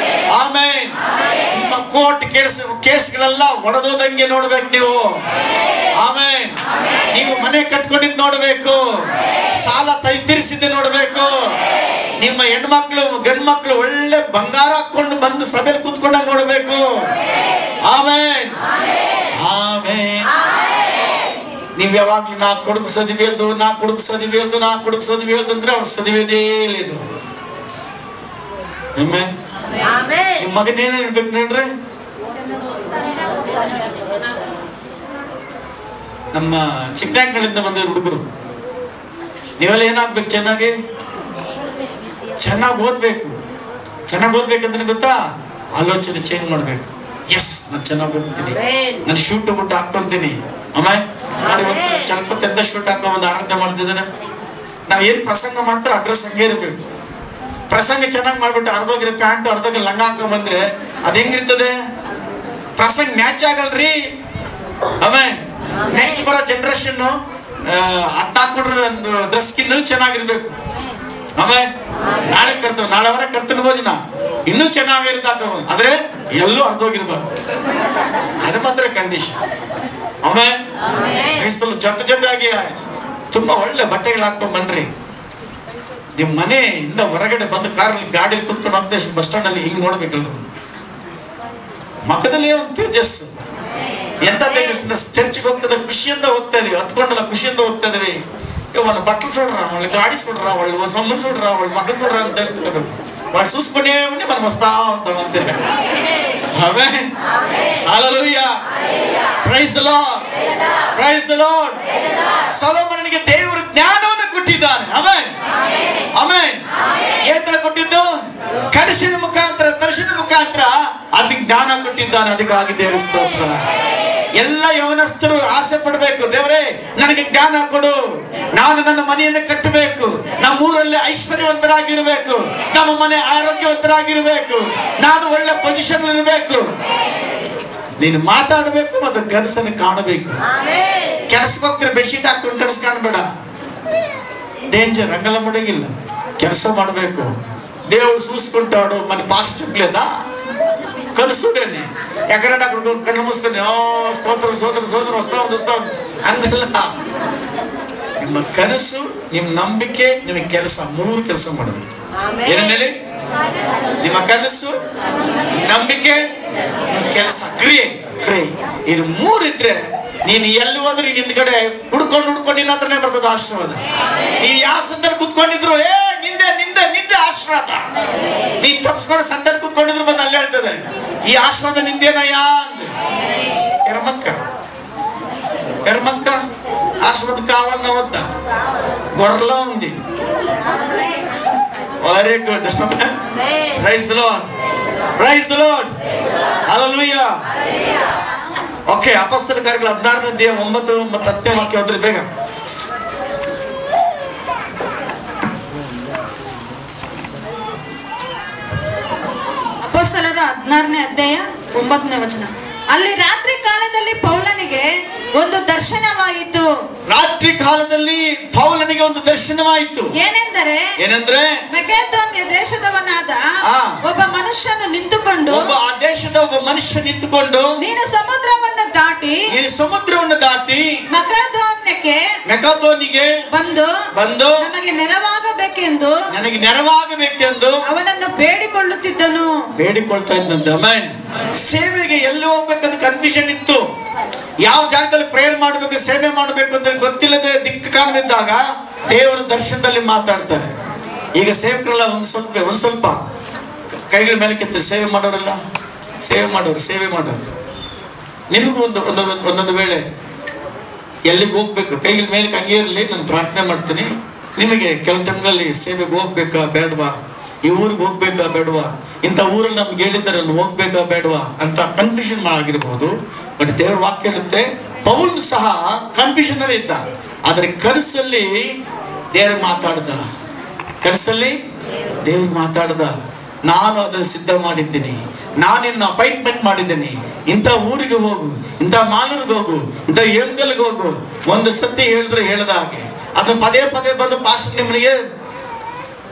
amen. ನಿಮ್ಮ ಕೋರ್ಟ್ ಕೇಸ್ಗಳೆಲ್ಲ ಒಡೆದೋದಂಗೆ ನೋಡ್ಬೇಕು ನೀವು. ಆಮೆನ್. ನೀವು ಮನೆ ಕಟ್ಕೊಂಡಿದ್ ನೋಡ್ಬೇಕು, ಸಾಲ ತೀರಿಸಿದ್ದೆ ನೋಡ್ಬೇಕು. ನಿಮ್ಮ ಹೆಣ್ಮಕ್ಳು ಗಂಡು ಮಕ್ಳು ಒಳ್ಳೆ ಬಂಗಾರ ಹಾಕೊಂಡು ಬಂದು ಸಭೆಯಲ್ಲಿ ಕೂತ್ಕೊಂಡಾಗ ನೋಡ್ಬೇಕು. Amen, amen. ನೀವ್ ಯಾವಾಗ್ಲೂ ನಾ ಕೊಡುಕು ಸದಿವೇಲ್ದು ಅಂದ್ರೆ ಅವ್ರು ಸದಿವೇದೇ ಇಲ್ಲ. ನಿಮ್ ಮಗನೇನ ಇರ್ಬೇಕು ನೋಡ್ರಿ. ನಮ್ಮ ಚಿಕ್ಕಗಳಿಂದ ಬಂದ ಹುಡುಗರು, ನೀವೆಲ್ಲ ಏನಾಗ್ಬೇಕು? ಚೆನ್ನಾಗಿ ಓದ್ಬೇಕು. ಚೆನ್ನಾಗಿ ಓದ್ಬೇಕಂದ್ರೆ ಗೊತ್ತಾ, ಆಲೋಚನೆ ಚೇಂಜ್ ಮಾಡ್ಬೇಕು. ಎಸ್, ನಾನು ಚೆನ್ನಾಗಿ ಓದ್ತೀನಿ, ನಾನು ಶೂಟ್ ಬಿಟ್ಟು ಹಾಕೊಂತೀನಿ. ಆಮೇಲೆ ನೋಡಿ, ಇವತ್ತು ಚಲಪತಿ ಶೂಟ್ ಹಾಕೊಂಡ್ ಆರಾಧನೆ ಮಾಡ್ತಿದ್ದಾನೆ. ನಾವ್ ಏನ್ ಪ್ರಸಂಗ ಮಾಡ್ತಾರೆ ಅಡ್ರೆಸ್ ಹಂಗೆ ಇರ್ಬೇಕು. ಪ್ರಸಂಗ ಚೆನ್ನಾಗಿ ಮಾಡ್ಬಿಟ್ಟು ಅರ್ಧೋಗಿರೋ ಪ್ಯಾಂಟ್ ಅರ್ಧೋಗಿ ಲಂಗ ಹಾಕೊಂಡ್ ಬಂದ್ರೆ ಅದ್ ಹೆಂಗಿರ್ತದೆ? ಪ್ರಸಂಗ ಮ್ಯಾಚ್ ಆಗಲ್ರಿ. ಆಮೇಲೆ ನೆಕ್ಸ್ಟ್ ಬರೋ ಜನರೇಷನ್ ಅದ್ ಹಾಕೊಂಡ್ರೆ ಡ್ರೆಸ್ ಇನ್ನೂ ಚೆನ್ನಾಗಿರ್ಬೇಕು. ಆಮೇಲೆ ನಾಳೆ ಕರ್ತವೆ, ನಾಳೆ ವರ ಕರ್ತನ ಭೋಜನ ಇನ್ನೂ ಚೆನ್ನಾಗಿರುತ್ತೆ ಹಾಕೊಂಡ್, ಆದ್ರೆ ಎಲ್ಲೂ ಅರ್ಧೋಗಿರ್ಬಾರ್ದು. ಅದು ಮಾತ್ರ ಕಂಡೀಷನ್. ಆಮೇಲೆ ಜೊತೆಯಾಗಿ ತುಂಬಾ ಒಳ್ಳೆ ಬಟ್ಟೆಗಳು ಹಾಕೊಂಡ್ ಬನ್ರಿ. ನಿಮ್ ಮನೆಯಿಂದ ಹೊರಗಡೆ ಬಂದು ಕಾರಲ್ಲಿ ಗಾಡಿಯಲ್ಲಿ ಕುತ್ಕೊಂಡು ಹೋಗ್ತಾ ಬಸ್ ಸ್ಟ್ಯಾಂಡ್ ಅಲ್ಲಿ ಹಿಂಗ್ ನೋಡ್ಬೇಕಲ್ರು. ಮಕ್ಕದಲ್ಲಿ ಒಂದು ತೇಜಸ್ಸು. ಎಂತ ತೇಜಸ್ ಅಂದ್ರೆ ಚರ್ಚ್ಗೆ ಹೋಗ್ತದೆ, ಖುಷಿಯಿಂದ ಹೋಗ್ತಾ ಇದೀವಿ. ಹತ್ಕೊಂಡಲ್ಲ, ಖುಷಿಯಿಂದ ಹೋಗ್ತಾ ಇದೀವಿ. ಇವನು ಬಟ್ಟಲು ಸೋಡ್ರ, ಒಳ್ಳೆ ಗಾಡಿ ಸೋಡ್ರ, ಒಳ್ಳೆ ಸೊಮ್ಮು ಸೋಡ್ರ, ಒಳ್ಳೆ ಮಕ್ಕಳು ಸೋಡ್ರ ಅಂತ ಹೇಳ್ತಿರ್ಬೇಕು. ಒಳ್ಳೆ ಸೂಸ್ಕೊಂಡೇ ಉಂಡಿ ಮನ ಮಸ್ತಾ ಉಂಟವಂತೆ. Amen, hallelujah, praise the Lord, praise the Lord. ಸೊಲೊಮೋನನಿಗೆ ದೇವರು ಜ್ಞಾನವನ್ನು ಕೊಟ್ಟಿದ್ದಾನೆ. Amen, amen. ಏನ್ ತರ ಕೊಟ್ಟಿದ್ದು? ಕನಸಿನ ಮುಖಾಂತರ, ದರ್ಶನ ಮುಖಾಂತರ ಅದಕ್ಕೆ ಜ್ಞಾನ ಕೊಟ್ಟಿದ್ದಾನೆ. ಅದಕ್ಕಾಗಿ ದೇವರ ಸ್ತೋತ್ರ. ಎಲ್ಲ ಯೌವನಸ್ಥರು ಆಸೆ ಪಡಬೇಕು, ದೇವರೇ ನನಗೆ ಜ್ಞಾನ ಕೊಡು, ನಾನು ನನ್ನ ಮನೆಯನ್ನು ಕಟ್ಟಬೇಕು, ನಮ್ಮ ಊರಲ್ಲಿ ಐಶ್ವರ್ಯವಂತರಾಗಿರ್ಬೇಕು, ನಮ್ಮ ಮನೆ ಆರೋಗ್ಯವಂತರಾಗಿರ್ಬೇಕು, ನಾನು ಒಳ್ಳೆ ಪೊಸಿಷನ್ ಇರಬೇಕು. ನೀನು ಮಾತಾಡಬೇಕು ಮತ್ತು ಕನಸನ್ನು ಕಾಣಬೇಕು. ಕೆಲಸಕ್ಕೆ ಹೋಗ್ತಾರೆ, ಬೆಡ್ಶೀಟ್ ಹಾಕೊಂಡು ಕನಸು ಕಾಣಬೇಡ, ಡೇಂಜರ್. ಹಂಗೆಲ್ಲ ಮುಡಗಿಲ್ಲ, ಕೆಲಸ ಮಾಡಬೇಕು. ದೇವರು ಸೂಸ್ಕೊಂಟಾಡು ಮನೆ ಪಾಸ್ಟ್ ಚಕ್ಲೇದ ಕನಸುಡೇನೆ ಯಾಕಡೆ ಕಣ್ಣು ಮುಸ್ಕೊಂಡು ಸ್ತೋತ್ರ ಸೋದ್ರ ಸೋದ್ರ ಹೊಸ್ತಾ ಹಂಗಲ್ಲ. ನಿಮ್ಮ ಕನಸು, ನಿಮ್ಮ ನಂಬಿಕೆ, ನಿಮಗೆ ಕೆಲಸ, 3 ಕೆಲಸ ಮಾಡಬೇಕು. ಏನೇಳಿ? ನಿಮ್ಮ ಕನಸು, ನಂಬಿಕೆ, ಕೆಲಸ, ಕ್ರಿಯೆ. ಇದು 3 ಇದ್ರೆ ನೀನು ಎಲ್ಲಿ ಹೋದ್ರೆ ಹಿಂದ್ಗಡೆ ಹುಡ್ಕೊಂಡು ನಿನ್ನ ಹತ್ರನೇ ಬರ್ತದ ಆಶೀರ್ವಾದ. ನೀ ಯಾವ ಸಂದಲ್ಲಿ ಕುತ್ಕೊಂಡಿದ್ರು ನಿಂದೆ ಆಶೀರ್ವಾದ. ನೀ ತಪ್ಪಿಸ್ಕೊಂಡು ಸಂದಲ್ಲಿ ಕುತ್ಕೊಂಡಿದ್ರು ಬಂದು ಅಲ್ಲಿ ಹೇಳ್ತದೆ, ಈ ಆಶೀರ್ವಾದ ನಿಂದೇನಯ್ಯ ಅಂದೆ. ఎర్మక్క ఆశ్రమం కావాలన్నా వద్దా గొర్రెలో ఉంది very good praise the Lord praise the Lord hallelujah okay ಅಪೊಸ್ತಲ ಕಾರ್ಯಗಳು 16ನೇ ಅಧ್ಯಾಯ 9 ಮತ್ತು 10ನೇ ವಾಕ್ಯ ಓದ್ರಿ ಬೇಗ. ಅಪೊಸ್ತಲರ 16ನೇ ಅಧ್ಯಾಯ 9ನೇ ವಚನ. ಅಲ್ಲಿ ರಾತ್ರಿ ಕಾಲದಲ್ಲಿ ಪೌಲನಿಗೆ ಒಂದು ದರ್ಶನವಾಯಿತು. ರಾತ್ರಿ ಕಾಲದಲ್ಲಿ ಪೌಲನಿಗೆ ಒಂದು ದರ್ಶನವಾಯಿತು. ಏನೆಂದ್ರೆ ಮಕೆದೋನ್ಯ ದೇಶದವನಾದ ಒಬ್ಬ ಮನುಷ್ಯನು ನಿಂತುಕೊಂಡು, ಆ ದೇಶದ ಒಬ್ಬ ಮನುಷ್ಯ ನಿಂತುಕೊಂಡು, ನೀನು ಸಮುದ್ರವನ್ನು ದಾಟಿ ಮಕೆದೋನ್ಯಕ್ಕೆ ಬಂದು ನನಗೆ ನೆರವಾಗಬೇಕೆಂದು ಅವನನ್ನು ಬೇಡಿಕೊಳ್ತಾ ಇದ್ದಂತೆ. ಆಮೆನ್. ಸೇವೆಗೆ ಎಲ್ಲಿ ಹೋಗ್ಬೇಕಂತ ಕನ್ಫ್ಯೂಷನ್ ಇತ್ತು. ಯಾವ ಜಾಗದಲ್ಲಿ ಪ್ರೇಯರ್ ಮಾಡಬೇಕು, ಸೇವೆ ಮಾಡಬೇಕು ಅಂತ ಗೊತ್ತಿಲ್ಲದೆ ದಿಕ್ಕು ಕಾಣದಿದ್ದಾಗ ದೇವರ ದರ್ಶನದಲ್ಲಿ ಮಾತಾಡ್ತಾರೆ. ಈಗ ಸೇವಕರೆಲ್ಲ ಒಂದ್ ಸ್ವಲ್ಪ ಕೈಗಳ ಮೇಲೆ ಕೆತ್ತಾರೆ. ಸೇವೆ ಮಾಡೋರೆಲ್ಲ ಸೇವೆ ಮಾಡೋರು ನಿಮಗೂ ಒಂದೊಂದು ವೇಳೆ ಎಲ್ಲಿಗೆ ಹೋಗ್ಬೇಕು, ಕೈಗಳ ಮೇಲೆ ಹಂಗೆ ಇರಲಿ, ನಾನು ಪ್ರಾರ್ಥನೆ ಮಾಡ್ತೀನಿ. ನಿಮಗೆ ಕೆಲವು ಟೈಮ್ಗಳಲ್ಲಿ ಸೇವೆಗೆ ಹೋಗ್ಬೇಕಾ ಬೇಡವಾ, ಈ ಊರಿಗೆ ಹೋಗ್ಬೇಕಾ ಬೇಡವಾ, ಇಂಥ ಊರಲ್ಲಿ ನಮ್ಗೆ ಹೇಳಿದ್ದಾರೆ ನಾನು ಹೋಗ್ಬೇಕಾ ಬೇಡವಾ ಅಂತ ಕನ್ಫ್ಯೂಷನ್ ಆಗಿರ್ಬೋದು. ಬಟ್ ದೇವ್ರ ವಾಕ್ಯ ಹೇಳುತ್ತೆ, ಪೌಲ್ ಸಹ ಕನ್ಫ್ಯೂಷನ್ ಅಲ್ಲಿ ಇದ್ದ. ಆದ್ರೆ ಕನಸಲ್ಲಿ ದೇವ್ರು ಮಾತಾಡ್ದ. ನಾನು ಅದನ್ನು ಸಿದ್ಧ ಮಾಡಿದ್ದೀನಿ, ನಾನು ಇನ್ನು ಅಪಾಯಿಂಟ್ಮೆಂಟ್ ಮಾಡಿದ್ದೀನಿ. ಇಂಥ ಊರಿಗೆ ಹೋಗು, ಇಂಥ ಮಾಲೂರಿಗೆ ಹೋಗು, ಇಂಥ ಏಮ್ಗಲ್ಗೆ ಹೋಗು. ಒಂದು ಸತಿ ಹೇಳಿದ್ರೆ ಹೇಳ್ದ ಹಾಗೆ ಅದನ್ನ ಪದೇ ಬಂದು ಪಾಸ್ಟರ್ ನಿಮ್ಮನಿಗೆ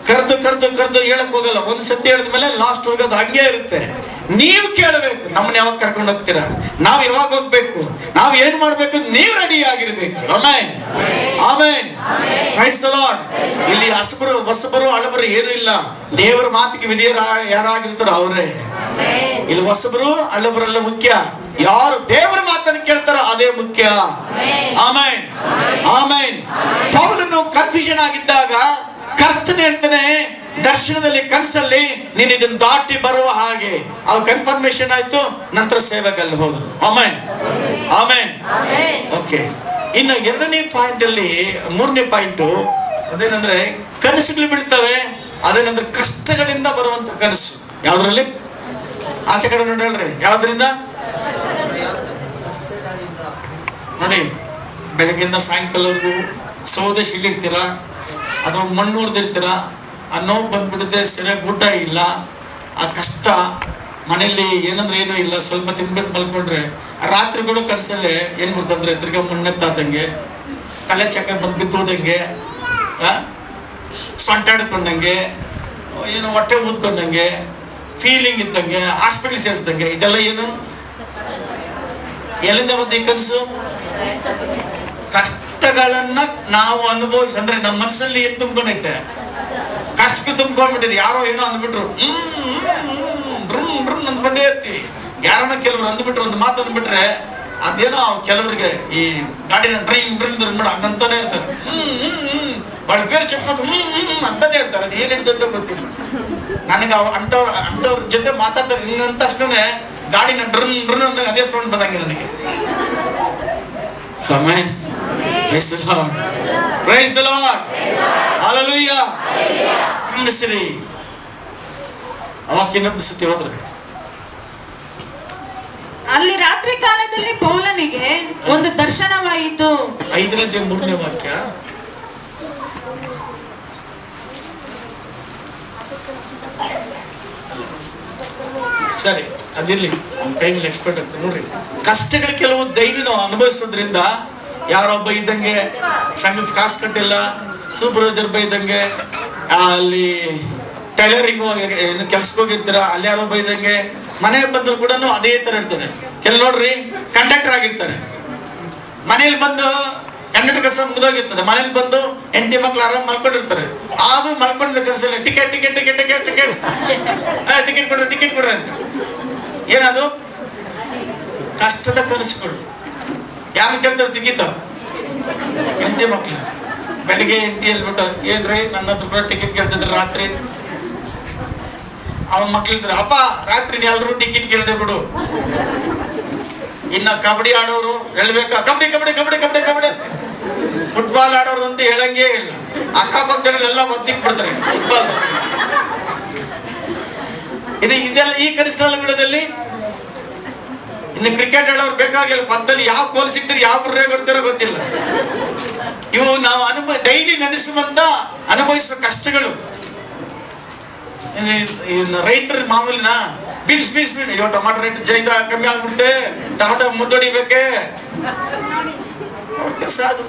ಕರೆದು ಹೇಳಕ್ ಹೋಗಲ್ಲ. ಒಂದು ಸತಿ ಹೇಳಿದ್ಮೇಲೆ ಲಾಸ್ಟ್ ಹೋಗೋದು ಹಂಗೆ ಇರುತ್ತೆ. ನೀವು ಕೇಳಬೇಕು, ನಮ್ಮನ್ನ ಯಾವಾಗ ಕರ್ಕೊಂಡು ಹೋಗ್ತೀರಾ, ನಾವು ಯಾವಾಗ ಹೋಗ್ಬೇಕು, ನಾವು ಏನ್ ಮಾಡ್ಬೇಕು, ನೀವು ರೆಡಿ ಆಗಿರ್ಬೇಕು. Amen, amen, praise the Lord. ಇಲ್ಲಿ ಹೊಸಬರು ಹಳಬರು ಏನೂ ಇಲ್ಲ. ದೇವರ ಮಾತಿಗೆ ವಿಧೇಯರು ಯಾರಾಗಿರ್ತಾರೋ ಅವರೇ. ಇಲ್ಲಿ ಹೊಸಬರು ಹಳಬರೆಲ್ಲ ಮುಖ್ಯ. ಯಾರು ದೇವರ ಮಾತನ್ನು ಕೇಳ್ತಾರೋ ಅದೇ ಮುಖ್ಯ. Amen, amen. ಪೌಲನು ಕನ್ಫ್ಯೂಷನ್ ಆಗಿದ್ದಾಗ ಕರ್ತನ ಹೇಳ್ತಾನೆ ದರ್ಶನದಲ್ಲಿ, ಕನಸಲ್ಲಿ, ನೀನು ಇದನ್ನ ದಾಟಿ ಬರುವ ಹಾಗೆ. ಅದು ಕನ್ಫರ್ಮೇಶನ್ ಆಯ್ತು. ನಂತರ ಸೇವೆಗಲ್ಲಿ ಹೋದ್ರು. Amen, amen. ಓಕೆ, ಇನ್ನು ಎರಡನೇ ಪಾಯಿಂಟ್ ಅಲ್ಲಿ, ಮೂರನೇ ಪಾಯಿಂಟ್ ಅದೇನಂದ್ರೆ ಕನಸುಗಳು ಬೀಳ್ತವೆ. ಅದೇನಂದ್ರೆ ಕಷ್ಟಗಳಿಂದ ಬರುವಂತ ಕನಸು. ಯಾವ್ದ್ರಲ್ಲಿ? ಆಚೆ ಕಡೆ ನೋಡಿ ಹೇಳ್ರಿ, ಯಾವ್ದ್ರಿಂದ ನೋಡಿ. ಬೆಳಗ್ಗಿಂದ ಸಾಯಂಕಾಲವರೆಗೂ ಸೌದೆ ಶಿಲಿರ್ತೀರ, ಅಥವಾ ಮಣ್ಣು ಹೊಡೆದಿರ್ತೀರ, ಆ ನೋವು ಬಂದ್ಬಿಡುತ್ತೆ, ಸರಿಯಾಗಿ ಊಟ ಇಲ್ಲ, ಆ ಕಷ್ಟ, ಮನೆಯಲ್ಲಿ ಏನಂದ್ರೆ ಏನೂ ಇಲ್ಲ, ಸ್ವಲ್ಪ ತಿನ್ಬಿಟ್ಟು ಮಲ್ಕೊಂಡ್ರೆ ರಾತ್ರಿ ಕೂಡ ಕನಸಲ್ಲೇ ಏನ್ ಬರ್ತಂದ್ರೆ ತಿರ್ಗಾ ಮುಣ್ಣೆತ್ತಾದಂಗೆ, ತಲೆ ಚಕ್ಕ ಬಂದು ಬಿದ್ದೋದಂಗೆ, ಸೊಂಟ ಹಿಡ್ಕೊಂಡಂಗೆ, ಏನು ಹೊಟ್ಟೆ ಊದ್ಕೊಂಡಂಗೆ, ಫೀಲಿಂಗ್ ಇದ್ದಂಗೆ, ಹಾಸ್ಪಿಟಲ್ ಸೇರಿಸ್ದಂಗೆ. ಇದೆಲ್ಲ ಏನು? ಎಲ್ಲಿಂದ ಬಂದು ಈ ಕನಸು? ಕಷ್ಟಗಳನ್ನ ನಾವು ಅನುಭವಿಸಂದ್ರೆ ನಮ್ಮ ಮನಸ್ಸಲ್ಲಿ ಏನ್ ತುಂಬ್ಕೊಂಡೈತೆ? ಕಷ್ಟಕ್ಕೆ ತುಂಬ್ಕೊಂಡ್ಬಿಟ್ಟಿದೆ. ಯಾರೋ ಏನೋ ಅಂದ್ಬಿಟ್ರು ಅಂದ್ಕೊಂಡೇ ಇರ್ತೀವಿ. ಯಾರನ್ನ ಕೆಲವ್ರು ಅಂದ್ಬಿಟ್ರು, ಒಂದು ಮಾತು ಅಂದ್ಬಿಟ್ರೆ ಅದೇನೋ ಕೆಲವರಿಗೆ ಈ ಗಾಡಿನ ಡ್ರಿಂಗ್ ಹಂಗಂತಾನೆ ಇರ್ತಾರೆ. ಭಾಳ ಬೇರೆ ಚೆಕ್ಕೊಂಡು ಅಂತಾನೆ ಇರ್ತಾರೆ. ಅದು ಏನ್ ಹೇಳ್ತಂತ ಗೊತ್ತಿಲ್ಲ ನನಗೆ. ಅಂತವ್ರ ಜೊತೆ ಮಾತಾಡ್ತಾರೆ ಹಿಂಗಂತ ಅಷ್ಟೇ ಗಾಡಿನ ಡ್ರನ್ ಅದೇ ಸೌಂಡ್ ಬಂದಂಗೆ ನನಗೆ. Amen. Praise the Lord. Praise the Lord. Hallelujah. ಗಮನಿಸಿರಿ. ಅವಾಗ ಇನ್ನೊಂದು ಸತಿ ಹೋದ್ರೆ ಅಲ್ಲಿ ರಾತ್ರಿ ಕಾಲದಲ್ಲಿ ಪೌಲನಿಗೆ ಒಂದು ದರ್ಶನವಾಯಿತು. 5ನೇ 3ನೇ ವಾಕ್ಯ. ಸರಿ, ಅದಿರ್ಲಿ, ಕೈ ಮೇಲೆ ಎಕ್ಸ್ಪರ್ಟ್ ಆಗ್ತದೆ ನೋಡ್ರಿ. ಕಷ್ಟಗಳು ಕೆಲವು ಧೈರ್ಯ ನಾವು ಅನುಭವಿಸೋದ್ರಿಂದ, ಯಾರೊಬ್ಬ ಇದ್ದಂಗೆ ಸಂಘದ ಕಾಸು ಕಟ್ಟಿಲ್ಲ, ಸೂಪರ್ವೈಸರ್ ಬೈದಂಗೆ, ಅಲ್ಲಿ ಟೈಲರಿಂಗ್ ಕೆಲ್ಸಕ್ಕೆ ಹೋಗಿರ್ತೀರ, ಅಲ್ಲಿ ಯಾರೊಬ್ಬ ಇದ್ದಂಗೆ, ಮನೆ ಬಂದ್ರು ಕೂಡ ಅದೇ ತರ ಇರ್ತದೆ. ಕೆಲವು ನೋಡ್ರಿ ಕಂಡಕ್ಟರ್ ಆಗಿರ್ತಾರೆ, ಮನೇಲಿ ಬಂದು ಕಂಡಕ್ಟರ್ ಕೆಲಸ ಮುಗಿದೋಗಿರ್ತದೆ, ಮನೇಲಿ ಬಂದು ಹೆಂಡತಿ ಮಕ್ಳು ಆರಾಮ್ ಮಲ್ಕೊಂಡಿರ್ತಾರೆ. ಆದ್ರೂ ಮಲ್ಕೊಂಡಿದ್ದ ಕೆಲಸದಲ್ಲಿ ಟಿಕೆಟ್ ಕೊಡ್ರಿ ಅಂತ. ಏನದು? ಕಷ್ಟದ ಕನಸುಗಳು. ಯಾರು ಕೇಳ್ತಾರೆ ಟಿಕೆಟ್? ಹೆಂಡತಿ ಮಕ್ಳು. ಬೆಳಿಗ್ಗೆ ಹೆಂಡತಿ ಹೇಳ್ಬಿಟ್ಟು, ಏನ್ರಿ ನನ್ನ ಹತ್ರ ಕೂಡ ಟಿಕೆಟ್ ಕೇಳ್ತಿದ್ರು ರಾತ್ರಿ. ಅವನ ಮಕ್ಳಿದ್ರು, ಅಪ್ಪ ರಾತ್ರಿ ಎಲ್ಲರೂ ಟಿಕೆಟ್ ಕೇಳ್ದೆ ಬಿಡು. ಇನ್ನ ಕಬಡ್ಡಿ ಆಡೋರು ಹೇಳ್ಬೇಕಾ, ಕಬಡ್ಡಿ ಫುಟ್ಬಾಲ್ ಆಡೋರು ಅಂತ ಹೇಳಂಗೇ ಇಲ್ಲ. ಅಕ್ಕಪಕ್ಕದಲ್ಲೆಲ್ಲ ಒದ್ದಿಕ್ ಬಿಡ್ತಾರೆ ಫುಟ್ಬಾಲ್. ಇದೆಲ್ಲ ಈ ಕನಸುಗಳ ಬಿಡೋದಲ್ಲಿ. ಇನ್ನು ಕ್ರಿಕೆಟ್ ಆಡೋರು ಬೇಕಾಗಿಲ್ಲ, ಪಕ್ಕದಲ್ಲಿ ಯಾವ ಗೋಲ್ ಸಿಗ್ತಾರೆ, ಯಾವ ಬುರ್ರೆ ಕೊಡ್ತಾರೋ ಗೊತ್ತಿಲ್ಲ. ಇವು ನಾವು ಡೈಲಿ ಅನುಭವಿಸುವ ಕಷ್ಟಗಳು. ರೈತರ ಮಾಮೂಲಿನ ಬೀನ್ಸ್ ಅಯ್ಯೋ ಟೊಮಾಟೊ ರೇಟ್ ಜೈದ ಕಮ್ಮಿ ಆಗ್ಬಿಡುತ್ತೆ, ಟೊಮಾಟೊ ಮುದ್ದೊಡಿಬೇಕೆ. ಕೆಲಸ ಅದು.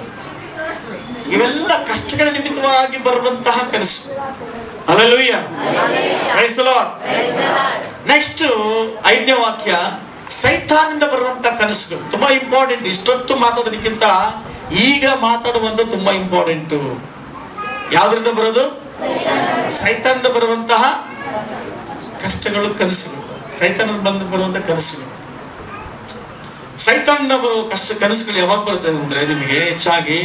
ಇವೆಲ್ಲ ಕಷ್ಟಗಳ ನಿಮಿತ್ತವಾಗಿ ಬರುವಂತಹ ಕನಸು. Hallelujah, praise the Lord. Next 5ನೇ ವಾಕ್ಯ, ಸೈತಾನದಿಂದ ಬರುವಂತಹ ಕನಸುಗಳು ತುಂಬಾ ಇಂಪಾರ್ಟೆಂಟ್. ಇಷ್ಟೊತ್ತು ಮಾತಾಡೋದಕ್ಕಿಂತ ಈಗ ಮಾತಾಡುವಂತ ತುಂಬಾ ಇಂಪಾರ್ಟೆಂಟ್. ಯಾವ್ದ್ರಿಂದ ಬರೋದು? ಸೈತಾನದಿಂದ ಬರುವಂತಹ ಕಷ್ಟಗಳು, ಕನಸುಗಳು. ಸೈತಾನದಿಂದ ಬರುವಂತಹ ಕನಸುಗಳು. ಸೈತಾನದಿಂದ ಬರುವ ಕನಸುಗಳು ಯಾವಾಗ ಬರ್ತದೆ ಅಂದ್ರೆ, ನಿಮಗೆ ಹೆಚ್ಚಾಗಿ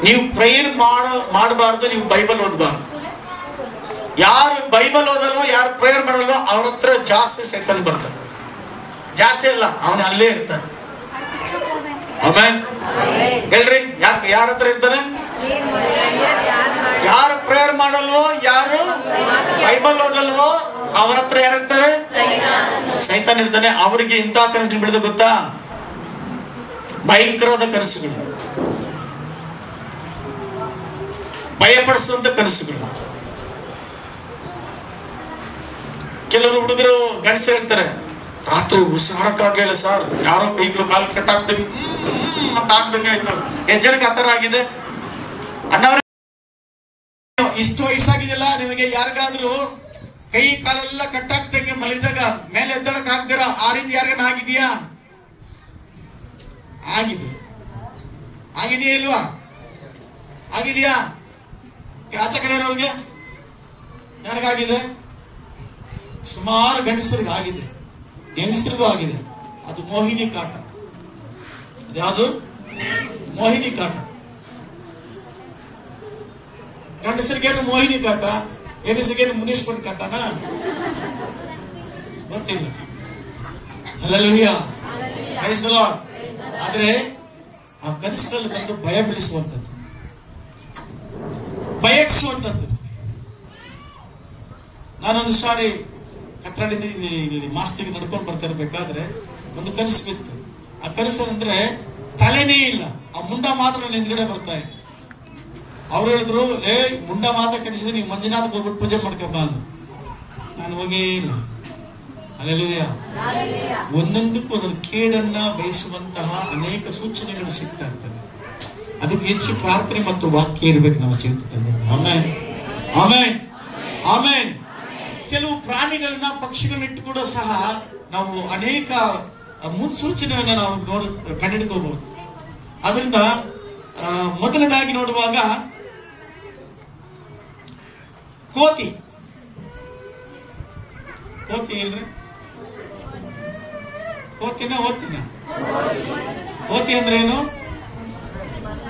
ನೀವು ಪ್ರೇಯರ್ ಮಾಡಬಾರ್ದು, ನೀವು ಬೈಬಲ್ ಓದಬಾರ್ದು. ಯಾರು ಬೈಬಲ್ ಓದಲ್ವೋ, ಯಾರು ಪ್ರೇಯರ್ ಮಾಡಲ್ವೋ ಅವ್ರ ಹತ್ರ ಜಾಸ್ತಿ ಸೈತಾನ ಬರ್ತಾರೆ. ಜಾಸ್ತಿ ಅಲ್ಲ, ಅವನ ಅಲ್ಲೇ ಇರ್ತಾನೆ. ಆಮೆನ್ ಹೇಳ್ರಿ. ಯಾರ ಹತ್ರ ಇರ್ತಾನೆ? ಯಾರು ಪ್ರೇಯರ್ ಮಾಡಲ್ವೋ, ಯಾರು ಬೈಬಲ್ ಓದಲ್ವೋ ಅವರ ಹತ್ರ ಯಾರಿರ್ತಾರೆ? ಸೈತಾನ ಇರ್ತಾನೆ. ಅವರಿಗೆ ಇಂತಹ ಕನಸುಗಳು ಬಿಡೋದು ಗೊತ್ತಾ? ಭಯಂಕರವಾದ ಕನಸುಗಳು, ಭಯಪಡಿಸುವಂತ ಕನಸುಗಳು. ಕೆಲವರು ಹುಡುಗರು ಗಂಡಸರು ಹೇಳ್ತಾರೆ, ರಾತ್ರಿ ಉಸಿರಾಡಕ್ಕಾಗ್ಲಿಲ್ಲ ಸರ್, ಯಾರೋ ಕೈಗಳು ಕಾಲು ಕಟ್ಟಾಗ್ತೀವಿ ಅಂತ ಆಗ್ದಂಗೆ ಆಯ್ತು. ಎಷ್ಟು ಜನಕ್ಕೆ ಆತರ ಆಗಿದೆ? ಅಣ್ಣವ್ರೆ, ಇಷ್ಟು ವಯಸ್ಸಾಗಿದೆಯಲ್ಲ ನಿಮಗೆ, ಯಾರಿಗಾದ್ರೂ ಕೈ ಕಾಲೆಲ್ಲ ಕಟ್ಟಾಗ್ದಂಗೆ ಮಲಿದಾಗ ಮೇಲೆ ಎದ್ದಳಕ್ ಆಗ್ದಿರ ಆ ರೀತಿ ಯಾರಿಗಾನ ಆಗಿದೆಯಾ? ಆಗಿದೆಯಾ ಇಲ್ವಾ? ಆಗಿದೆಯಾ? ಆಚೆ ಕಡೆ ಇರೋರಿಗೆ ಯಾರಿಗಾಗಿದೆ? ಸುಮಾರು ಗಂಡಸರಿಗೆ ಆಗಿದೆ, ಹೆಂಗಸರಿಗೂ ಆಗಿದೆ. ಅದು ಮೋಹಿನಿ ಕಾಟ. ಅದ್ಯಾವುದು? ಮೋಹಿನಿ ಕಾಟ. ಗಂಡಸರಿಗೇನು ಮೋಹಿನಿ ಕಾಟ, ಹೆಂಗಸರಿಗೇನು ಮುನೀಶ್ವರ ಕಾಟನ ಗೊತ್ತಿಲ್ಲ. Hallelujah, praise the Lord. ಆದ್ರೆ ಆ ಕನಸುಗಳಲ್ಲಿ ಬಂದು ಭಯ ಬೀಳಿಸುವಂಥದ್ದು, ಭಯಕ್ಷುವಂಥದ್ದು. ನಾನೊಂದು ಸಾರಿ ಕಟ್ಟಡದಿಂದ ಇಲ್ಲಿ ಮಾಸ್ತಿಗೆ ನಡ್ಕೊಂಡು ಬರ್ತಾ ಇರ್ಬೇಕಾದ್ರೆ ಒಂದು ಕನಸು ಬಿತ್ತು. ಆ ಕನಸು ಅಂದ್ರೆ ತಲೆನೇ ಇಲ್ಲ, ಆ ಮುಂಡ ಮಾತ್ರ ನನ್ನ ಹಿಂದ್ಗಡೆ ಬರ್ತಾ ಇದೆ. ಅವ್ರು ಹೇಳಿದ್ರು, ಮುಂಡ ಮಾತ್ರ ಕನಿಸಿದ್ರೆ ನೀವು ಮಂಜುನಾಥ್ ಹೋಗ್ಬಿಟ್ಟು ಪೂಜೆ ಮಾಡ್ಕೊಂಬ ಅಂದ್ರು. ನಾನು ಹೋಗೇ ಇಲ್ಲ. ಹಲ್ಲೆಲೂಯಾ. ಒಂದೊಂದಕ್ಕೂ ಒಂದೊಂದು ಕೇಡನ್ನ ಬಯಸುವಂತಹ ಅನೇಕ ಸೂಚನೆಗಳು ಸಿಗ್ತಾ ಇರ್ತವೆ. ಅದಕ್ಕೆ ಹೆಚ್ಚು ಪ್ರಾರ್ಥನೆ ಮತ್ತು ವಾಕ್ಯ ಇರ್ಬೇಕು ನಮ್ಮ ಜೀವಿತದಲ್ಲಿ. Amen, amen, amen. ಕೆಲವು ಪ್ರಾಣಿಗಳನ್ನ, ಪಕ್ಷಿಗಳನ್ನ ಇಟ್ಟು ಕೂಡ ಸಹ ನಾವು ಅನೇಕ ಮುನ್ಸೂಚನೆಯನ್ನ ನಾವು ಕಂಡುಹಿಡಿದುಕೋಬಹುದು. ಅದರಿಂದ ಮೊದಲದಾಗಿ ನೋಡುವಾಗ ಕೋತಿ ಇಲ್ರಿ? ಕೋತಿನ ಓದ್ತೀನ? ಕೋತಿ ಅಂದ್ರೆ ಏನು?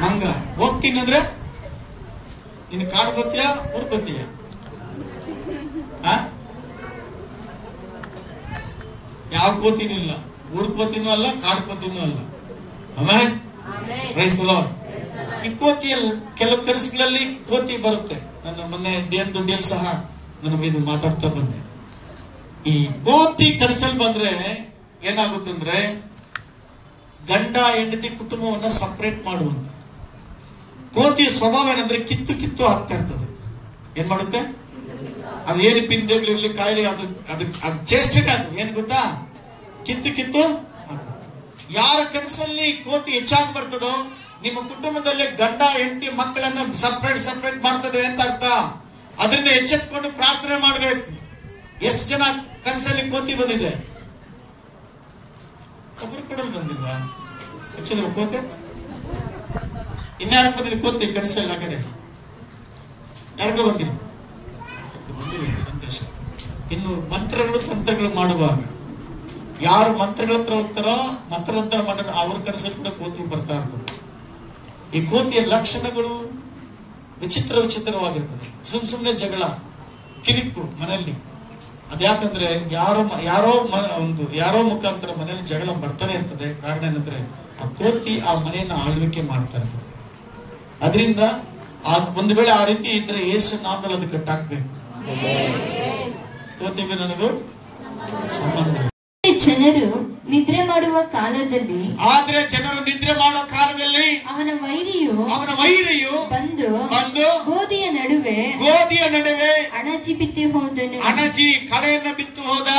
ಮಂಗ. ಹೋಗ್ತೀನಿ ಅಂದ್ರೆ ಇನ್ನು ಕಾಡು ಗೊತ್ತಿಯ ಊರ್ ಗೊತ್ತಿಯ? ಯಾವ ಕೋತಿನೂ ಇಲ್ಲ, ಊರ್ ಕೋತಿನೂ ಅಲ್ಲ, ಕಾಡು ಕೋತಿನೂ ಅಲ್ಲ. Amen, praise the Lord. ಈ ಕೋತಿಯಲ್ಲಿ ಕೆಲವು ಕನಸುಗಳಲ್ಲಿ ಕೋತಿ ಬರುತ್ತೆ. ನನ್ನ ಮೊನ್ನೆ ದೇನ್ ದುಡ್ಡಿಯಲ್ಲಿ ಸಹ ನಾನು ಇದು ಮಾತಾಡ್ತಾ ಬಂದೆ. ಈ ಕೋತಿ ಕನಸಲ್ಲಿ ಬಂದ್ರೆ ಏನಾಗುತ್ತಂದ್ರೆ, ಗಂಡ ಹೆಂಡತಿ ಕುಟುಂಬವನ್ನ ಸಪರೇಟ್ ಮಾಡುವಂತ. ಕೋತಿ ಸ್ವಭಾವ ಏನಂದ್ರೆ ಕಿತ್ತು ಆಗ್ತಾ ಇರ್ತದೆ. ಏನ್ ಮಾಡುತ್ತೆ? ಅದು ಏನು ಪಿಂದೆಗಳಿರ್ಲಿ, ಕಾಯಿಲೆ, ಅದು ಚೇಷ್ಟೆಗೆ ಅದು ಏನ್ ಗೊತ್ತಾ? ಕಿತ್ತು. ಯಾರ ಕನಸಲ್ಲಿ ಕೋತಿ ಹೆಚ್ಚಾಗಿ ಬರ್ತದೋ ನಿಮ್ಮ ಕುಟುಂಬದಲ್ಲಿ ಗಂಡ ಹೆಂಡತಿ ಮಕ್ಕಳನ್ನ ಸಪರೇಟ್ ಮಾಡ್ತದೆ ಅಂತ ಅರ್ಥ. ಅದರಿಂದ ಎಚ್ಚೆತ್ಕೊಂಡು ಪ್ರಾರ್ಥನೆ ಮಾಡ್ಬೇಕು. ಎಷ್ಟು ಜನ ಕನಸಲ್ಲಿ ಕೋತಿ ಬಂದಿದೆ? ಒಬ್ಬರು ಕೊಡಲು ಬಂದಿಲ್ವಾ? ಹೆಚ್ಚಿದ್ರು ಕೋತಿ. ಇನ್ಯಾರು ಬಂದಿದೆ ಕೋತಿ ಕನಸಲ್ಲಿ? ಆ ಕಡೆ ಯಾರಿಗೂ ಬಂದಿಲ್ಲ. ಸಂತೋಷ. ಇನ್ನು ಮಂತ್ರಗಳು ತಂತ್ರಗಳು ಮಾಡುವಾಗ ಯಾರು ಮಂತ್ರಗಳ ಹತ್ರ ಹೋಗ್ತಾರೋ, ಮಂತ್ರತಂತ್ರ ಮಾಡಿದ್ರೆ ಅವ್ರ ಕನಸಲ್ಲಿ ಕೂಡ ಕೋತಿ ಬರ್ತಾ ಇರ್ತದೆ. ಈ ಕೋತಿಯ ಲಕ್ಷಣಗಳು ವಿಚಿತ್ರವಾಗಿರ್ತದೆ. ಸುಮ್ನೆ ಜಗಳ, ಕಿರಿಕು ಮನೆಯಲ್ಲಿ. ಅದ್ಯಾಕಂದ್ರೆ ಯಾರೋ ಮುಖಾಂತರ ಮನೆಯಲ್ಲಿ ಜಗಳ ಬರ್ತಾನೆ ಇರ್ತದೆ. ಕಾರಣ ಏನಂದ್ರೆ ಆ ಕೋತಿ ಆ ಮನೆಯನ್ನ ಆಳ್ವಿಕೆ ಮಾಡ್ತಾ ಇರ್ತದೆ. ಅದರಿಂದ ಒಂದು ವೇಳೆ ಆ ರೀತಿ ಇದ್ರೆ ಯೇಸು ನಾಮದಲ್ಲಿ ಅದು ಕಟ್ಟಾಕ್ಬೇಕು. ಕೋತಿಗೆ ನನಗೂ ಸಂಬಂಧ. ಜನರು ನಿದ್ರೆ ಮಾಡುವ ಕಾಲದಲ್ಲಿ, ಆದ್ರೆ ಜನರು ನಿದ್ರೆ ಮಾಡುವ ಕಾಲದಲ್ಲಿ ಅವನ ವೈರಿಯು ಬಂದು ಗೋಧಿಯ ನಡುವೆ ಅಣಜಿ ಬಿತ್ತಿ ಹೋದನು. ಅಣಜಿ ಕಳೆಯನ್ನು ಬಿತ್ತು ಹೋದ.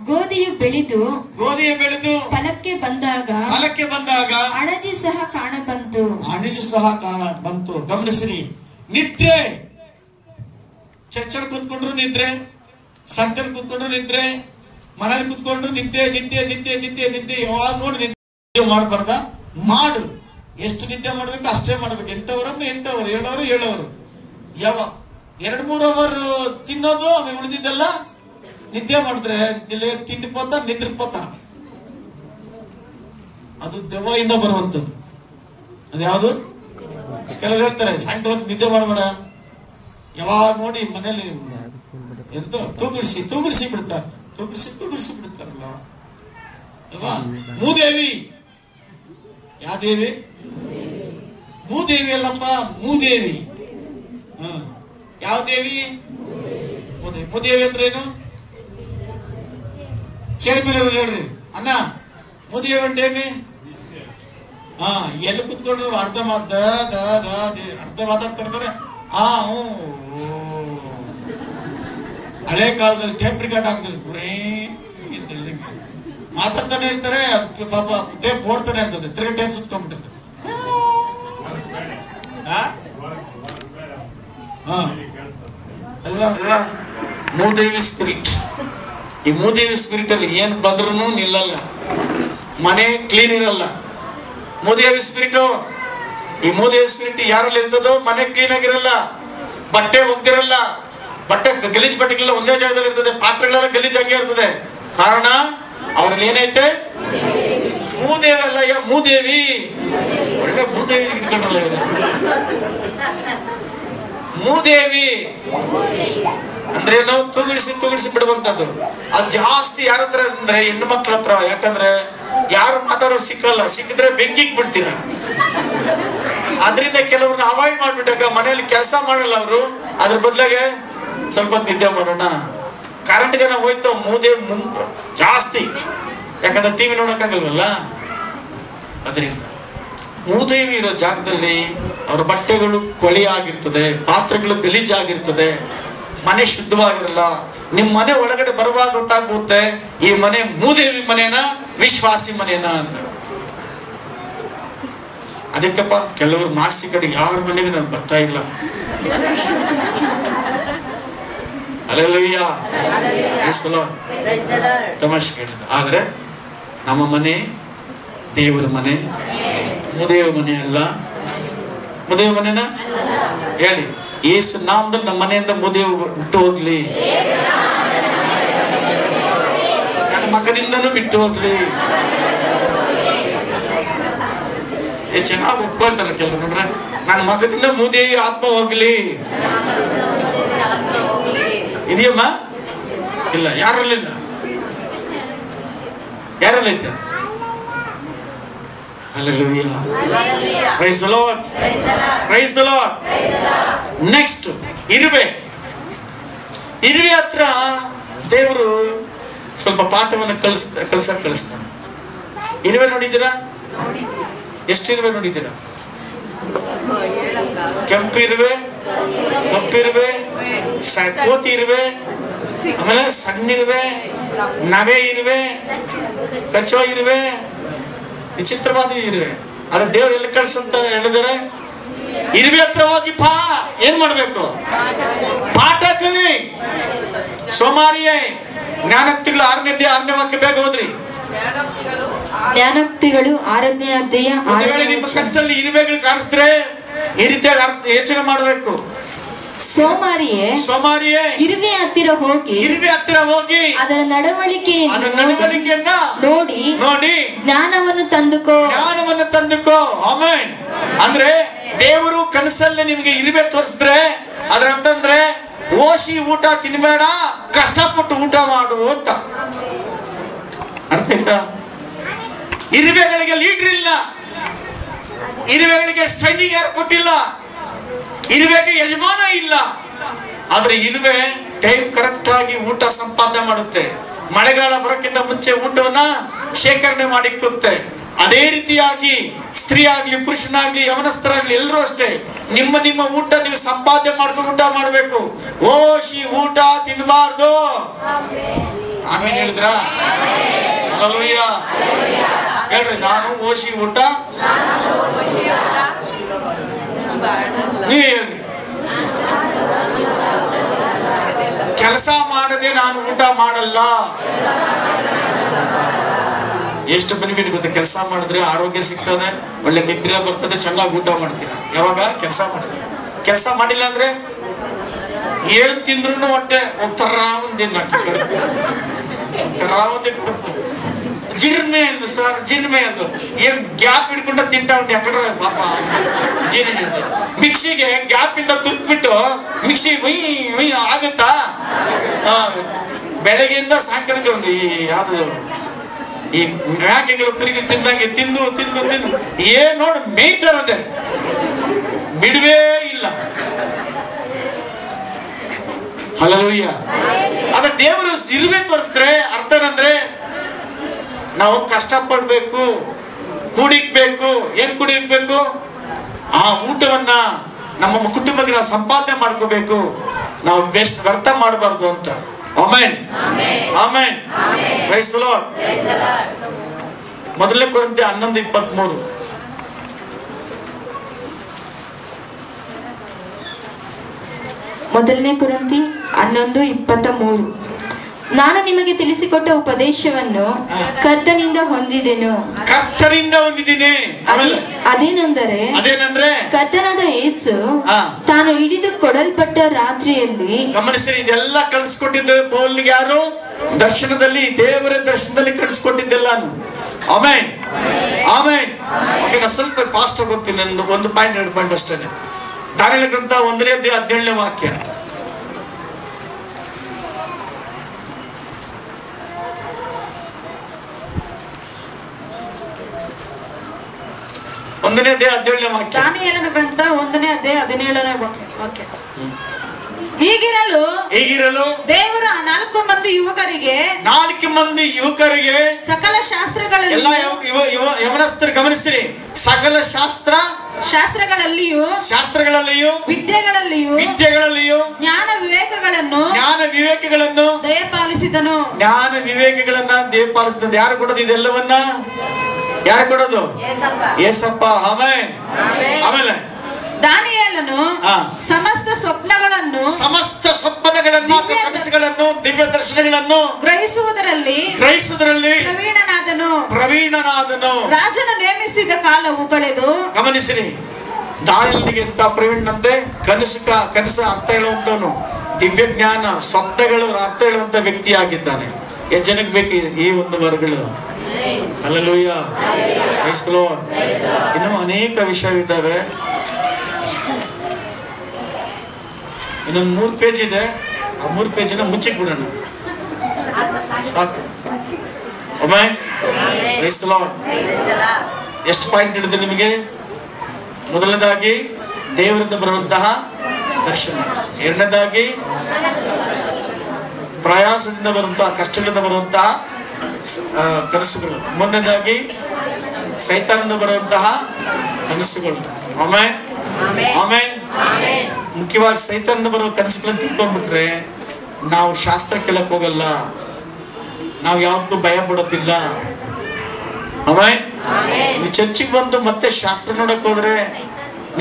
ಗೋಧಿಯು ಬೆಳೆದು ಫಲಕ್ಕೆ ಬಂದಾಗ ಅಣಜಿ ಸಹ ಕಾಣಬಂತು. ಬಂತು. ಗಮನಿಸಿರಿ, ನಿದ್ರೆ. ಚರ್ಚಲ್ಲಿ ಕೂತ್ಕೊಂಡ್ರು ನಿದ್ರೆ, ಸಂತಲ್ಲಿ ಕೂತ್ಕೊಂಡ್ರು ನಿದ್ರೆ, ಮನೇಲಿ ಕೂತ್ಕೊಂಡ್ರು ನಿದ್ದೆ. ಯಾವಾಗ ನೋಡಿ ನಿದ್ದೆ ಮಾಡಬಾರ್ದ? ಮಾಡು. ಎಷ್ಟು ನಿದ್ದೆ ಮಾಡ್ಬೇಕು ಅಷ್ಟೇ ಮಾಡ್ಬೇಕು. 8 ಅವರ್ ಅಂದ್ರೆ 8 ಅವರ್, 7 ಅವರ್ 7 ಅವರ್. ಯಾವ 2-3 ಅವರ್ ತಿನ್ನೋದು, ಉಳಿದಿದ್ದೆಲ್ಲ ನಿದ್ದೆ ಮಾಡಿದ್ರೆ ತಿಂಡಿ ಪೋತ ನಿದ್ರೆ ಪೋತ. ಅದು ದೆವ್ವದಿಂದ ಬರುವಂತದ್ದು. ಅದ್ಯಾವುದು? ಕೆಲವರು ಹೇಳ್ತಾರೆ ಸಾಯಂಕಾಲ ನಿದ್ದೆ ಮಾಡಬೇಡ, ಯಾವಾಗ ನೋಡಿ ಮನೇಲಿ ಎಂತ ತೂಗಿಸಿ ಬಿಡ್ತಾರೆ. ತೂಗಿಸಿ ಬಿಡ್ತಾರಲ್ಲ. ಅಲ್ವಾ? ಮೂದೇವಿ. ಯಾವ ದೇವಿ? ಮೂದೇವಿ ಅಲ್ಲಪ್ಪ, ಮೂದೇವಿ. ಯಾವ ದೇವಿ? ಮೂದೇವಿ ಅಂದ್ರೆ ಏನು? ಚೇರ್ ಮೇಲೆ ಹೇಳ್ರಿ ಅಣ್ಣ. ಮೂದೇವಿ ಅಂದ್ರೆ ಏನಿ? ಎಲ್ಲಿ ಕುತ್ಕೊಂಡು ಅರ್ಧ ಮಾತಾಡ್ತಿರ್ತಾರೆ. ಹಳೆ ಕಾಲದಲ್ಲಿ ಟೇಪ್ ರಿಕಾರ್ಡ್ ಆಗ್ತದೆ, ಮಾತಾಡ್ತಾನೆ ಇರ್ತಾರೆ. ಪಾಪ ಟೇಪ್ ಓಡ್ತಾನೆ ಇರ್ತದೆ, ತಿರ್ಗಿ ಟೇಪ್ ಸುತ್ಕೊಂಡ್ಬಿಟ್ಟಿರ್ತದೆ. ಅಲ್ವಾ? ಮೂದೇವಿ ಸ್ಪಿರಿಟ್. ಈ ಮೂದೇವಿ ಸ್ಪಿರಿಟ್ ಅಲ್ಲಿ ಏನ್ ಬಂದ್ರೂ ನಿಲ್ಲಲ್ಲ, ಮನೆ ಕ್ಲೀನ್ ಇರಲ್ಲ. ಮೂದೇವಿ ಸ್ಪಿರಿಟ್, ಈ ಮೂದೇವಿ ಸ್ಪಿರಿಟ್ ಯಾರಲ್ಲಿ ಇರ್ತದೋ ಮನೆ ಕ್ಲೀನ್ ಆಗಿರಲ್ಲ, ಬಟ್ಟೆ ಒಗ್ದಿರಲ್ಲ, ಬಟ್ಟೆ ಗಲೀಜ್ ಬಟ್ಟೆಗಳೆಲ್ಲ ಒಂದೇ ಜಾಗದಲ್ಲಿ ಇರ್ತದೆ, ಪಾತ್ರೆಗಳೆಲ್ಲ ಗಲೀಜಾಗಿ ಇರ್ತದೆ. ಕಾರಣ ಅವ್ರಲ್ಲಿ ಏನೈತೆ? ಮೂದೇವಿ ಅಲ್ಲ, ಮೂದೇವಿ. ಒಳ್ಳೆ ಮೂದೇವಿ ಇಟ್ಕೊಂಡ್ರಲ್ಲ ಇವರು. ಮೂದೇವಿ ಅಂದ್ರೆ ನಾವು ತೂಗಿಸಿ ಬಿಡುವಂತದ್ದು. ಅದು ಜಾಸ್ತಿ ಯಾರ ಹತ್ರ ಅಂದ್ರೆ ಹೆಣ್ಣು ಮಕ್ಳ ಹತ್ರ. ಯಾಕಂದ್ರೆ ಯಾರು ಮಾತಾಡೋ ಸಿಕ್ಕಲ್ಲ, ಸಿಕ್ಕಿದ್ರೆ ಬೆಂಕಿಗೆ ಬಿಡ್ತೀರ. ಅದರಿಂದ ಕೆಲವ್ರನ್ನ ಅವಾಯ್ಡ್ ಮಾಡ್ಬಿಟ್ಟಾಗ ಮನೆಯಲ್ಲಿ ಕೆಲಸ ಮಾಡಲ್ಲ ಅವರು. ಅದ್ರ ಬದಲಾಗೆ ಸ್ವಲ್ಪ ನಿದ್ದೆ ಮಾಡೋಣ. ಕರೆಂಟ್ ಜನ ಹೋಯ್ತು, ಮೂದೇವಿ ಜಾಸ್ತಿ. ಯಾಕಂದ್ರೆ ಟಿವಿ ನೋಡಕ್ಕಾಗಲ್ವಲ್ಲ. ಅದರಿಂದ ಮೂದೇವಿ ಇರೋ ಜಾಗದಲ್ಲಿ ಅವ್ರ ಬಟ್ಟೆಗಳು ಕೊಳಿ ಆಗಿರ್ತದೆ, ಪಾತ್ರೆಗಳು ಗಲೀಜಾಗಿರ್ತದೆ, ಮನೆ ಶುದ್ಧವಾಗಿರಲ್ಲ. ನಿಮ್ ಮನೆ ಒಳಗಡೆ ಬರುವಾಗ ಗೊತ್ತಾಗುತ್ತೆ ಈ ಮನೆ ಮೂದೇವಿ ಮನೇನ ವಿಶ್ವಾಸಿ ಮನೇನ ಅಂತ. ಅದಕ್ಕಪ್ಪ ಕೆಲವರು ಮಾಸ್ತಿ ಕಡೆ ಯಾರ ಮನೆಗೆ ನಾನು ಬರ್ತಾ ಇಲ್ಲ. ಹಲ್ಲೆಲೂಯಾ, ತಮಾಷೆ ಕೇಳಿದ. ಆದ್ರೆ ನಮ್ಮ ಮನೆ ದೇವರ ಮನೆ, ಮೂದೇವಿ ಮನೆ ಅಲ್ಲ. ಮೂದೇವಿ ಮನೆನ ಹೇಳಿ. ಯೇಸು ನಾಮದಲ್ಲಿ ನಮ್ಮ ಮನೆಯಿಂದ ಮೂದೇವಿ ಬಿಟ್ಟು ಹೋಗ್ಲಿ, ನನ್ನ ಮಗದಿಂದನೂ ಬಿಟ್ಟು ಹೋಗ್ಲಿ. ಚೆನ್ನಾಗಿ ಒಪ್ಕೊಳ್ತಾರೆ ಕೆಲವರು. ನೋಡ್ರೆ, ನನ್ನ ಮಗದಿಂದ ಮೂದೇವಿ ಆತ್ಮ ಹೋಗ್ಲಿ. ಇದೆಯಮ್ಮ? ಇಲ್ಲ. ಯಾರಲ್ಲಿಲ್ಲ? ಯಾರಲ್ಲೈತೆ? Hallelujah. Praise the Lord. Praise the Lord. Next, ಇರುವೆ ಹತ್ರ ದೇವರು ಸ್ವಲ್ಪ ಪಾಠವನ್ನು ಕಳಿಸ್ತಾನೆ. ಇರುವೆ ನೋಡಿದ್ದೀರಾ? ಎಷ್ಟು ಇರುವೆ ನೋಡಿದ್ದೀರಾ? ಕೆಂಪು ಇರುವೆ, ಕಪ್ಪಿರುವೆ, ಕೋತಿ ಇರುವೆ, ಆಮೇಲೆ ಸಣ್ಣ ಇರುವೆ, ನವೆ ಇರುವೆ, ಕಚ್ಚೋ ಇರುವೆ, ವಿಚಿತ್ರವಾದ ಇರುವೆ. ಅದ ದೇವ್ರು ಎಲ್ಲಿ ಕಳ್ಸಂತ ಹೇಳಿದರೆ, ಇರುವೆ ಹತ್ರ ಹೋಗಿ ಏನ್ ಮಾಡ್ಬೇಕು? ಪಾಠ ಕಲಿ. ಸೋಮಾರಿಯೇ, ಜ್ಞಾನೋಕ್ತಿಗಳು 6ನೇ ಅಧ್ಯಾಯ 6ನೇ ವಾಕ್ಯ ಬೇಗ ಹೋದ್ರಿ. ಜ್ಞಾನೋಕ್ತಿಗಳು 6ನೇ ಅಧ್ಯಾಯ 6ನೇ ನಿಮ್ಮ ಕನಸಲ್ಲಿ ಇರುವೆಗಳು ಕಾಣಿಸಿದ್ರೆ ಈ ರೀತಿಯಾಗಿ ಯೋಚನೆ ಮಾಡಬೇಕು. ಸೋಮಾರಿಯೇ, ಇರುವೆ ಹತ್ತಿರ ಹೋಗಿ ಅದರ ನಡವಳಿಕೆಯನ್ನ ನೋಡಿ ಜ್ಞಾನವನ್ನು ತಂದುಕೋ. ಆಮೆನ್. ಅಂದ್ರೆ ದೇವರು ಕನಸಲ್ಲಿ ನಿಮ್ಗೆ ಇರುವೆ ತೋರಿಸಿದ್ರೆ ಅದ್ರ ಅಂತಂದ್ರೆ ಓಸಿ ಊಟ ತಿನ್ಬೇಡ, ಕಷ್ಟಪಟ್ಟು ಊಟ ಮಾಡು ಅಂತ ಅರ್ಥ ಆಯ್ತಾ? ಇರುವೆಗಳಿಗೆ ಲೀಡರ್ ಇಲ್ಲ, ಇರುವೆಗಳಿಗೆ ಸ್ಟ್ರೈನಿಂಗ್ ಯಾರು ಕೊಟ್ಟಿಲ್ಲ, ಇರುವೆಗೆ ಯಜಮಾನ ಇಲ್ಲ. ಆದ್ರೆ ಇರುವೆ ಟೈಮ್ ಕರೆಕ್ಟ್ ಆಗಿ ಊಟ ಸಂಪಾದನೆ ಮಾಡುತ್ತೆ. ಮಳೆಗಾಲ ಬರೋಕ್ಕಿಂತ ಮುಂಚೆ ಊಟವನ್ನ ಶೇಖರಣೆ ಮಾಡಿಕ್ಕುತ್ತೆ. ಅದೇ ರೀತಿಯಾಗಿ ಸ್ತ್ರೀ ಆಗ್ಲಿ, ಪುರುಷನಾಗ್ಲಿ, ಯವನಸ್ಥರಾಗ್ಲಿ ಎಲ್ಲರೂ ಅಷ್ಟೇ. ನಿಮ್ಮ ಊಟ ನೀವು ಸಂಪಾದನೆ ಮಾಡ್ಕೊಂಡು ಊಟ ಮಾಡ್ಬೇಕು. ಓಶಿ ಊಟ ತಿನ್ಬಾರ್ದು. ಆಮೇಲೆ ಹೇಳಿದ್ರ ಹಲ್ಲೆಲೂಯಾ ಹೇಳ್ರಿ. ನಾನು ಓಶಿ ಊಟ ನೀವ್ ಹೇಳ್ರಿ. ಕೆಲಸ ಮಾಡದೆ ನಾನು ಊಟ ಮಾಡಲ್ಲ. ಎಷ್ಟು ಬೆನಿಫಿಟ್ ಗೊತ್ತಾ? ಕೆಲಸ ಮಾಡಿದ್ರೆ ಆರೋಗ್ಯ ಸಿಗ್ತದೆ, ಒಳ್ಳೆ ನಿದ್ರೆ ಬರ್ತದೆ, ಚೆನ್ನಾಗಿ ಊಟ ಮಾಡ್ತೀರ. ಯಾವಾಗ ಕೆಲಸ ಮಾಡಿದ್ರೆ. ಕೆಲಸ ಮಾಡಿಲ್ಲ ಅಂದ್ರೆ ಏನ್ ತಿಂದ್ರು ಹೊಟ್ಟೆ ಒಂಥರ ಜಿರ್ಮೆ ಅಂದು ಸರ್, ಜಿರ್ಮೆ ಅಂದು ಏನ್ ಗ್ಯಾಪ್ ಹಿಡ್ಕೊಂಡ ತಿಂಟ ಉಂಟು ಯಾಕಂದ್ರೆ ಪಾಪ ಜೀರ್ಣ. ಮಿಕ್ಸಿಗೆ ಗ್ಯಾಪ್ ಇಂದ ತುರ್ಬಿಟ್ಟು ಮಿಕ್ಸಿ ಹೊಯ್ ಆಗುತ್ತಾ? ಬೆಳಗ್ಗೆಯಿಂದ ಸಾಯಂಕಾಲಕ್ಕೆ ಒಂದು ಈ ಯಾವ್ದು ಈ ಮ್ಯಾಕೆಗಳು ಕುರಿಗಳು ತಿಂದಂಗೆ ತಿಂದು ತಿಂದು ತಿಂದು ಏನ್ ನೋಡು ಮೇಯ್ತಾರದೆ, ಬಿಡುವೇ ಇಲ್ಲ. ಹಲ್ಲೆಲೂಯಾ. ಅದ್ರ ದೇವರು ಇರುವೆ ತೋರಿಸಿದ್ರೆ ಅರ್ಥ ಏನಂದ್ರೆ ನಾವು ಕಷ್ಟಪಡ್ಬೇಕು, ಕೂಡಿಕ್ಬೇಕು. ಏನ್ ಕೂಡಿಕ್ಬೇಕು? ಆ ಊಟವನ್ನ ನಮ್ಮ ಕುಟುಂಬಕ್ಕೆ ನಾವು ಸಂಪಾದನೆ ಮಾಡ್ಕೋಬೇಕು, ನಾವು ವ್ಯರ್ಥ ಮಾಡಬಾರ್ದು ಅಂತ. Amen, amen, praise the Lord. ಮೊದಲನೇ ಕೊರಿಂಥಿ 11:23. ಮೊದಲನೇ ಕೊರಿಂಥಿ 11:23. ನಾನು ನಿಮಗೆ ತಿಳಿಸಿಕೊಟ್ಟ ಉಪದೇಶವನ್ನು ಕರ್ತನಿಂದ ಹೊಂದಿದೆನು. ಕರ್ತನಿಂದ ಹೊಂದಿದ್ದೀನಿ. ಅದೇನೆಂದರೆ ಕರ್ತನಾದ ಯೇಸು ತಾನು ಹಿಡಿದು ಕೊಡಲ್ಪಟ್ಟ ರಾತ್ರಿಯಲ್ಲಿ. ಗಮನಿಸಿ, ಇದೆಲ್ಲ ಕಳಿಸ್ಕೊಟ್ಟಿದ್ದು ಪೌಲನಿಗೆ ಯಾರು? ದರ್ಶನದಲ್ಲಿ, ದೇವರ ದರ್ಶನದಲ್ಲಿ ಕಳಿಸ್ಕೊಟ್ಟಿದ್ದೆಲ್ಲ. Amen, amen. ಓಕೆ, ನಾನು ಸ್ವಲ್ಪ ಫಾಸ್ಟ್ ಆಗಿ ಹೋಗ್ತೀನಿ. ಒಂದು 1.2 ಪಾಯಿಂಟ್ ಅಷ್ಟೇ. ದಾನಿಯೇಲ ಗ್ರಂಥ 1:17 ವಾಕ್ಯ. ದಾನಿಯೇಲನ ಗ್ರಂಥ 1:17 ವಾಕ್ಯ. ಹೀಗಿರಲು ದೇವರು 4 ಮಂದಿ ಯುವಕರಿಗೆ ಸಕಲ ಶಾಸ್ತ್ರಗಳಲ್ಲಿ, ಎಲ್ಲ ಯವನಸ್ಥರು ಗಮನಿಸಿರಿ, ಸಕಲ ಶಾಸ್ತ್ರಗಳಲ್ಲಿಯೂ ವಿದ್ಯೆಗಳಲ್ಲಿಯೂ ಜ್ಞಾನ ವಿವೇಕಗಳನ್ನು ದಯಪಾಲಿಸಿದನು. ಯಾರು ಕೊಡೋದು ಇದೆಲ್ಲವನ್ನ? ಯಾರು ಕೊಡೋದು? ಯೇಸಪ್ಪ. ಆಮೆನ್. ಆಮೇಲೆ ದಾನಿಯೇಲನು ಸಮಸ್ತ ಸ್ವಪ್ನಗಳನ್ನು, ಕನಸುಗಳನ್ನು, ದಿವ್ಯ ದರ್ಶನಗಳನ್ನು ಗ್ರಹಿಸುವುದರಲ್ಲಿ ಪ್ರವೀಣನಾದನು. ರಾಜನು ನೇಮಿಸಿದ ಕಾಲವು ಕಳೆದು. ಗಮನಿಸಿರಿ, ದಾನಿಯೇಲನಿಗೆ ಎಂತ ಪ್ರವೀಣನಂತೆ? ಕನಸು ಅರ್ಥ ಹೇಳುವಂತವನು, ದಿವ್ಯ ಜ್ಞಾನ, ಸ್ವಪ್ನಗಳು ಅರ್ಥ ಹೇಳುವಂತ ವ್ಯಕ್ತಿ ಆಗಿದ್ದಾನೆ. ಎಷ್ಟು ಜನಕ್ಕೆ ಬೇಕು ಈ ಒಂದು ವರಗಳು? Hallelujah, praise the Lord. ಇನ್ನೂ ಅನೇಕ ವಿಷಯವಿದ್ದಾವೆ. ಇನ್ನೊಂದು 3 ಪೇಜ್ ಇದೆ. ಆ 3 ಪೇಜನ್ನ ಮುಚ್ಚಿಕ್ ಬಿಡೋಣ, ಸಾಕು. Amen, praise the Lord. ಎಷ್ಟು ಪಾಯಿಂಟ್ ಹಿಡಿದು ನಿಮಗೆ? ಮೊದಲನೇದಾಗಿ ದೇವರಿಂದ ಬರುವಂತಹ ದರ್ಶನ, ಎರಡನೇದಾಗಿ ಪ್ರಯಾಸದಿಂದ ಬರುವಂತಹ, ಕಷ್ಟಗಳಿಂದ ಬರುವಂತಹ ಕನಸುಗಳು, ಮೂರನೇದಾಗಿ ಸೈತಾನದಿಂದ ಬರುವಂತಹ ಕನಸುಗಳು. Amen, amen. ಮುಖ್ಯವಾಗಿ ಸೈತಾನದಿಂದ ಬರುವ ಕನಸುಗಳನ್ನು ತಿಳ್ಕೊಂಡ್ಬಿಟ್ರೆ ನಾವು ಶಾಸ್ತ್ರ ಕೇಳಕ್ ಹೋಗಲ್ಲ, ನಾವು ಯಾವ್ದಕ್ಕೂ ಭಯ ಪಡೋದಿಲ್ಲ. ಆಮೆನ್. ನೀವು ಚರ್ಚಿಗೆ ಬಂದು ಮತ್ತೆ ಶಾಸ್ತ್ರ ನೋಡಕ್ ಹೋದ್ರೆ,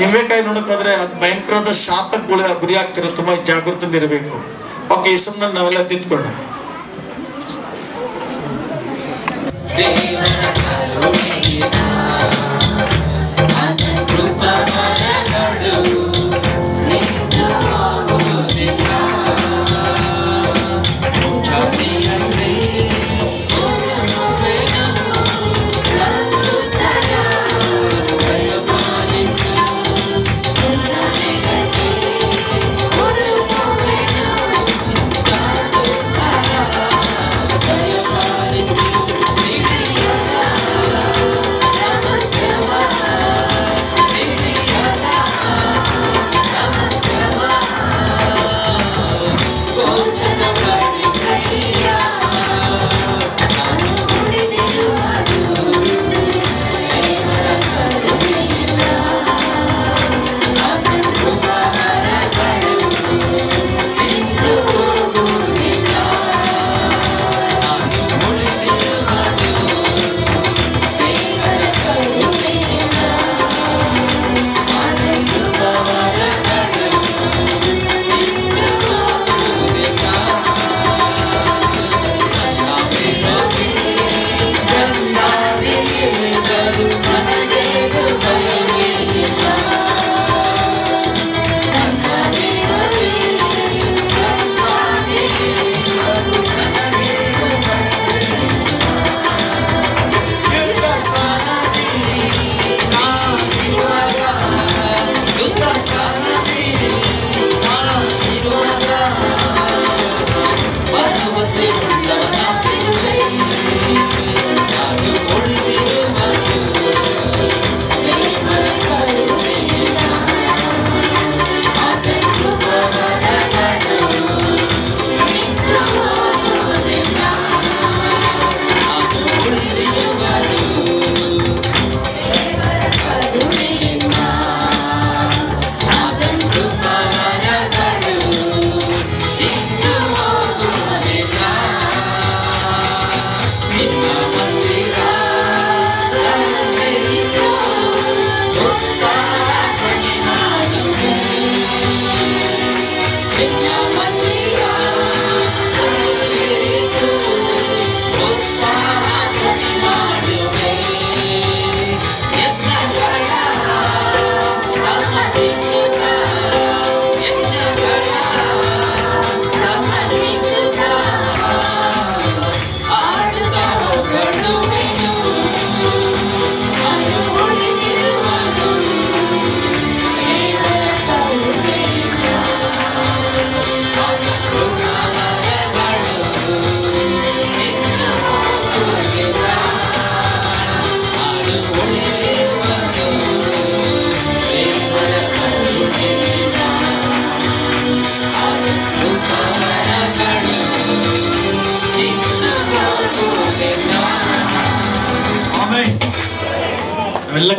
ನಿಂಬೆಕಾಯಿ ನೋಡಕ್ ಹೋದ್ರೆ ಅದು ಭಯಂಕರವಾದ ಶಾಪಕ್ಕೆ ಗುರಿ ಆಗ್ತಿರೋ. ತುಂಬಾ ಜಾಗೃತಿಯಿಂದ ಇರಬೇಕು. ಓಕೆ, ಈ ಸುಮ್ಮನೆ ನಾವೆಲ್ಲ ತಿದ್ಕೊಳ್ಳೋಣ. Namaste.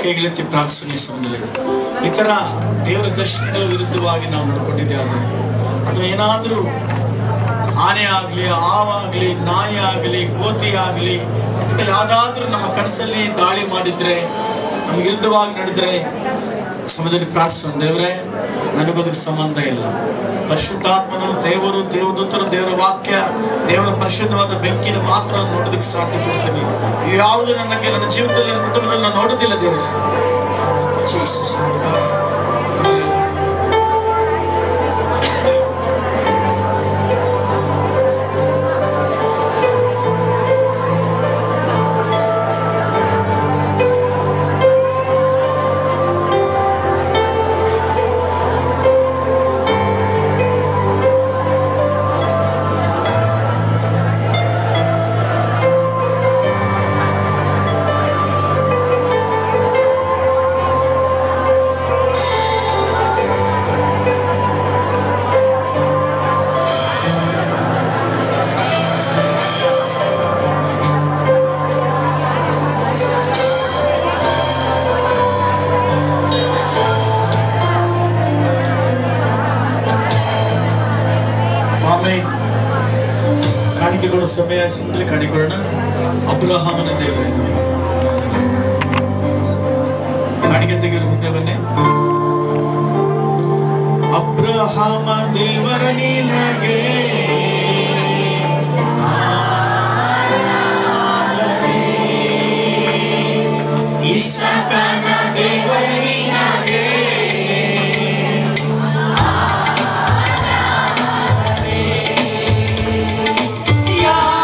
ಕೈಗೆತ್ತಿ ಪ್ರಾರ್ಥನೆ ಸಮಯದಲ್ಲಿ ಈ ತರ ದೇವರ ದರ್ಶನಗಳ ವಿರುದ್ಧವಾಗಿ ನಾವು ನಡ್ಕೊಂಡಿದ್ದೆ ಆದ್ರೆ ಅಥವಾ ಏನಾದ್ರೂ ಆನೆ ಆಗ್ಲಿ, ಹಾವಾಗ್ಲಿ, ನಾಯಿ ಆಗಲಿ, ಕೋತಿ ಆಗಲಿ ಅಥವಾ ಯಾವ್ದಾದ್ರೂ ನಮ್ಮ ಕನಸಲ್ಲಿ ದಾಳಿ ಮಾಡಿದ್ರೆ, ನಮ್ಗೆ ವಿರುದ್ಧವಾಗಿ ನಡೆದ್ರೆ ಸಮಯದಲ್ಲಿ ಪ್ರಾರ್ಥನೆ, ದೇವರೇ ನನಗೋದಕ್ಕೆ ಸಂಬಂಧ ಇಲ್ಲ. ಪರಿಶುದ್ಧಾತ್ಮನು, ದೇವರು, ದೇವದೂತರು, ದೇವರ ವಾಕ್ಯ, ದೇವರ ಪರಿಶುದ್ಧವಾದ ಬೆಂಕಿನ ಮಾತ್ರ ನೋಡೋದಕ್ಕೆ ಸಾಧ್ಯ ಕೊಡ್ತೀನಿ. ಯಾವುದು ನನ್ನ ಜೀವಿತದಲ್ಲಿ, ನನ್ನ ಕುಟುಂಬದಲ್ಲಿ ನಾನು ನೋಡೋದಿಲ್ಲ ದೇವರೇ. ಜೀಸಸ್. ಕಾಣಿಕೆಗಳ ಸಮಯ ಸಿಂದಲೇ ಕಾಣಿಕೊಳ್ಳೋಣ. ಅಬ್ರಹಾಮನ ದೇವರೇ, ಕಾಣಿಕೆ ತೆಗೆಯಲು ಮುಂದೆ ಬನ್ನಿ. ಅಬ್ರಹಾಮ ದೇವರ ನಿನಗೆ ಆರಾಧನೆ, ಇಸಾಕನ ದೇವರ ನಿನಗೆ Yeah.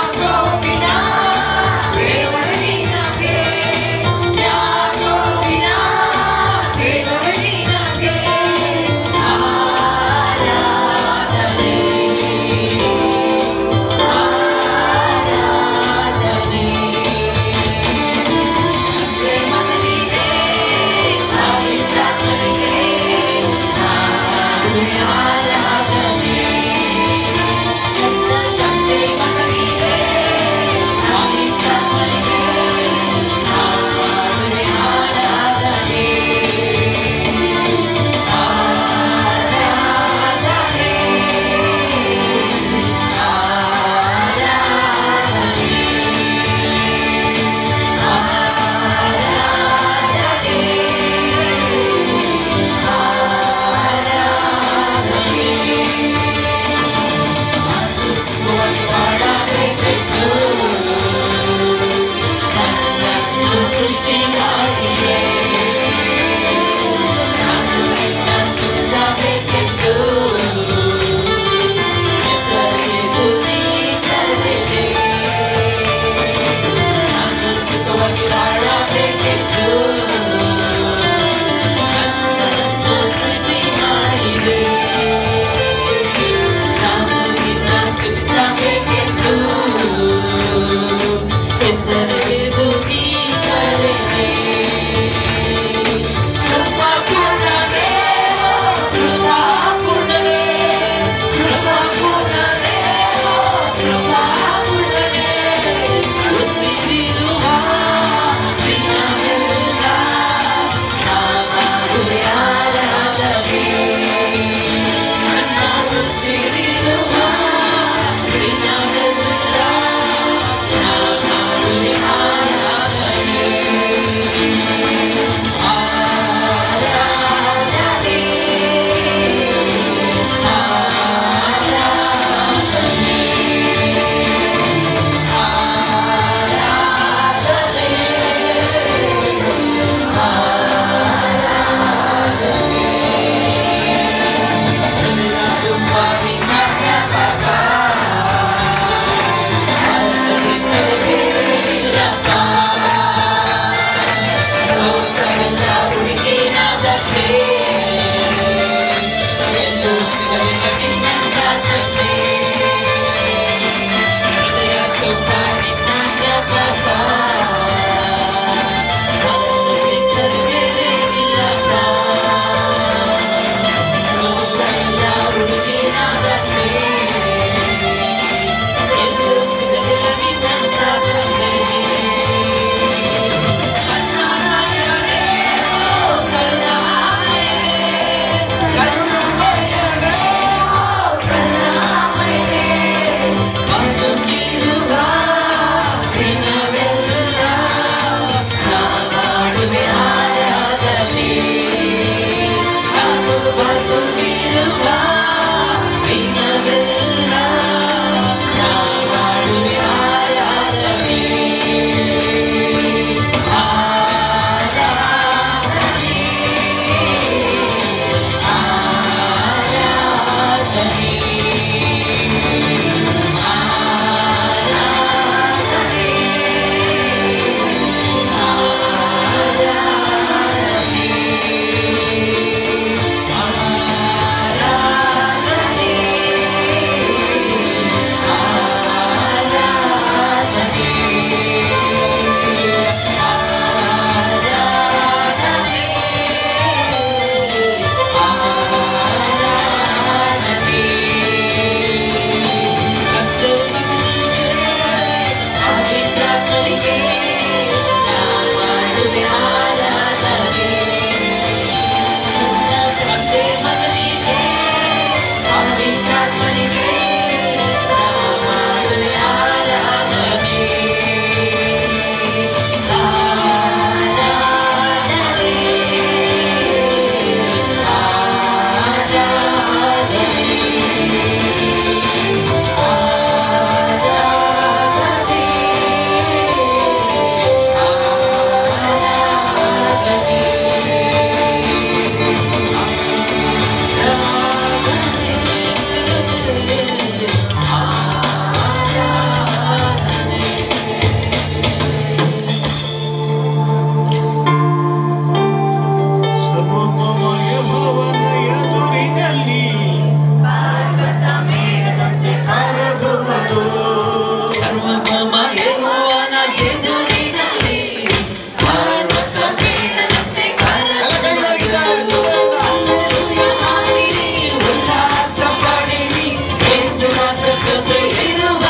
ಜೊತೆ ಇರುವ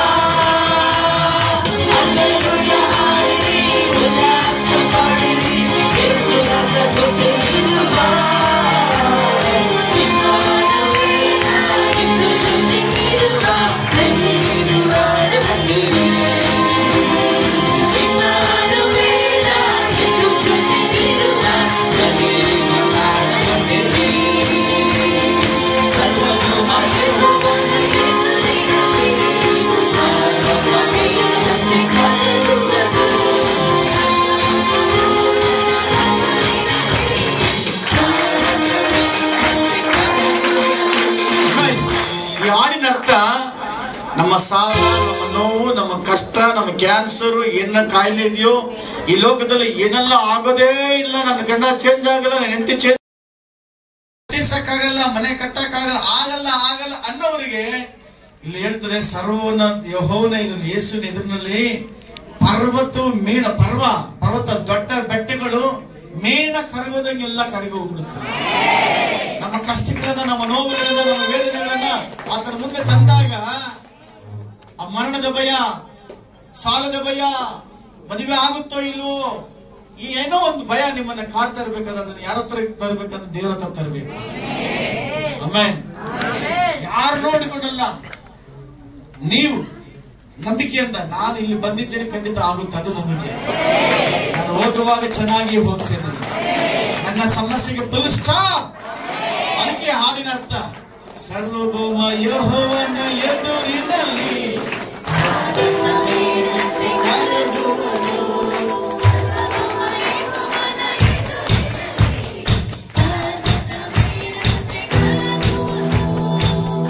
ಹಲ್ಲೆಲೂಯ ಹಾಡಿರಿ ಉಲ್ಲಾಸ ಪಡಿರಿ ಯೇಸು ರಾಜ ಜೊತೆ ಇರುವ ಇಂದು ಜೊತೆಗಿರುವ ನೆನೆಯಿರುವ ಬಂದಿರಿ ಈ ಹಾಡಿನ ಅರ್ಥ ನಮ್ಮ ಸಾಲ, ನಮ್ಮ ನೋವು, ನಮ್ಮ ಕಷ್ಟ, ನಮ್ಮ ಕ್ಯಾನ್ಸರ್, ಏನ ಕಾಯಿಲೆ ಇದೆಯೋ ಈ ಲೋಕದಲ್ಲಿ ಏನೆಲ್ಲ ಆಗೋದೇ ಇಲ್ಲ. ನನ್ನ ಗಂಡ ಚೇಂಜ್ ಆಗಲ್ಲ, ನನ್ನ ಹೆಂಡತಿ ಚೇಂಜ್ ತೀರ್ಸಕ್ಕಾಗಲ್ಲ, ಮನೆ ಕಟ್ಟಕ್ಕಾಗಲ್ಲ, ಆಗಲ್ಲ ಆಗಲ್ಲ ಅನ್ನೋರಿಗೆ ಇಲ್ಲಿ ಹೇಳ್ತಾರೆ ಸರ್ವನ ಯೆಹೋವನ ಇದನ್ನು ಯೇಸುವಿನ ಎದುರಿನಲ್ಲಿ ಪರ್ವತ ದೊಡ್ಡ ಬೆಟ್ಟಗಳು ಮೇನ ಕರಗೋದಂಗೆಲ್ಲ ಕರಗಿ ಹೋಗ್ಬಿಡುತ್ತೆ. ನಮ್ಮ ಕಷ್ಟಗಳನ್ನ, ನಮ್ಮ ನೋವುಗಳನ್ನ, ನಮ್ಮ ವೇದನೆಗಳನ್ನ ಆತನ ಮುಂದೆ ತಂದಾಗ ಆ ಮರಣದ ಭಯ, ಸಾಲದ ಭಯ, ಮದುವೆ ಆಗುತ್ತೋ ಇಲ್ವೋ, ಈ ಏನೋ ಒಂದು ಭಯ ನಿಮ್ಮನ್ನ ಕಾಡ್ತಾ ಇರ್ಬೇಕಾದ್ರೆ ಅದನ್ನ ಯಾರ ಹತ್ರ ತರಬೇಕಂದ್ರೆ ದೇವರ ಹತ್ರ ತರಬೇಕು. ಆಮೆನ್. ಯಾರು ನೋಡಿಕೊಂಡಲ್ಲ, ನೀವು ನಂಬಿಕೆಯಿಂದ ನಾನು ಇಲ್ಲಿ ಬಂದಿದ್ದೇನೆ, ಖಂಡಿತ ಆಗುತ್ತೆ, ಅದು ನಂಬಿಕೆ. ನಾನು ಹೋಗುವಾಗ ಚೆನ್ನಾಗಿ ಹೋಗ್ತೇನೆ, ನನ್ನ ಸಮಸ್ಯೆಗೆ ಫುಲ್ ಸ್ಟಾಪ್. ಅದಕ್ಕೆ ಹಾಡಿನ ಅರ್ಥ ಸರ್ವಭೌಮ ಯೆಹೋವನ ಎದುರಿನಲ್ಲಿ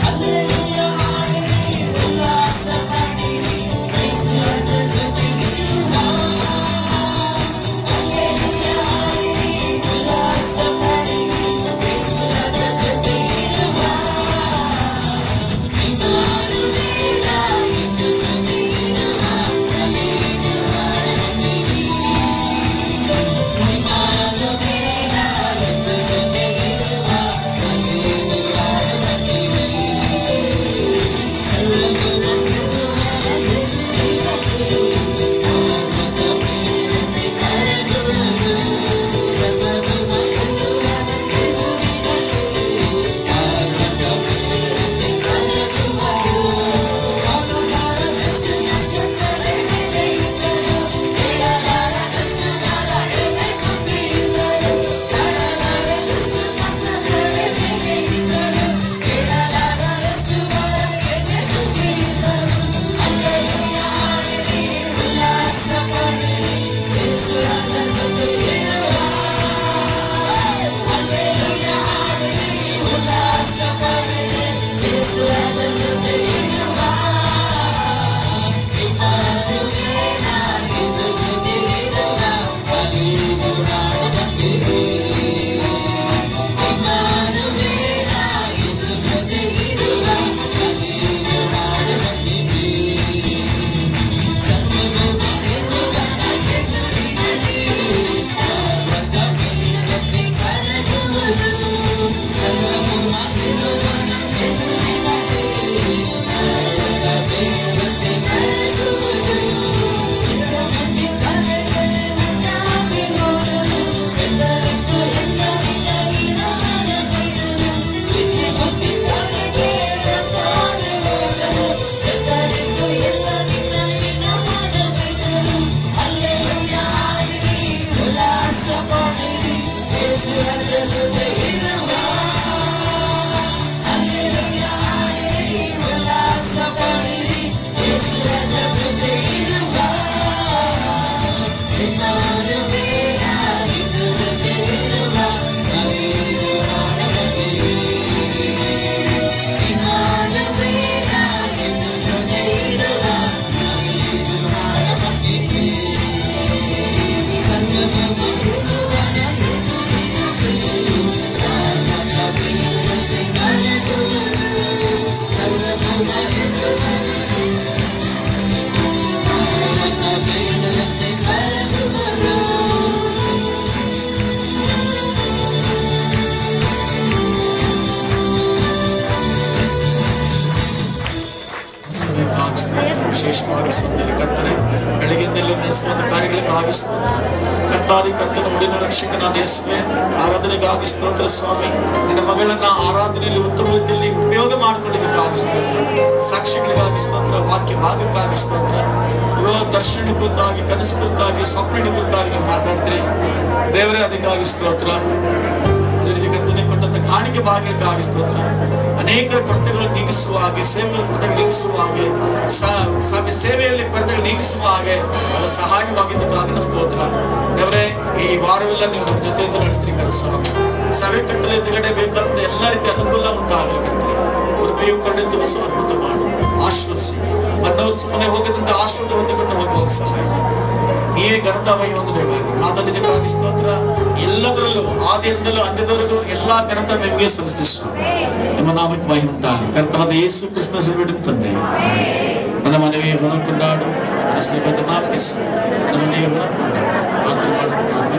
Hallelujah. ವಿಶೇಷವಾಗಿ ಸಂದಲ್ಲಿ ಕರ್ತನೆ ಬೆಳಗ್ಗೆಯಿಂದಲೂ ನಡೆಸುವಂತ ಕಾರ್ಯಗಳಿಗಾಗಿ ಸ್ತೋತ್ರ. ಕರ್ತಾದಿ ಕರ್ತನ ಉಡಿನ ರಕ್ಷಕನಾದ ಯೇಸುವೆ ಆರಾಧನೆಗಾಗಿ ಸ್ತೋತ್ರ ಸ್ವಾಮಿ. ನಿನ್ನ ಮಗಳನ್ನ ಆರಾಧನೆಯಲ್ಲಿ ಉತ್ತಮ ರೀತಿಯಲ್ಲಿ ಉಪಯೋಗ ಮಾಡಿಕೊಂಡಿದ್ದಕ್ಕಾಗಿ ಸ್ತೋತ್ರ. ಸಾಕ್ಷಿಗಳಿಗಾಗಿ ಸ್ತೋತ್ರ, ವಾಕ್ಯ ಭಾಗಕ್ಕಾಗಿ ಸ್ತೋತ್ರ. ದರ್ಶನ ಕುರಿತಾಗಿ, ಕನಸು ಕುರಿತಾಗಿ, ಸ್ವಪ್ನ ಕುರಿತಾಗಿ ನೀವು ಮಾತಾಡಿದ್ರೆ ದೇವರೇ ಅದಕ್ಕಾಗಿ ಸ್ತೋತ್ರ. ಅದೇ ರೀತಿ ಕರ್ತನೆ ಕೊಟ್ಟಂತ ಕಾಣಿಕೆ ಭಾಗಕ್ಕಾಗಿ ಸ್ತೋತ್ರ. ಅನೇಕ ಕೊರತೆಗಳು ನೀಗಿಸುವ ಹಾಗೆ, ಸೇವೆಗಳ ಕೊರತೆಗಳು ನೀಗಿಸುವ ಹಾಗೆ, ಸೇವೆಯಲ್ಲಿ ಕೊರತೆಗಳು ನೀಗಿಸುವ ಹಾಗೆ ಅದು ಸಹಾಯವಾಗಿದ್ದಕ್ಕಾಗಿ ಸ್ತೋತ್ರ. ದೇವರೇ ಈ ವಾರವೆಲ್ಲ ನೀವು ನಮ್ಮ ಜೊತೆಯಿಂದ ನಡೆಸ್ತೀರಿ ಸ್ವಾಮಿ. ಸಭೆ ಕಟ್ಟಲೆ ಎದುರುಗಡೆ ಬೇಕಾದಂತ ಎಲ್ಲ ರೀತಿಯ ಅನುಕೂಲ ಉಂಟಾಗಲಿ ಕರ್ತನೆ. ಕೃಪೆಯು ಕಣ್ಣೆದ್ದು ಅದ್ಭುತ ಮಾಡು, ಆಶ್ವಸಿ. ಮನ್ನವರು ಸುಮ್ಮನೆ ಹೋಗದಂತೆ ಆಶ್ವಾದ ಹೊಂದಿಕೊಂಡು ಹೋಗುವಾಗ ಸಹಾಯ ನೀವೇ ಘನತಾಮಯ ಹೊಂದಬೇಕಾಗಿ ಮಾತಾಡಿದಕ್ಕಾಗಿ ಸ್ತೋತ್ರ. ಎಲ್ಲದರಲ್ಲೂ ಆದಿಯಿಂದಲೂ ಅಂತ್ಯದವರೆಗೂ ಎಲ್ಲಾ ಘನತ ನಿಮಗೆ ಸಲ್ಲಿಸು. ನಿಮ್ಮ ನಾಮಕ್ಕೆ ಮಹಿಮೆ ಉಂಟಾಗಲಿ. ಕರ್ತನಾದ ಯೇಸು ಕ್ರಿಸ್ತನ ಹೆಸರಿನಲ್ಲಿ ತಂದೆ ನನ್ನ ಮನವಿಯ ಹೊರಕೊಂಡಾಡು, ನನ್ನ ಸ್ನೇಹಿತ ನಾಮಕಿಸು, ನನ್ನ ಮನೆಯ ಹೊರಕೊಂಡು ಮಾತು ಮಾಡು.